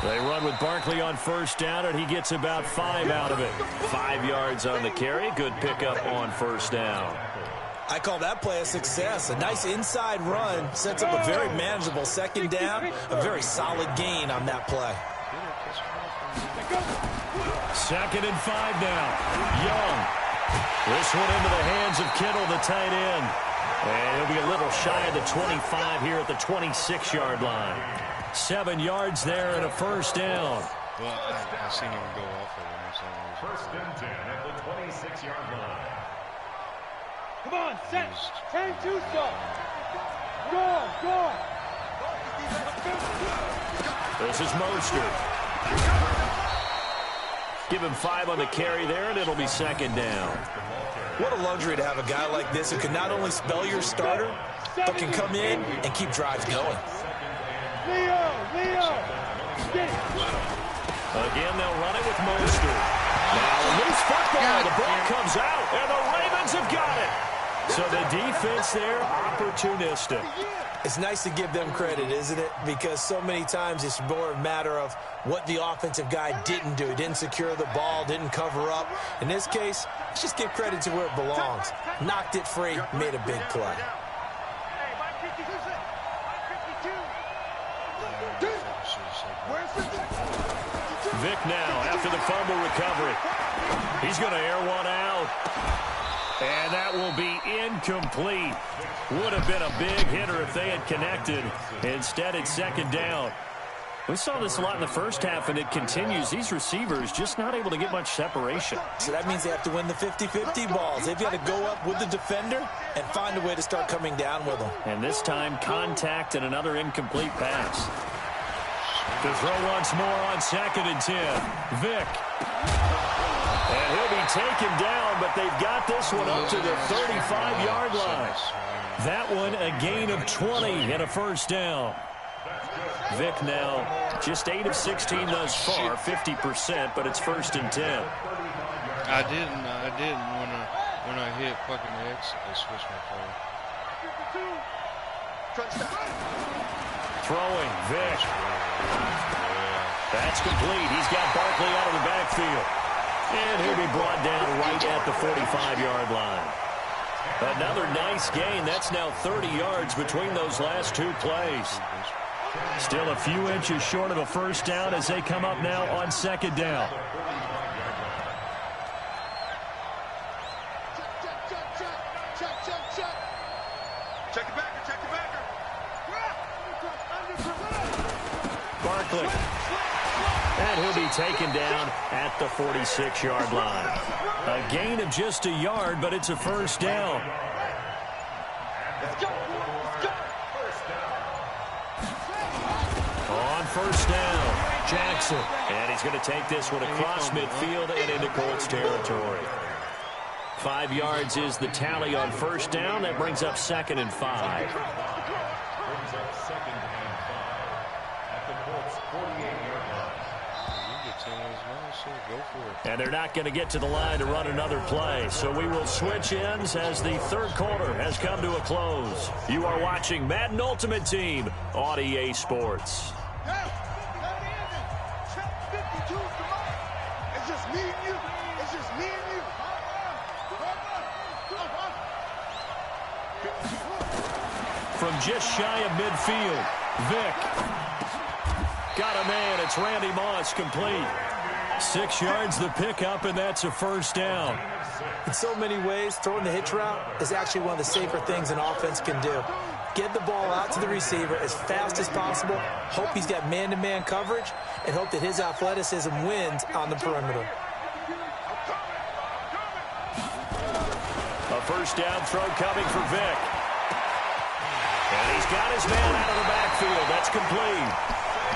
They run with Barkley on first down, and he gets about 5 out of it. 5 yards on the carry. Good pickup on first down. I call that play a success. A nice inside run sets up a very manageable 2nd down. A very solid gain on that play. 2nd and 5 now. Young. This one into the hands of Kittle, the tight end. And he'll be a little shy of the 25 here at the 26-yard line. 7 yards there and a first down. Well, I seen him go off of him or something. 1st and 10 at the 26-yard line. Come on, set. 10-2 stop. Go. This is Mostert. Give him 5 on the carry there, and it'll be second down. What a luxury to have a guy like this who can not only spell your starter, but can come in and keep drives going. Leo. Get it. Again, they'll run it with Mostert. Now a loose football. The ball comes out, and the Ravens have got it. So the defense there, opportunistic. It's nice to give them credit, isn't it? Because so many times it's more a matter of what the offensive guy didn't do. He didn't secure the ball, didn't cover up. In this case, let's just give credit to where it belongs. Knocked it free, made a big play. Vic now after the fumble recovery. He's going to air one out. And that will be incomplete. Would have been a big hitter if they had connected. Instead, it's second down. We saw this a lot in the first half, and it continues. These receivers just not able to get much separation. So that means they have to win the 50-50 balls. They've got to go up with the defender and find a way to start coming down with them. And this time, contact and another incomplete pass. To throw once more on 2nd and 10. Vic. And he'll be taken down, but they've got this one up to the 35-yard line. That one a gain of 20 and a first down. Vic now just 8 of 16 thus far, 50%, but it's 1st and 10. I didn't when I hit fucking X, I switched my phone. Throwing, Vic. That's complete. He's got Barkley out of the backfield. And he'll be brought down right at the 45-yard line. Another nice gain. That's now 30 yards between those last 2 plays. Still a few inches short of a first down as they come up now on 2nd down. Check it backer. Barkley. And he'll be taken down at the 46-yard line. A gain of just a yard, but it's a first down. Let's go. On first down, Jackson. And he's going to take this one across midfield and into Colts territory. 5 yards is the tally on first down. That brings up 2nd and 5. Brings up 2nd and 5 at the Colts 48-yard line. Go for it. And they're not going to get to the line to run another play. So we will switch ends as the third quarter has come to a close. You are watching Madden Ultimate Team on EA Sports. It's just me and you. From just shy of midfield, Vic. Got a man. It's Randy Moss, complete. 6 yards the pickup, and that's a first down. In so many ways, throwing the hitch route is actually one of the safer things an offense can do. Get the ball out to the receiver as fast as possible, hope he's got man-to-man coverage, and hope that his athleticism wins on the perimeter. A first down throw coming for Vic. And he's got his man out of the backfield. That's complete.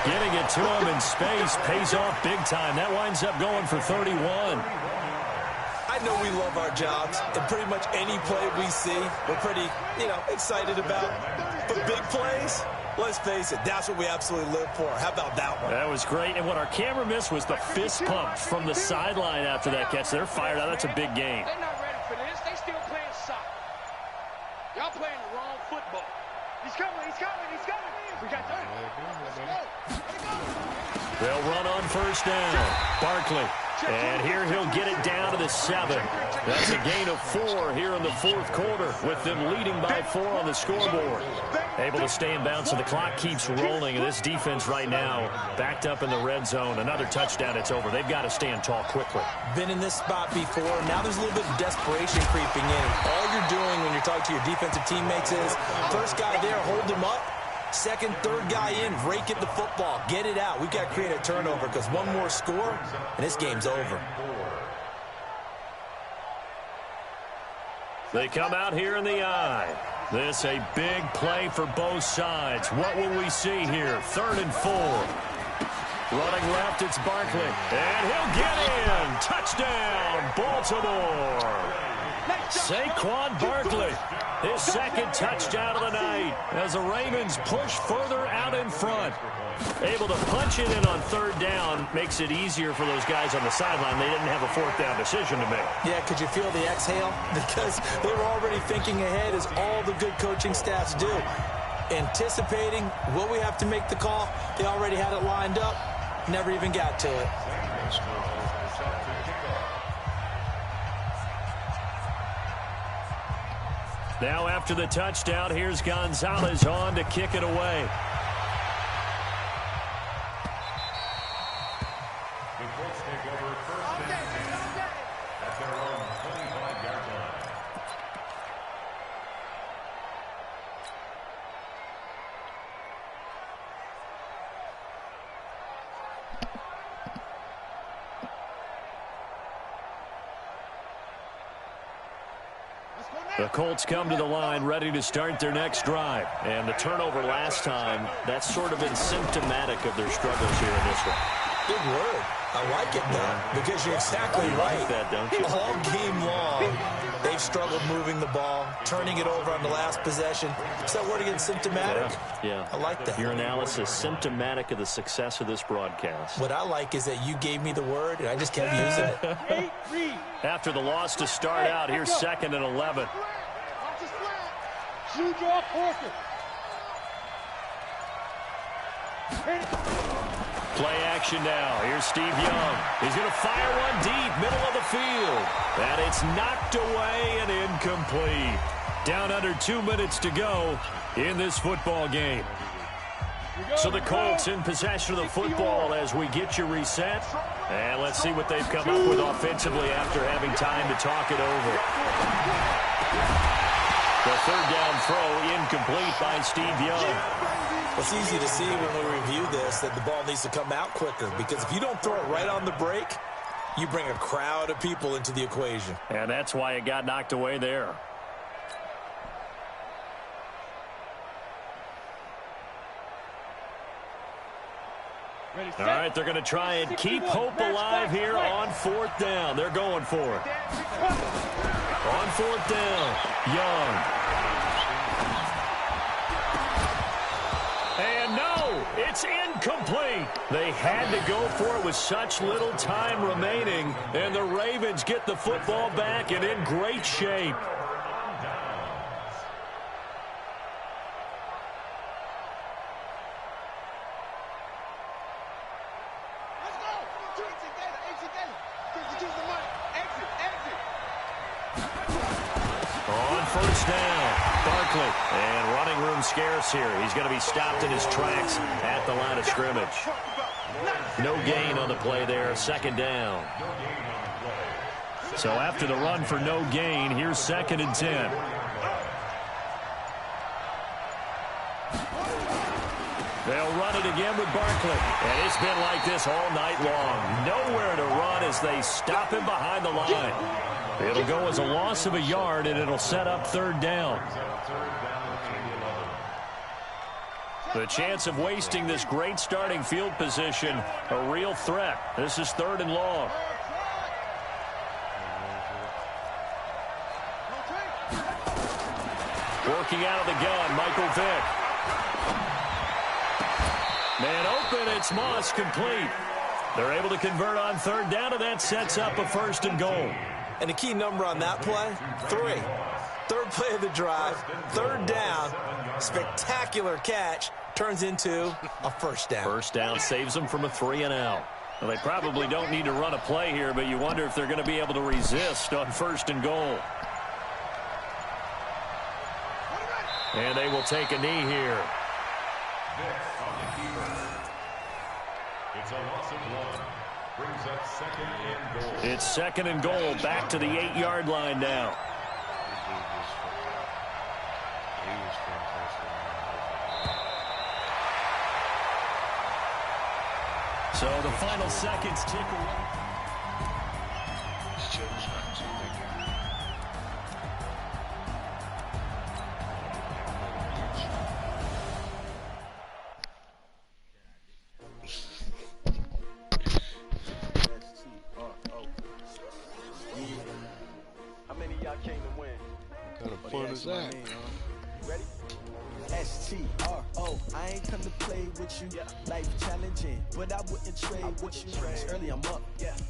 Getting it to him in space pays off big time. That winds up going for 31. I know we love our jobs, and pretty much any play we see, we're pretty, excited about. But big plays, let's face it, that's what we absolutely live for. How about that one? That was great. And what our camera missed was the fist pump from the sideline after that catch. They're fired out. That's a big game. They're not ready for this. They still playing soccer. Y'all playing the wrong football. He's coming. We got time. They'll run on first down. Barkley. And here he'll get it down to the 7. That's a gain of 4 here in the fourth quarter with them leading by 4 on the scoreboard. Able to stay in bounds, so the clock keeps rolling. And this defense right now backed up in the red zone. Another touchdown, it's over. They've got to stand tall quickly. Been in this spot before. Now there's a little bit of desperation creeping in. All you're doing when you're talking to your defensive teammates is first guy there, hold him up. Second, third guy in, rake at the football. Get it out. We've got to create a turnover because one more score, and this game's over. They come out here in the I. This a big play for both sides. What will we see here? 3rd and 4. Running left, it's Barkley. And he'll get in. Touchdown, Baltimore. Saquon Barkley, his 2nd touchdown of the night as the Ravens push further out in front. Able to punch it in on 3rd down makes it easier for those guys on the sideline. They didn't have a 4th down decision to make. Yeah, could you feel the exhale? Because they were already thinking ahead, as all the good coaching staffs do. Anticipating, will we have to make the call? They already had it lined up. Never even got to it. Now after the touchdown, here's Gonzalez on to kick it away. The Colts take over 1st and 10 at their own 25-yard line. The Colts come to the line ready to start their next drive. And the turnover last time, that's sort of been symptomatic of their struggles here in this one. Big word. I like it, though, because you're exactly right. Like that, don't you? All game long, they've struggled moving the ball, turning it over on the last possession. Is that word again, symptomatic? Yeah. I like that. Your analysis, symptomatic of the success of this broadcast. What I like is that you gave me the word, and I just kept using it. After the loss to start out, here's 2nd and 11. Shoe drop, Porter. Play action now. Here's Steve Young. He's going to fire one deep, middle of the field. And it's knocked away and incomplete. Down under 2 minutes to go in this football game. So the Colts in possession of the football as we get you reset. And let's see what they've come up with offensively after having time to talk it over. The 3rd down throw incomplete by Steve Young. It's easy to see when we review this that the ball needs to come out quicker, because if you don't throw it right on the break, you bring a crowd of people into the equation. And that's why it got knocked away there. All right, they're going to try and keep hope alive here on 4th down. They're going for it. On 4th down, Young. And no, it's incomplete. They had to go for it with such little time remaining, and the Ravens get the football back and in great shape. On 1st down, Barkley. And running room scarce here. He's going to be stopped in his tracks at the line of scrimmage. No gain on the play there. 2nd down. So after the run for no gain, here's 2nd and 10. They'll run it again with Barkley. And it's been like this all night long. Nowhere to run as they stop him behind the line. It'll go as a loss of a yard, and it'll set up 3rd down. The chance of wasting this great starting field position, a real threat. This is 3rd and long. Working out of the gun, Michael Vick. Man open, it's Moss, complete. They're able to convert on 3rd down, and that sets up a 1st and goal. And the key number on that play, 3. 3rd play of the drive, 3rd down, spectacular catch, turns into a 1st down. 1st down saves them from a 3 and out. Well, they probably don't need to run a play here, but you wonder if they're going to be able to resist on 1st and goal. And they will take a knee here. It's a loss of 1. Brings up 2nd and goal. It's 2nd and goal, back to the 8-yard line now. So the final seconds tick away. came to win. What kind of fun is that? Ready? STRO, I ain't come to play with you. Life challenging, but I wouldn't trade with you. It's early, I'm up.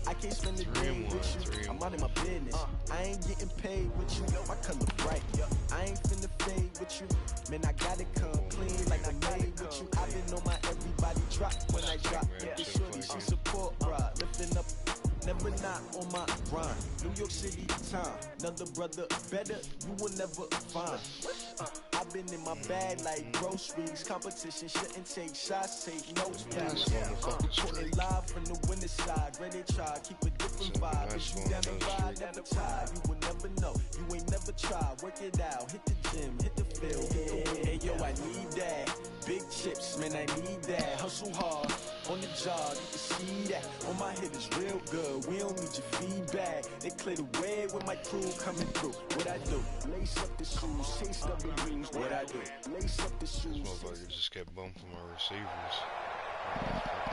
I can't spend the day with you. I'm out in my business. I ain't getting paid with you. My color bright. I ain't finna fade with you. Man, I gotta come clean like I made with you. I've been on my everybody drop when I drop. This shorty, she support, bruh. Lifting up. Never not on my grind. New York City time. Another brother better, you will never find. I've been in my bag like groceries. Competition shouldn't take shots, take notes. Reporting live from the winning side. Ready to try, keep a different vibe. But you down the ride, never tired. You will never know, you ain't never tried. Work it out, hit the gym, hit the field. Hey yo, I need that. Big chips, man, I need that. Hustle hard, on the job, you can see that. On my hit is real good, we don't need your feedback. They clear the way with my crew coming through. What I do? Lace up the shoes, chase up the rings. What I do? Lace up the shoes. This motherfucker just kept bumping my receivers.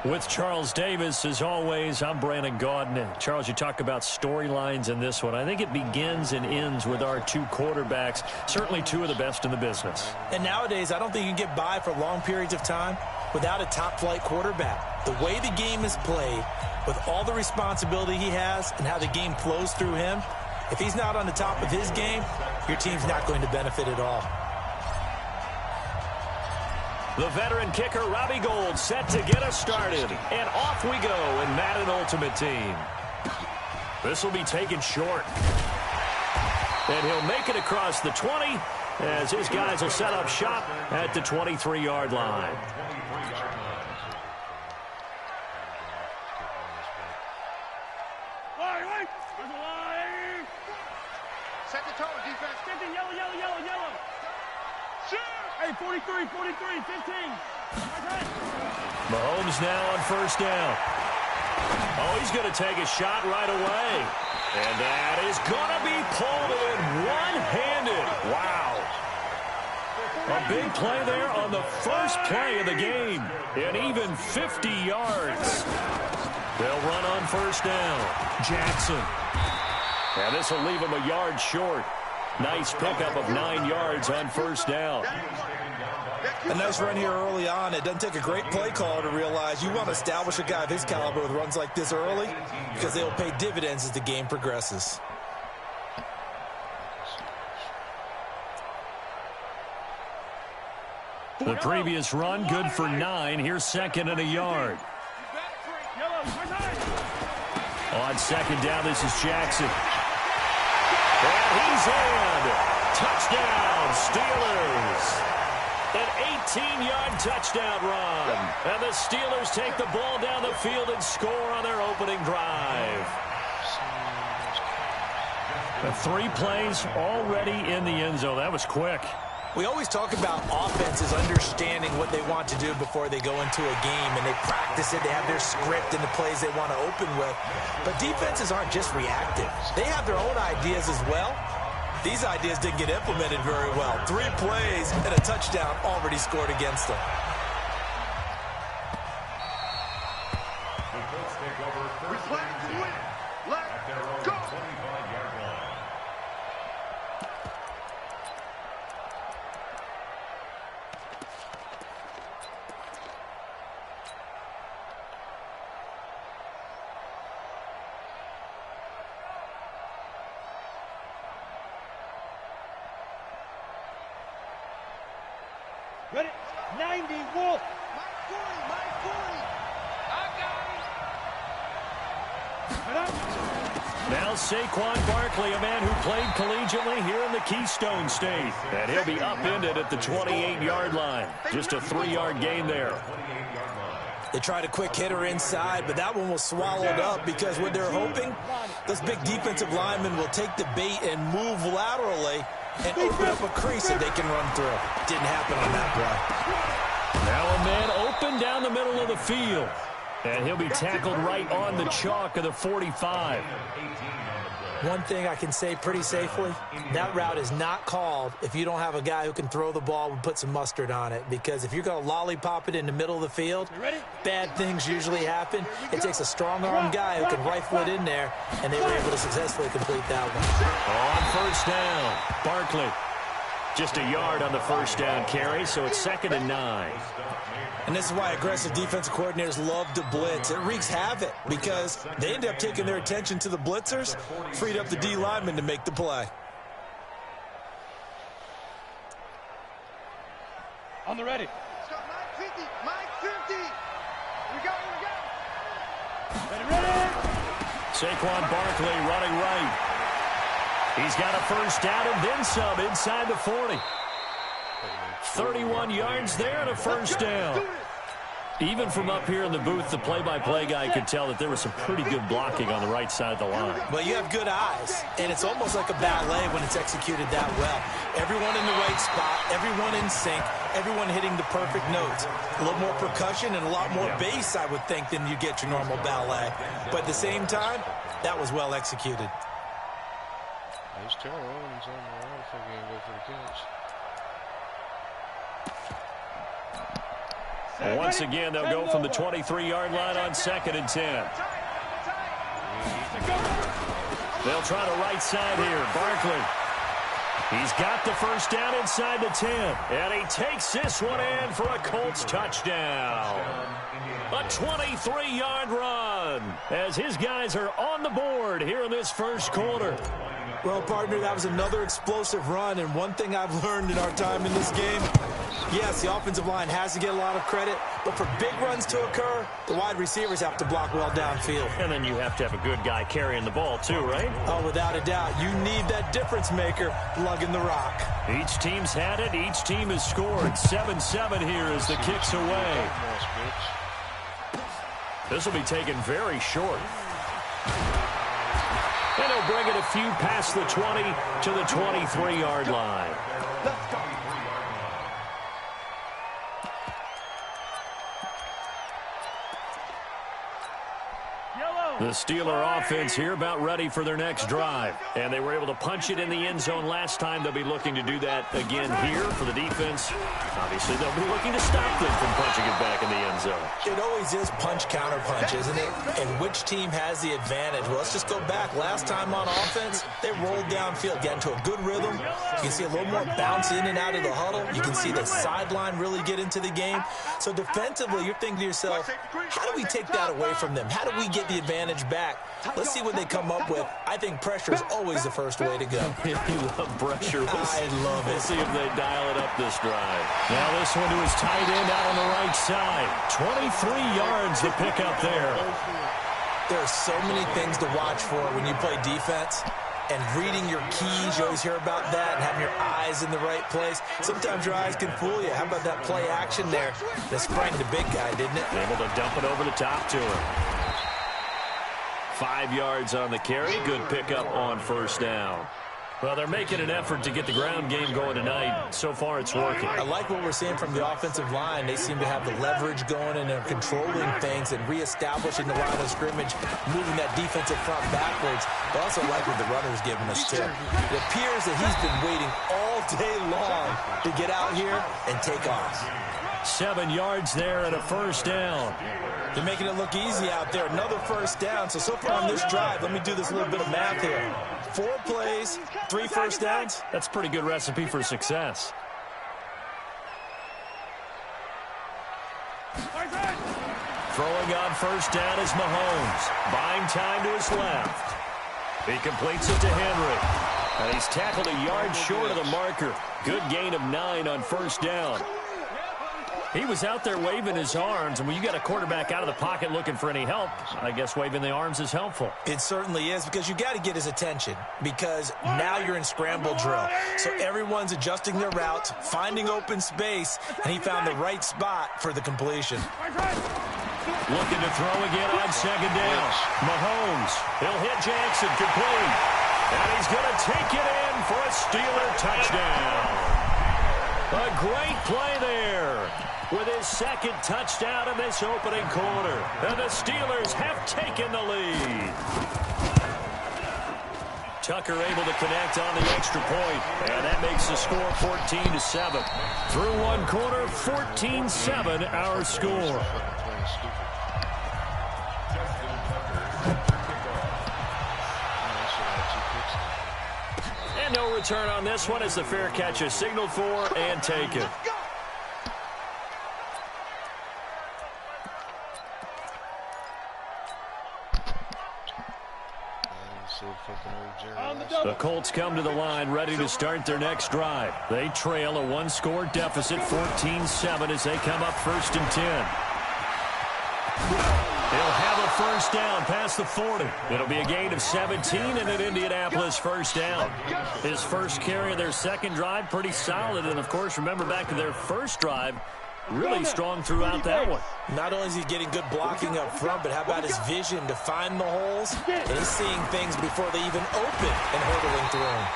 With Charles Davis, as always, I'm Brandon Gaudin. Charles, you talk about storylines in this one. I think it begins and ends with our two quarterbacks, certainly two of the best in the business. And nowadays, I don't think you can get by for long periods of time without a top-flight quarterback. The way the game is played, with all the responsibility he has and how the game flows through him, if he's not on the top of his game, your team's not going to benefit at all. The veteran kicker, Robbie Gould, set to get us started. And off we go in Madden Ultimate Team. This will be taken short. And he'll make it across the 20 as his guys will set up shop at the 23-yard line. Set the tone, defense. 50, yellow, yellow, yellow, yellow. Shoot! Hey, 43, 43, 15. Mahomes now on first down. Oh, he's going to take a shot right away. And that is going to be pulled in one-handed. Wow. A big play there on the first play of the game. And even 50 yards. They'll run on first down. Jackson. And this will leave him a yard short. Nice pickup of 9 yards on first down. A nice run here early on. It doesn't take a great play caller to realize you want to establish a guy of his caliber with runs like this early because they will pay dividends as the game progresses. The previous run, good for 9. Here's second and a yard. On second down, this is Jackson. And he's in. Touchdown, Steelers. An 18-yard touchdown run. And the Steelers take the ball down the field and score on their opening drive. 3 plays already in the end zone. That was quick. We always talk about offenses understanding what they want to do before they go into a game, and they practice it. They have their script and the plays they want to open with. But defenses aren't just reactive. They have their own ideas as well. These ideas didn't get implemented very well. 3 plays and a touchdown already scored against them. Ready? 90, Wolf. Mike 40. Now Saquon Barkley, a man who played collegiately here in the Keystone State. And he'll be upended at the 28-yard line. Just a 3-yard gain there. They tried a quick hitter inside, but that one was swallowed up because what they're hoping, those big defensive linemen will take the bait and move laterally and open up a crease that they can run through. Didn't happen on that play. Now a man open down the middle of the field. And he'll be tackled right on the chalk of the 45. One thing I can say pretty safely, that route is not called if you don't have a guy who can throw the ball and put some mustard on it. Because if you're going to lollipop it in the middle of the field, bad things usually happen. It takes a strong-arm guy who can rifle it in there, and they were able to successfully complete that one. On first down, Barkley. Just a yard on the first down carry, so it's 2nd and 9. And this is why aggressive defensive coordinators love to blitz. It wreaks havoc because they end up taking their attention to the blitzers, freed up the D lineman to make the play. On the ready. Stop, Mike 50. Mike 50. Here we go. Ready. Saquon Barkley running right. He's got a first down and then some inside the 40. 31 yards there and a first down. Even from up here in the booth, the play-by-play guy could tell that there was some pretty good blocking on the right side of the line. Well, you have good eyes, and it's almost like a ballet when it's executed that well. Everyone in the right spot, everyone in sync, everyone hitting the perfect notes. A little more percussion and a lot more bass, I would think, than you get your normal ballet. But at the same time, that was well executed. There's Terrell Owens on the line if they're going to go for the catch. Once again, they'll go from the 23-yard line on 2nd and 10. They'll try the right side here. Barkley. He's got the first down inside the 10. And he takes this one in for a Colts touchdown. A 23-yard run as his guys are on the board here in this first quarter. Well, partner, that was another explosive run, and one thing I've learned in our time in this game, yes, the offensive line has to get a lot of credit, but for big runs to occur, the wide receivers have to block well downfield. And then you have to have a good guy carrying the ball too, right? Oh, without a doubt. You need that difference maker lugging the rock. Each team's had it. Each team has scored. 7-7 here as the kick's away. This will be taken very short. And he'll bring it a few past the 20 to the 23-yard line. Let's go. The Steeler offense here about ready for their next drive. And they were able to punch it in the end zone last time. They'll be looking to do that again here for the defense. Obviously, they'll be looking to stop them from punching it back in the end zone. It always is punch-counter-punch, isn't it? And which team has the advantage? Well, let's just go back. Last time on offense, they rolled downfield, got into a good rhythm. You can see a little more bounce in and out of the huddle. You can see the sideline really get into the game. So defensively, you're thinking to yourself, how do we take that away from them? How do we get the advantage back? Let's see what they come up with. I think pressure is always the first way to go. You love pressure. I love it. We'll see if they dial it up this drive. Now this one to his tight end out on the right side. 23 yards to pick up there. There are so many things to watch for when you play defense. And reading your keys, you always hear about that, and having your eyes in the right place. Sometimes your eyes can fool you. How about that play action there? That sprang the big guy, didn't it? Able to dump it over the top to him. 5 yards on the carry. Good pickup on first down. Well, they're making an effort to get the ground game going tonight. So far, it's working. I like what we're seeing from the offensive line. They seem to have the leverage going, and they're controlling things and reestablishing the line of scrimmage, moving that defensive front backwards. But also like what the runner's giving us, too. It appears that he's been waiting all day long to get out here and take off. 7 yards there and a first down. They're making it look easy out there. Another first down. So far on this drive, let me do this little bit of math here. 4 plays, 3 first downs. That's a pretty good recipe for success. Throwing on first down is Mahomes. Buying time to his left. He completes it to Henry. And he's tackled a yard short of the marker. Good gain of 9 on first down. He was out there waving his arms, and when you got a quarterback out of the pocket looking for any help, I guess waving the arms is helpful. It certainly is, because you got to get his attention, because now you're in scramble drill. So everyone's adjusting their routes, finding open space, and he found the right spot for the completion. Looking to throw again on second down. Mahomes, he'll hit Jackson, complete. And he's going to take it in for a Steeler touchdown. A great play there with his second touchdown in this opening quarter. And the Steelers have taken the lead. Tucker able to connect on the extra point, and that makes the score 14-7. Through one quarter, 14-7 our score. And no return on this one as the fair catch is signaled for and taken. The Colts come to the line ready to start their next drive. They trail a one-score deficit, 14-7, as they come up 1st and 10. He'll have a first down past the 40. It'll be a gain of 17 and an Indianapolis first down. His first carry of their second drive, pretty solid. And, of course, remember back to their first drive, really strong throughout that one. Not only is he getting good blocking up front, but how about his vision to find the holes? And he's seeing things before they even open and hurdling through them.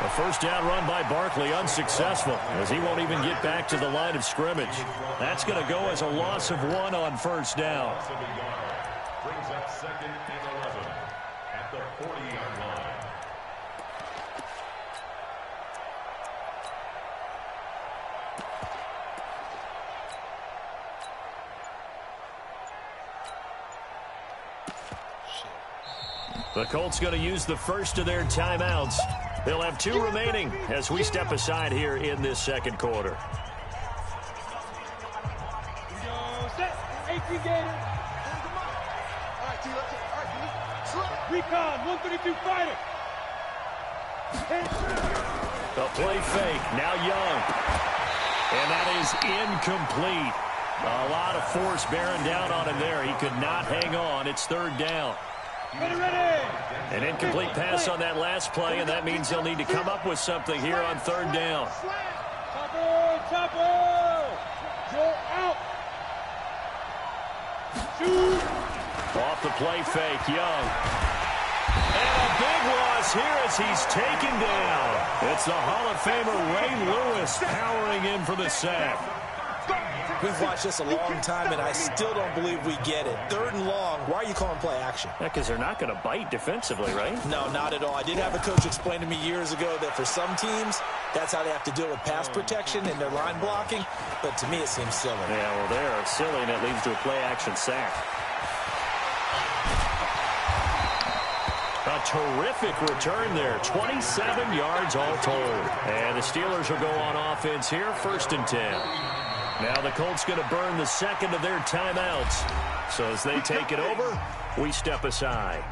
A first down run by Barkley, unsuccessful, as he won't even get back to the line of scrimmage. That's going to go as a loss of 1 on first down. Brings up 2nd and 11 at the 40-yard line. The Colts going to use the first of their timeouts. They'll have 2 remaining as we step aside here in this second quarter. Set. 18 Gators. Recon, 132 fighter. The play fake, now Young. And that is incomplete. A lot of force bearing down on him there. He could not hang on. It's 3rd down. Ready. An incomplete pass on that last play, and that means they'll need to come up with something here on 3rd down. Chopper. Joe out. Shoot. Off the play fake, Young. And a big loss here as he's taken down. It's the Hall of Famer Ray Lewis powering in for the sack. We've watched this a long time, and I still don't believe we get it. 3rd and long, why are you calling play action? Because they're not going to bite defensively, right? No, not at all. I did have a coach explain to me years ago that for some teams, that's how they have to deal with pass protection and their line blocking. But to me, it seems silly. Yeah, well, they're silly, and it leads to a play action sack. A terrific return there. 27 yards all told. And the Steelers will go on offense here, 1st and 10. Now the Colts going to burn the second of their timeouts. So as they take it over, we step aside.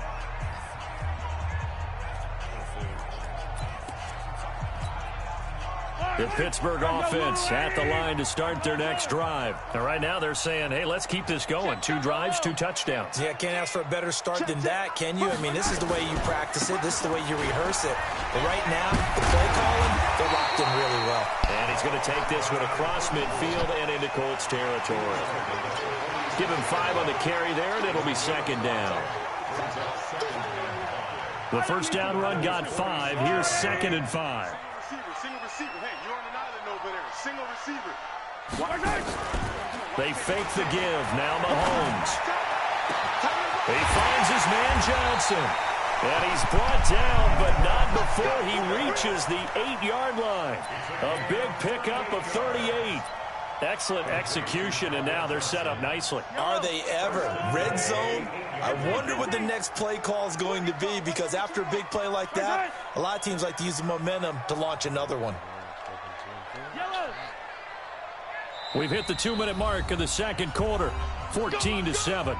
The Pittsburgh offense at the line to start their next drive. And right now they're saying, hey, let's keep this going. 2 drives, 2 touchdowns. Yeah, can't ask for a better start than that, can you? I mean, this is the way you practice it. This is the way you rehearse it. But right now, the play calling, they're locked in really well. And he's going to take this one across midfield and into Colts territory. Give him 5 on the carry there, and it'll be 2nd down. The first down run got 5. Here's 2nd and 5. Single receiver. Hey, you're on an island over there. Single receiver. They fake the give. Now Mahomes. He finds his man Johnson. And he's brought down, but not before he reaches the 8-yard line. A big pickup of 38. Excellent execution, and now they're set up nicely. Are they ever? Red zone? I wonder what the next play call is going to be, because after a big play like that, a lot of teams like to use the momentum to launch another one. We've hit the 2-minute mark of the second quarter, 14-7.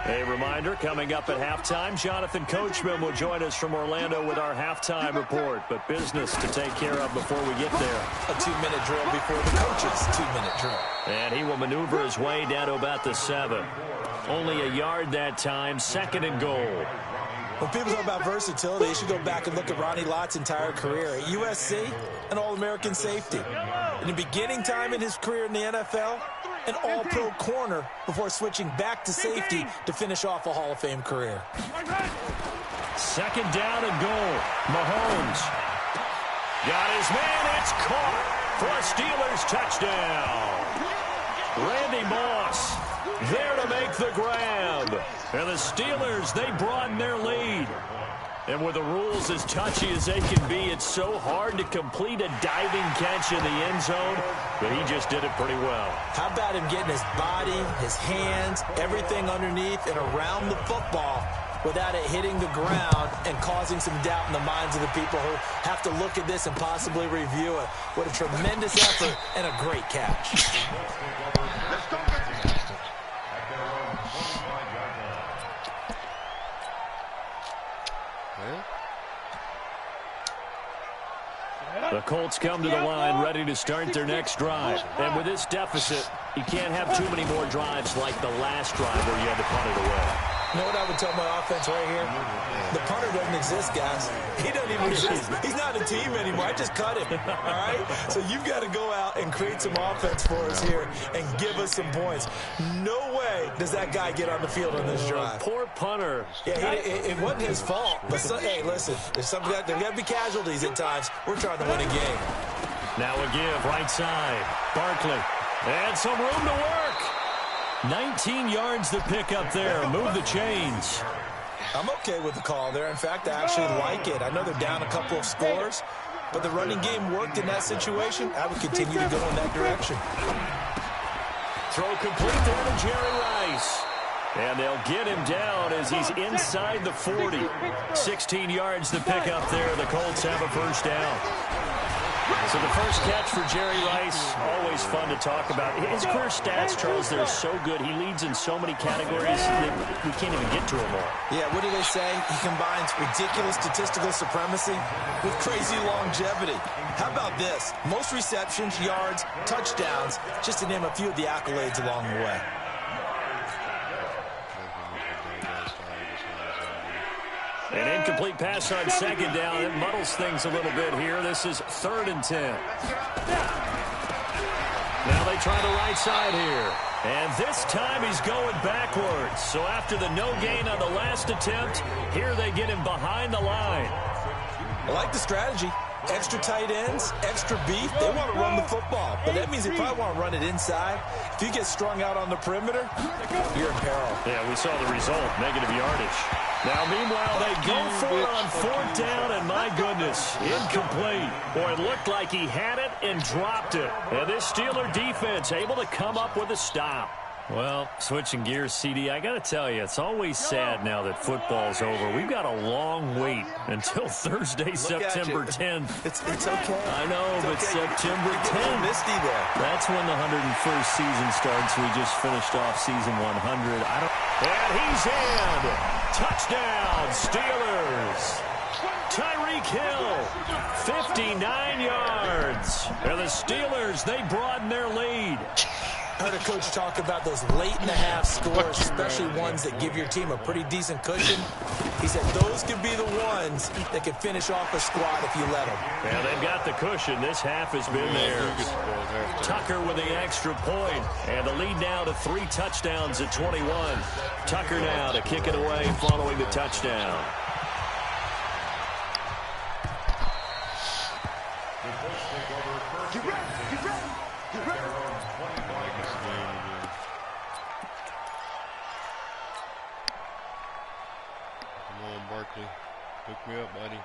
A reminder, coming up at halftime, Jonathan Coachman will join us from Orlando with our halftime report. But business to take care of before we get there. A 2-minute drill before the coach's 2-minute drill. And he will maneuver his way down to about the 7. Only a yard that time, 2nd and goal. When people talk about versatility, they should go back and look at Ronnie Lott's entire career. At USC, an All-American safety. In the beginning time in his career in the NFL, an all-pro corner before switching back to safety to finish off a Hall of Fame career. 2nd down and goal. Mahomes got his man. It's caught for a Steelers touchdown. Randy Moss there to make the grab. And the Steelers, they broaden their lead. And with the rules as touchy as they can be, it's so hard to complete a diving catch in the end zone, but he just did it pretty well. How about him getting his body, his hands, everything underneath and around the football without it hitting the ground and causing some doubt in the minds of the people who have to look at this and possibly review it. What a tremendous effort and a great catch. The Colts come to the line ready to start their next drive. And with this deficit, you can't have too many more drives like the last drive where you had to punt it away. You know what I would tell my offense right here? The punter doesn't exist, guys. He doesn't even exist. He's not a team anymore. I just cut him, all right? So you've got to go out and create some offense for us here and give us some points. No way does that guy get on the field on this drive. Poor punter. Yeah, it wasn't his fault. But hey, listen, there's got to be casualties at times. We're trying to win a game. Now a give, right side. Barkley. And some room to work. 19 yards to pick up there. Move the chains. I'm okay with the call there. In fact, I actually like it. I know they're down a couple of scores, but the running game worked in that situation. I would continue to go in that direction. Throw complete there to Jerry Rice. And they'll get him down as he's inside the 40. 16 yards to pick up there. The Colts have a first down. So the first catch for Jerry Rice, always fun to talk about. His career stats, Charles, they're so good. He leads in so many categories that we can't even get to them all. Yeah, what do they say? He combines ridiculous statistical supremacy with crazy longevity. How about this? Most receptions, yards, touchdowns, just to name a few of the accolades along the way. An incomplete pass on second down. It muddles things a little bit here. This is 3rd and 10. Now they try the right side here. And this time he's going backwards. So after the no gain on the last attempt, here they get him behind the line. I like the strategy. Extra tight ends, extra beef. They want to run the football, but that means they probably want to run it inside. If you get strung out on the perimeter, you're in peril. Yeah, we saw the result, negative yardage. Now, meanwhile, they go for it on 4th down, and my goodness, incomplete. Boy, it looked like he had it and dropped it. And this Steeler defense able to come up with a stop. Well, switching gears, CD, I got to tell you, it's always sad now that football's over. We've got a long wait until Thursday, September 10th. It's okay. I know, but September 10th. Misty there. That's when the 101st season starts. We just finished off season 100. And he's in. Touchdown, Steelers. Tyreek Hill, 59 yards. And the Steelers, they broaden their lead. I heard a coach talk about those late-in-the-half scores, especially ones that give your team a pretty decent cushion. He said those could be the ones that can finish off a squad if you let them. Yeah, they've got the cushion. This half has been theirs. Tucker with the extra point, and the lead now to 3 touchdowns at 21. Tucker now to kick it away following the touchdown. Hook me up, buddy.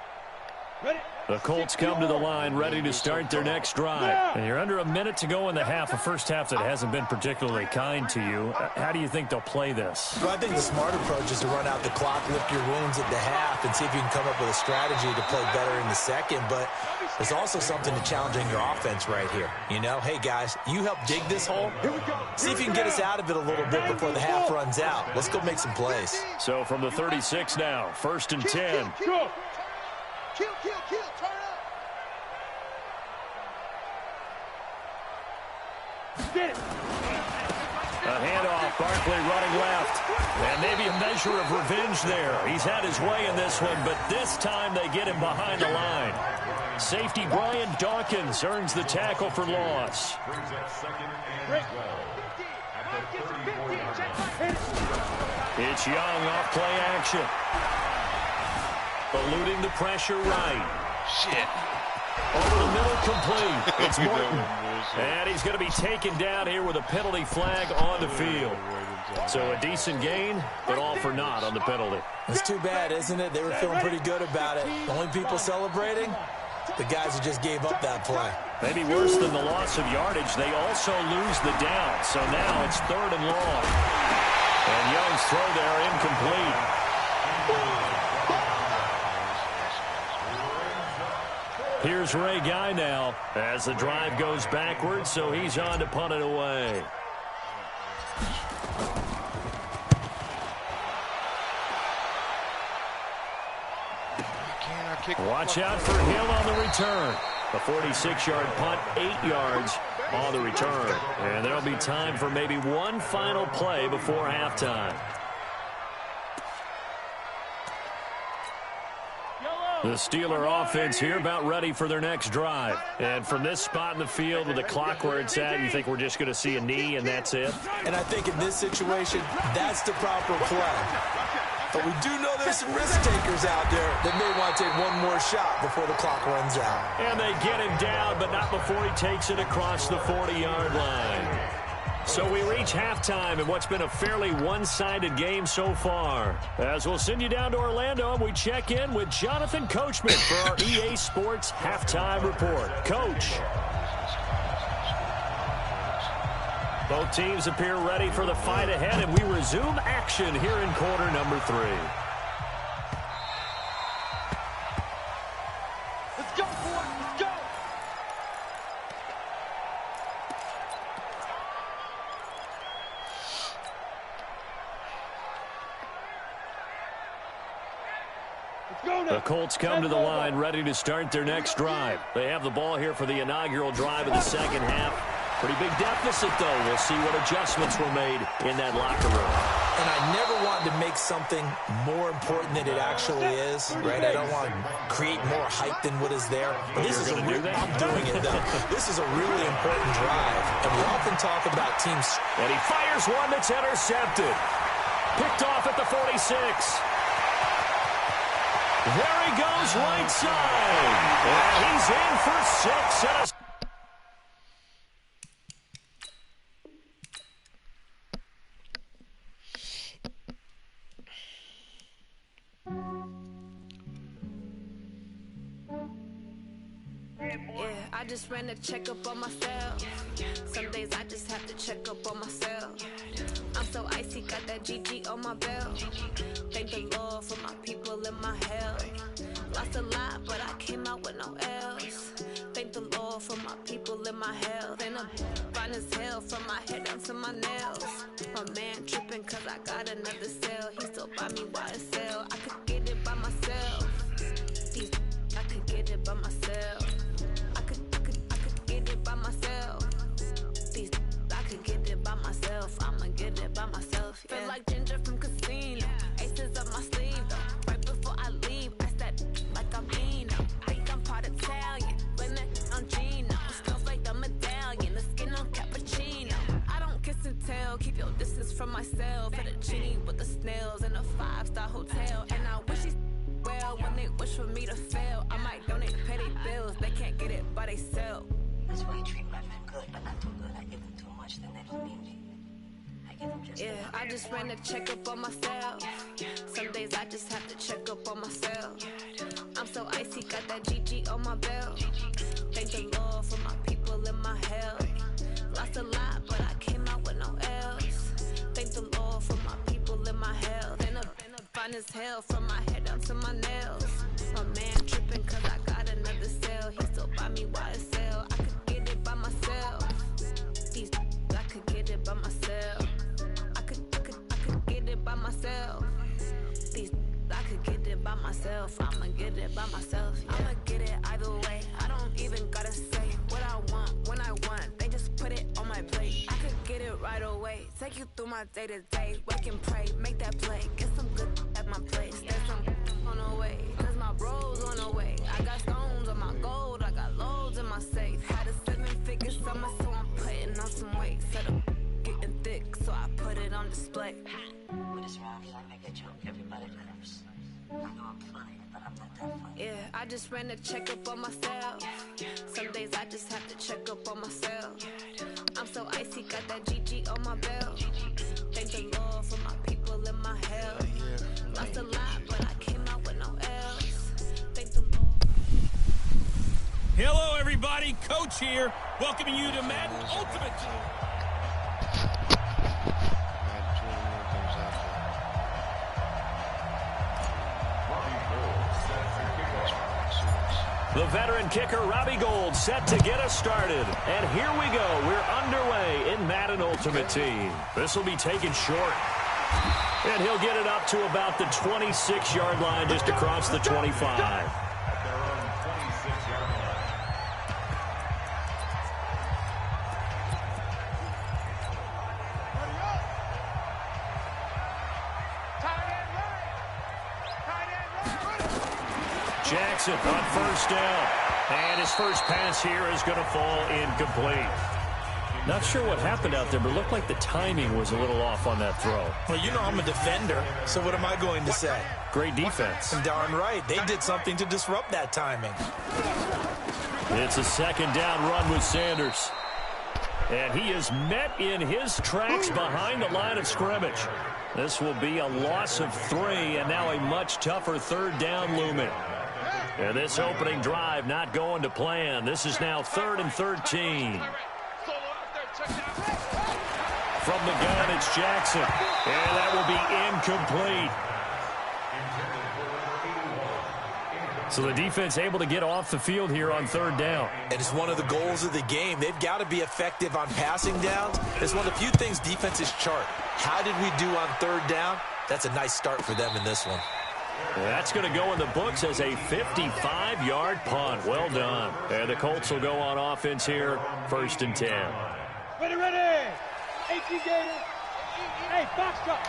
The Colts come to the line ready to start their next drive. And you're under a minute to go in the half, a first half that hasn't been particularly kind to you. How do you think they'll play this? Well, I think the smart approach is to run out the clock, lick your wounds at the half, and see if you can come up with a strategy to play better in the second. But there's also something to challenging your offense right here. You know, hey, guys, you help dig this hole. See if you can get us out of it a little bit before the half runs out. Let's go make some plays. So from the 36 now, 1st and 10. Kill, turn up. Get it. A handoff, Barkley running left. And maybe a measure of revenge there. He's had his way in this one, but this time they get him behind the line. Safety Brian Dawkins earns the tackle for loss. Brings up 2nd and 12. It's Young off play action. Eluding the pressure right. Shit. Over the middle, complete. It's Morton. And he's going to be taken down here with a penalty flag on the field. So a decent gain, but all for naught on the penalty. It's too bad, isn't it? They were feeling pretty good about it. The only people celebrating, the guys who just gave up that play. Maybe worse than the loss of yardage, they also lose the down. So now it's 3rd and long. And Young's throw there incomplete. Here's Ray Guy now as the drive goes backwards, so he's on to punt it away. Watch out for Hill on the return. A 46-yard punt, 8 yards on the return. And there'll be time for maybe one final play before halftime. The Steeler offense here about ready for their next drive. And from this spot in the field with the clock where it's at, you think we're just going to see a knee and that's it? And I think in this situation, that's the proper play. But we do know there's some risk takers out there that may want to take one more shot before the clock runs out. And they get him down, but not before he takes it across the 40-yard line. So we reach halftime in what's been a fairly one-sided game so far. As we'll send you down to Orlando, and we check in with Jonathan Coachman for our EA Sports Halftime Report. Coach. Both teams appear ready for the fight ahead, and we resume action here in quarter number 3. Let's go, boys. Let's go. The Colts come to the line ready to start their next drive. They have the ball here for the inaugural drive of the second half. Pretty big deficit, though. We'll see what adjustments were made in that locker room. And I never wanted to make something more important than it actually is, right? I don't want to create more hype than what is there. But this is I'm doing it, though. This is a really important drive. And we often talk about teams. And he fires one that's intercepted. Picked off at the 46. There he goes, right side. And he's in for 6 and a... I just ran a checkup on myself. Some days I just have to check up on myself. I'm so icy, got that GG on my belt. Thank the Lord for my people in my health. Lost a lot, but I came out with no else. Thank the Lord for my people in my health. And I'm fine as hell from my head down to my nails. My man tripping cause I got another cell. He still buy me YSL. I could get it by myself. I could get it by myself. By myself. I could get it by myself. I'ma get it by myself. Yeah. Feel like Ginger from Casino. Aces up my sleeve though. Right before I leave, I start like I'm Eno. Think I'm part Italian. Blame that on Gino. Smells like the medallion. The skin on cappuccino. I don't kiss and tell. Keep your distance from myself. Fettuccine with the snails in a 5-star hotel. And I wish he's well when they wish for me to fail. I might donate petty bills. They can't get it by themselves. That's why I treat my men good, but not too good. I give them too much, then they don't need me. I give them just enough. I just ran a checkup on myself. Some days I just have to check up on myself. I'm so icy, got that GG on my belt. Thank the Lord for my people in my health. Lost a lot, but I came out with no else. Thank the Lord for my people in my health. And I'm fine as hell from my head down to my nails. My man tripping cause I got another cell. He still buy me YSL. I could get it by myself. I could get it by myself. I could get it by myself. I could get it by myself. I'ma get it by myself. Yeah. I'ma get it either way. I don't even gotta say what I want when I want. They just put it on my plate. I could get it right away. Take you through my day to day. Wake and pray, make that play. Get some good at my place. There's some on the way. Cause my bro's on the way. I got stones on my gold. I got loads in my safe. Had a 7-figure summer, so I'm putting on some weight. Set up getting thick, so I put it on display. With this round, I make a joke. Everybody laughs. I know I'm funny, but I'm not that funny. Yeah, I just ran a checkup on myself. Some days I just have to check up on myself. I'm so icy, got that GG on my belt. Thank the Lord for my people and my health. Lost a lot, but I came out with no else. Thank the Lord. Hello, everybody. Coach here, welcoming you to Madden Ultimate Team. The veteran kicker, Robbie Gould, set to get us started. And here we go. We're underway in Madden Ultimate Team. This will be taken short. And he'll get it up to about the 26-yard line, just across the 25. Jackson on first down. And his first pass here is going to fall incomplete. Not sure what happened out there, but it looked like the timing was a little off on that throw. Well, you know I'm a defender, so what am I going to say? Great defense. And darn right. They did something to disrupt that timing. It's a second down run with Sanders. And he is met in his tracks behind the line of scrimmage. This will be a loss of 3, and now a much tougher third down looming. And this opening drive not going to plan. This is now 3rd and 13. From the gun, it's Jackson. And that will be incomplete. So the defense able to get off the field here on 3rd down. And it's one of the goals of the game. They've got to be effective on passing downs. It's one of the few things defenses chart. How did we do on 3rd down? That's a nice start for them in this one. That's going to go in the books as a 55-yard punt. Well done. And the Colts will go on offense here, 1st and 10. Ready, ready. 18 Gators. Hey, box truck.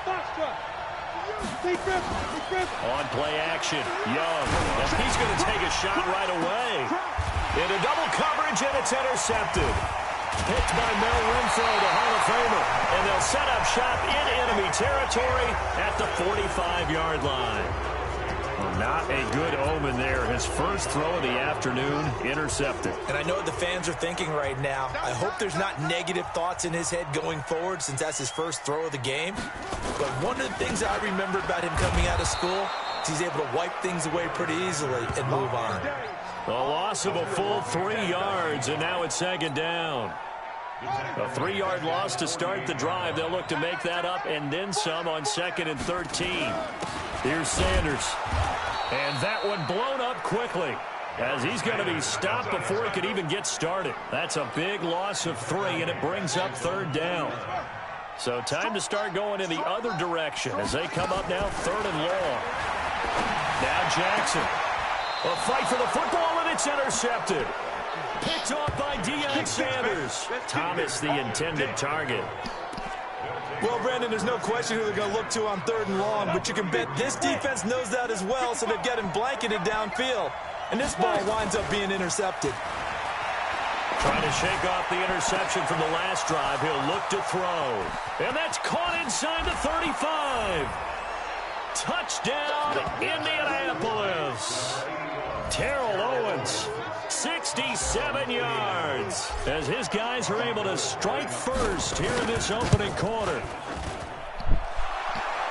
On play action, Young. And he's going to take a shot right away. Into double coverage, and it's intercepted. Picked by Mel Renfro, the Hall of Famer. And they'll set up shop in enemy territory at the 45-yard line. Not a good omen there. His first throw of the afternoon, intercepted. And I know what the fans are thinking right now. I hope there's not negative thoughts in his head going forward since that's his first throw of the game. But one of the things I remember about him coming out of school is he's able to wipe things away pretty easily and move on. A loss of a full 3 yards, and now it's 2nd down. A 3-yard loss to start the drive. They'll look to make that up and then some on 2nd and 13. Here's Sanders. And that one blown up quickly as he's going to be stopped before he could even get started. That's a big loss of 3, and it brings up 3rd down. So time to start going in the other direction as they come up now 3rd and long. Now Jackson. A fight for the football, and it's intercepted. Picked off by Deion Sanders. Thomas, the intended target. Well, Brandon, there's no question who they're going to look to on 3rd and long, but you can bet this defense knows that as well, so they've got him blanketed downfield. And this ball winds up being intercepted. Trying to shake off the interception from the last drive. He'll look to throw. And that's caught inside the 35. Touchdown, Indianapolis. Terrell Owens, 67 yards, as his guys are able to strike first here in this opening quarter.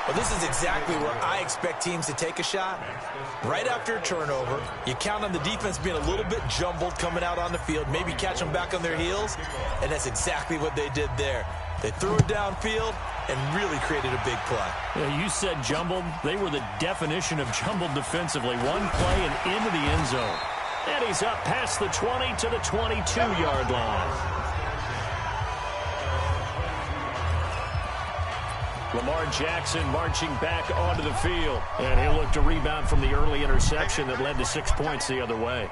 Well, this is exactly where I expect teams to take a shot. Right after a turnover, you count on the defense being a little bit jumbled coming out on the field, maybe catch them back on their heels, and that's exactly what they did there. They threw it downfield and really created a big play. Yeah, you said jumbled. They were the definition of jumbled defensively. One play and into the end zone. And he's up past the 20 to the 22-yard line. Lamar Jackson marching back onto the field. And he'll look to rebound from the early interception that led to 6 points the other way.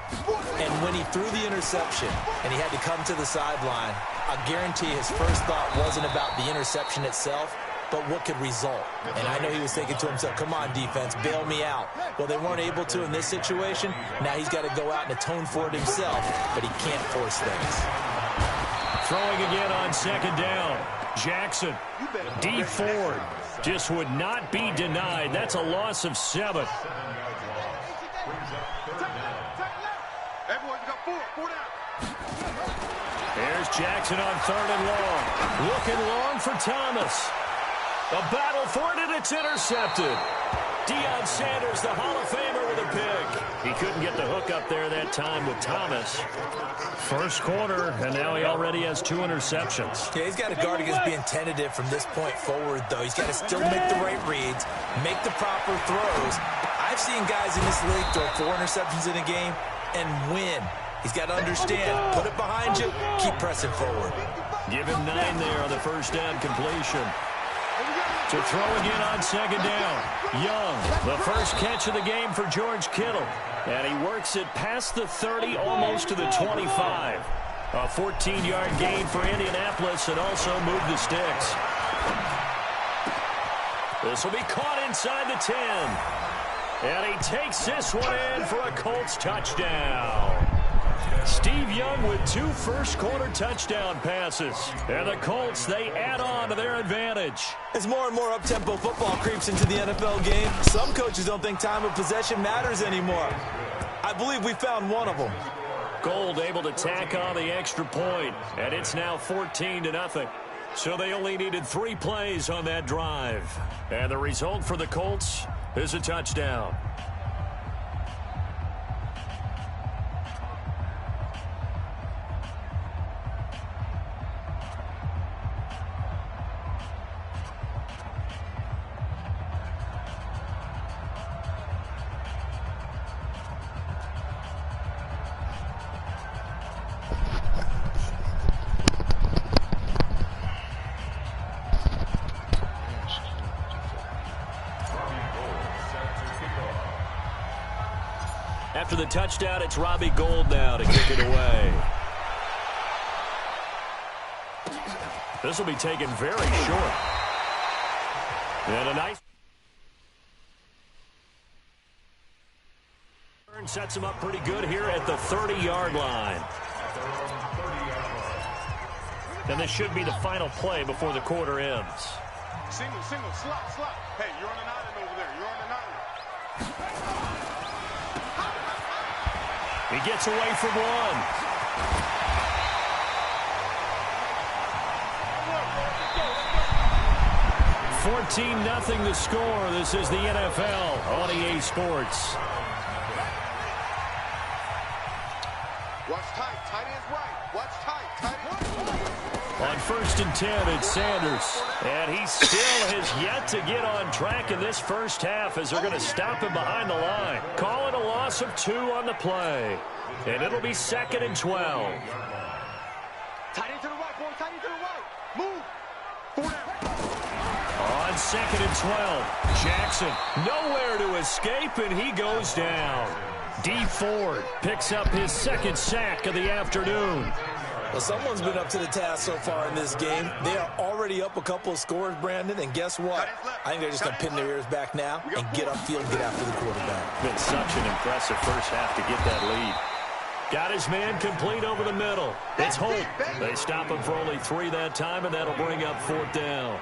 And when he threw the interception and he had to come to the sideline, I guarantee his first thought wasn't about the interception itself, but what could result. And I know he was thinking to himself, come on, defense, bail me out. Well, they weren't able to in this situation. Now he's got to go out and atone for it himself, but he can't force things. Throwing again on 2nd down. Jackson, D. Ford, just would not be denied. That's a loss of 7. There's Jackson on 3rd and long. Looking long for Thomas. A battle for it, and it's intercepted. Deion Sanders, the Hall of Famer, with a pick. He couldn't get the hook up there that time with Thomas. First quarter, and now he already has 2 interceptions. Yeah, he's got to guard against being tentative from this point forward, though. He's got to still make the right reads, make the proper throws. I've seen guys in this league throw 4 interceptions in a game and win. He's got to understand, put it behind you, keep pressing forward. Give him 9 there on the first down completion. To throw again on second down. Young, the first catch of the game for George Kittle. And he works it past the 30, almost to the 25. A 14-yard gain for Indianapolis, and also move the sticks. This will be caught inside the 10. And he takes this one in for a Colts touchdown. Steve Young with 2 first-quarter touchdown passes. And the Colts, they add on to their advantage. As more and more up-tempo football creeps into the NFL game, some coaches don't think time of possession matters anymore. I believe we found one of them. Gold able to tack on the extra point, and it's now 14-0. So they only needed 3 plays on that drive. And the result for the Colts is a touchdown. After the touchdown, it's Robbie Gould now to kick it away. This will be taken very short. And a nice turn sets him up pretty good here at the 30-yard line. And this should be the final play before the quarter ends. Single, slot. Hey, you're on an island over there. You're on an island. He gets away from one. $14-0 the score. This is the NFL on EA Sports. Watch tight. Tight ends right. Watch tight. Tight ends right. On 1st and 10, it's Sanders. And he still has yet to get on track in this first half as they're going to stop him behind the line. Call it a loss of 2 on the play. And it'll be 2nd and 12. Tight end to the right, boy. Tight end to the right. Move. 4 down. On 2nd and 12, Jackson nowhere to escape, and he goes down. D. Ford picks up his 2nd sack of the afternoon. Well, someone's been up to the task so far in this game. They are already up a couple of scores, Brandon, and guess what? I think they're just going to pin their ears back now and get upfield and get after the quarterback. Been such an impressive first half to get that lead. Got his man complete over the middle. It's Holt. They stop him for only 3 that time, and that'll bring up 4th down.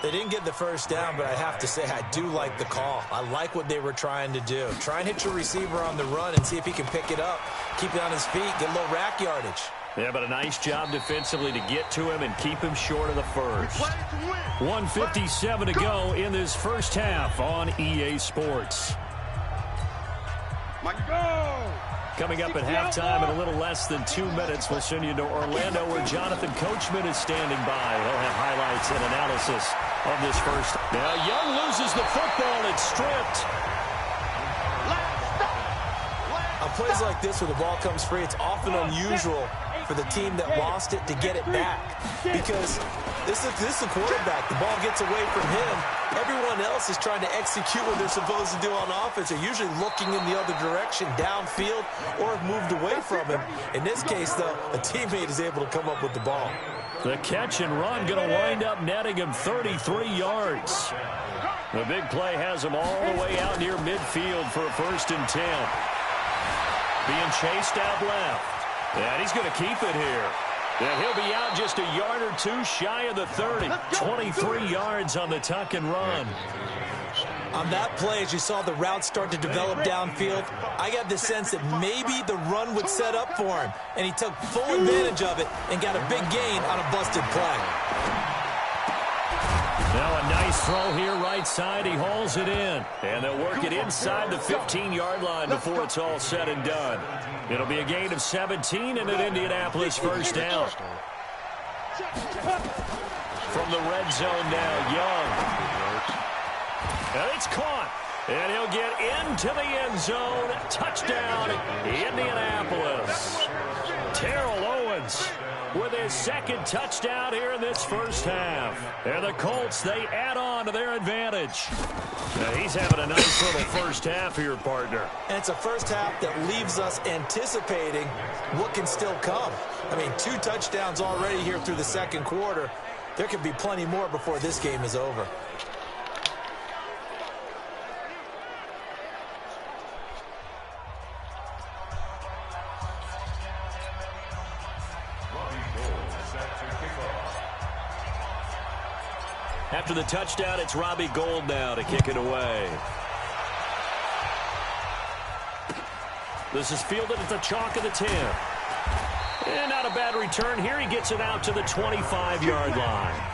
They didn't get the first down, but I have to say I do like the call. I like what they were trying to do. Try and hit your receiver on the run and see if he can pick it up, keep it on his feet, get a little rack yardage. Yeah, but a nice job defensively to get to him and keep him short of the first. 1:57 to go in this first half on EA Sports. Coming up at halftime in a little less than 2 minutes, we'll send you to Orlando where Jonathan Coachman is standing by. He'll have highlights and analysis of this first. Now Young loses the football. It's stripped. On plays like this where the ball comes free, it's often unusual for the team that lost it to get it back. Because this is the quarterback. The ball gets away from him. Everyone else is trying to execute what they're supposed to do on offense. They're usually looking in the other direction, downfield, or have moved away from him. In this case, though, a teammate is able to come up with the ball. The catch and run going to wind up netting him 33 yards. The big play has him all the way out near midfield for a 1st and 10. Being chased out left. And he's going to keep it here. And he'll be out just a yard or 2 shy of the 30. 23 yards on the tuck and run. On that play, as you saw the route start to develop downfield, I got the sense that maybe the run would set up for him. And he took full advantage of it and got a big gain on a busted play. throw here right side. He hauls it in. And they'll work it inside the 15-yard line before it's all said and done. It'll be a gain of 17 and an Indianapolis first down. From the red zone now, Young. And it's caught. And he'll get into the end zone. Touchdown, Indianapolis. Terrell Owens with his second touchdown here in this first half. And the Colts, they add on to their advantage. Now he's having a nice little first half here, partner. And it's a first half that leaves us anticipating what can still come. I mean, 2 touchdowns already here through the second quarter. There could be plenty more before this game is over. After the touchdown, it's Robbie Gould now to kick it away. This is fielded at the chalk of the 10. And not a bad return here. He gets it out to the 25-yard line.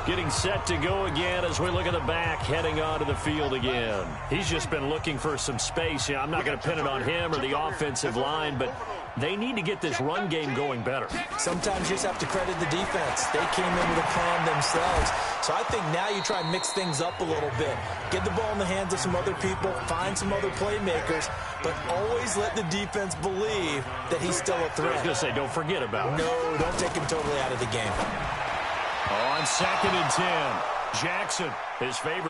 Getting set to go again as we look at the back heading onto the field again. He's just been looking for some space. Yeah, I'm not going to pin it on him or the offensive line, but they need to get this run game going better. Sometimes you just have to credit the defense. They came in with a plan themselves. So I think now you try and mix things up a little bit. Get the ball in the hands of some other people, find some other playmakers, but always let the defense believe that he's still a threat. I was going to say, don't forget about it. No, don't take him totally out of the game. On 2nd and 10, Jackson, his favorite.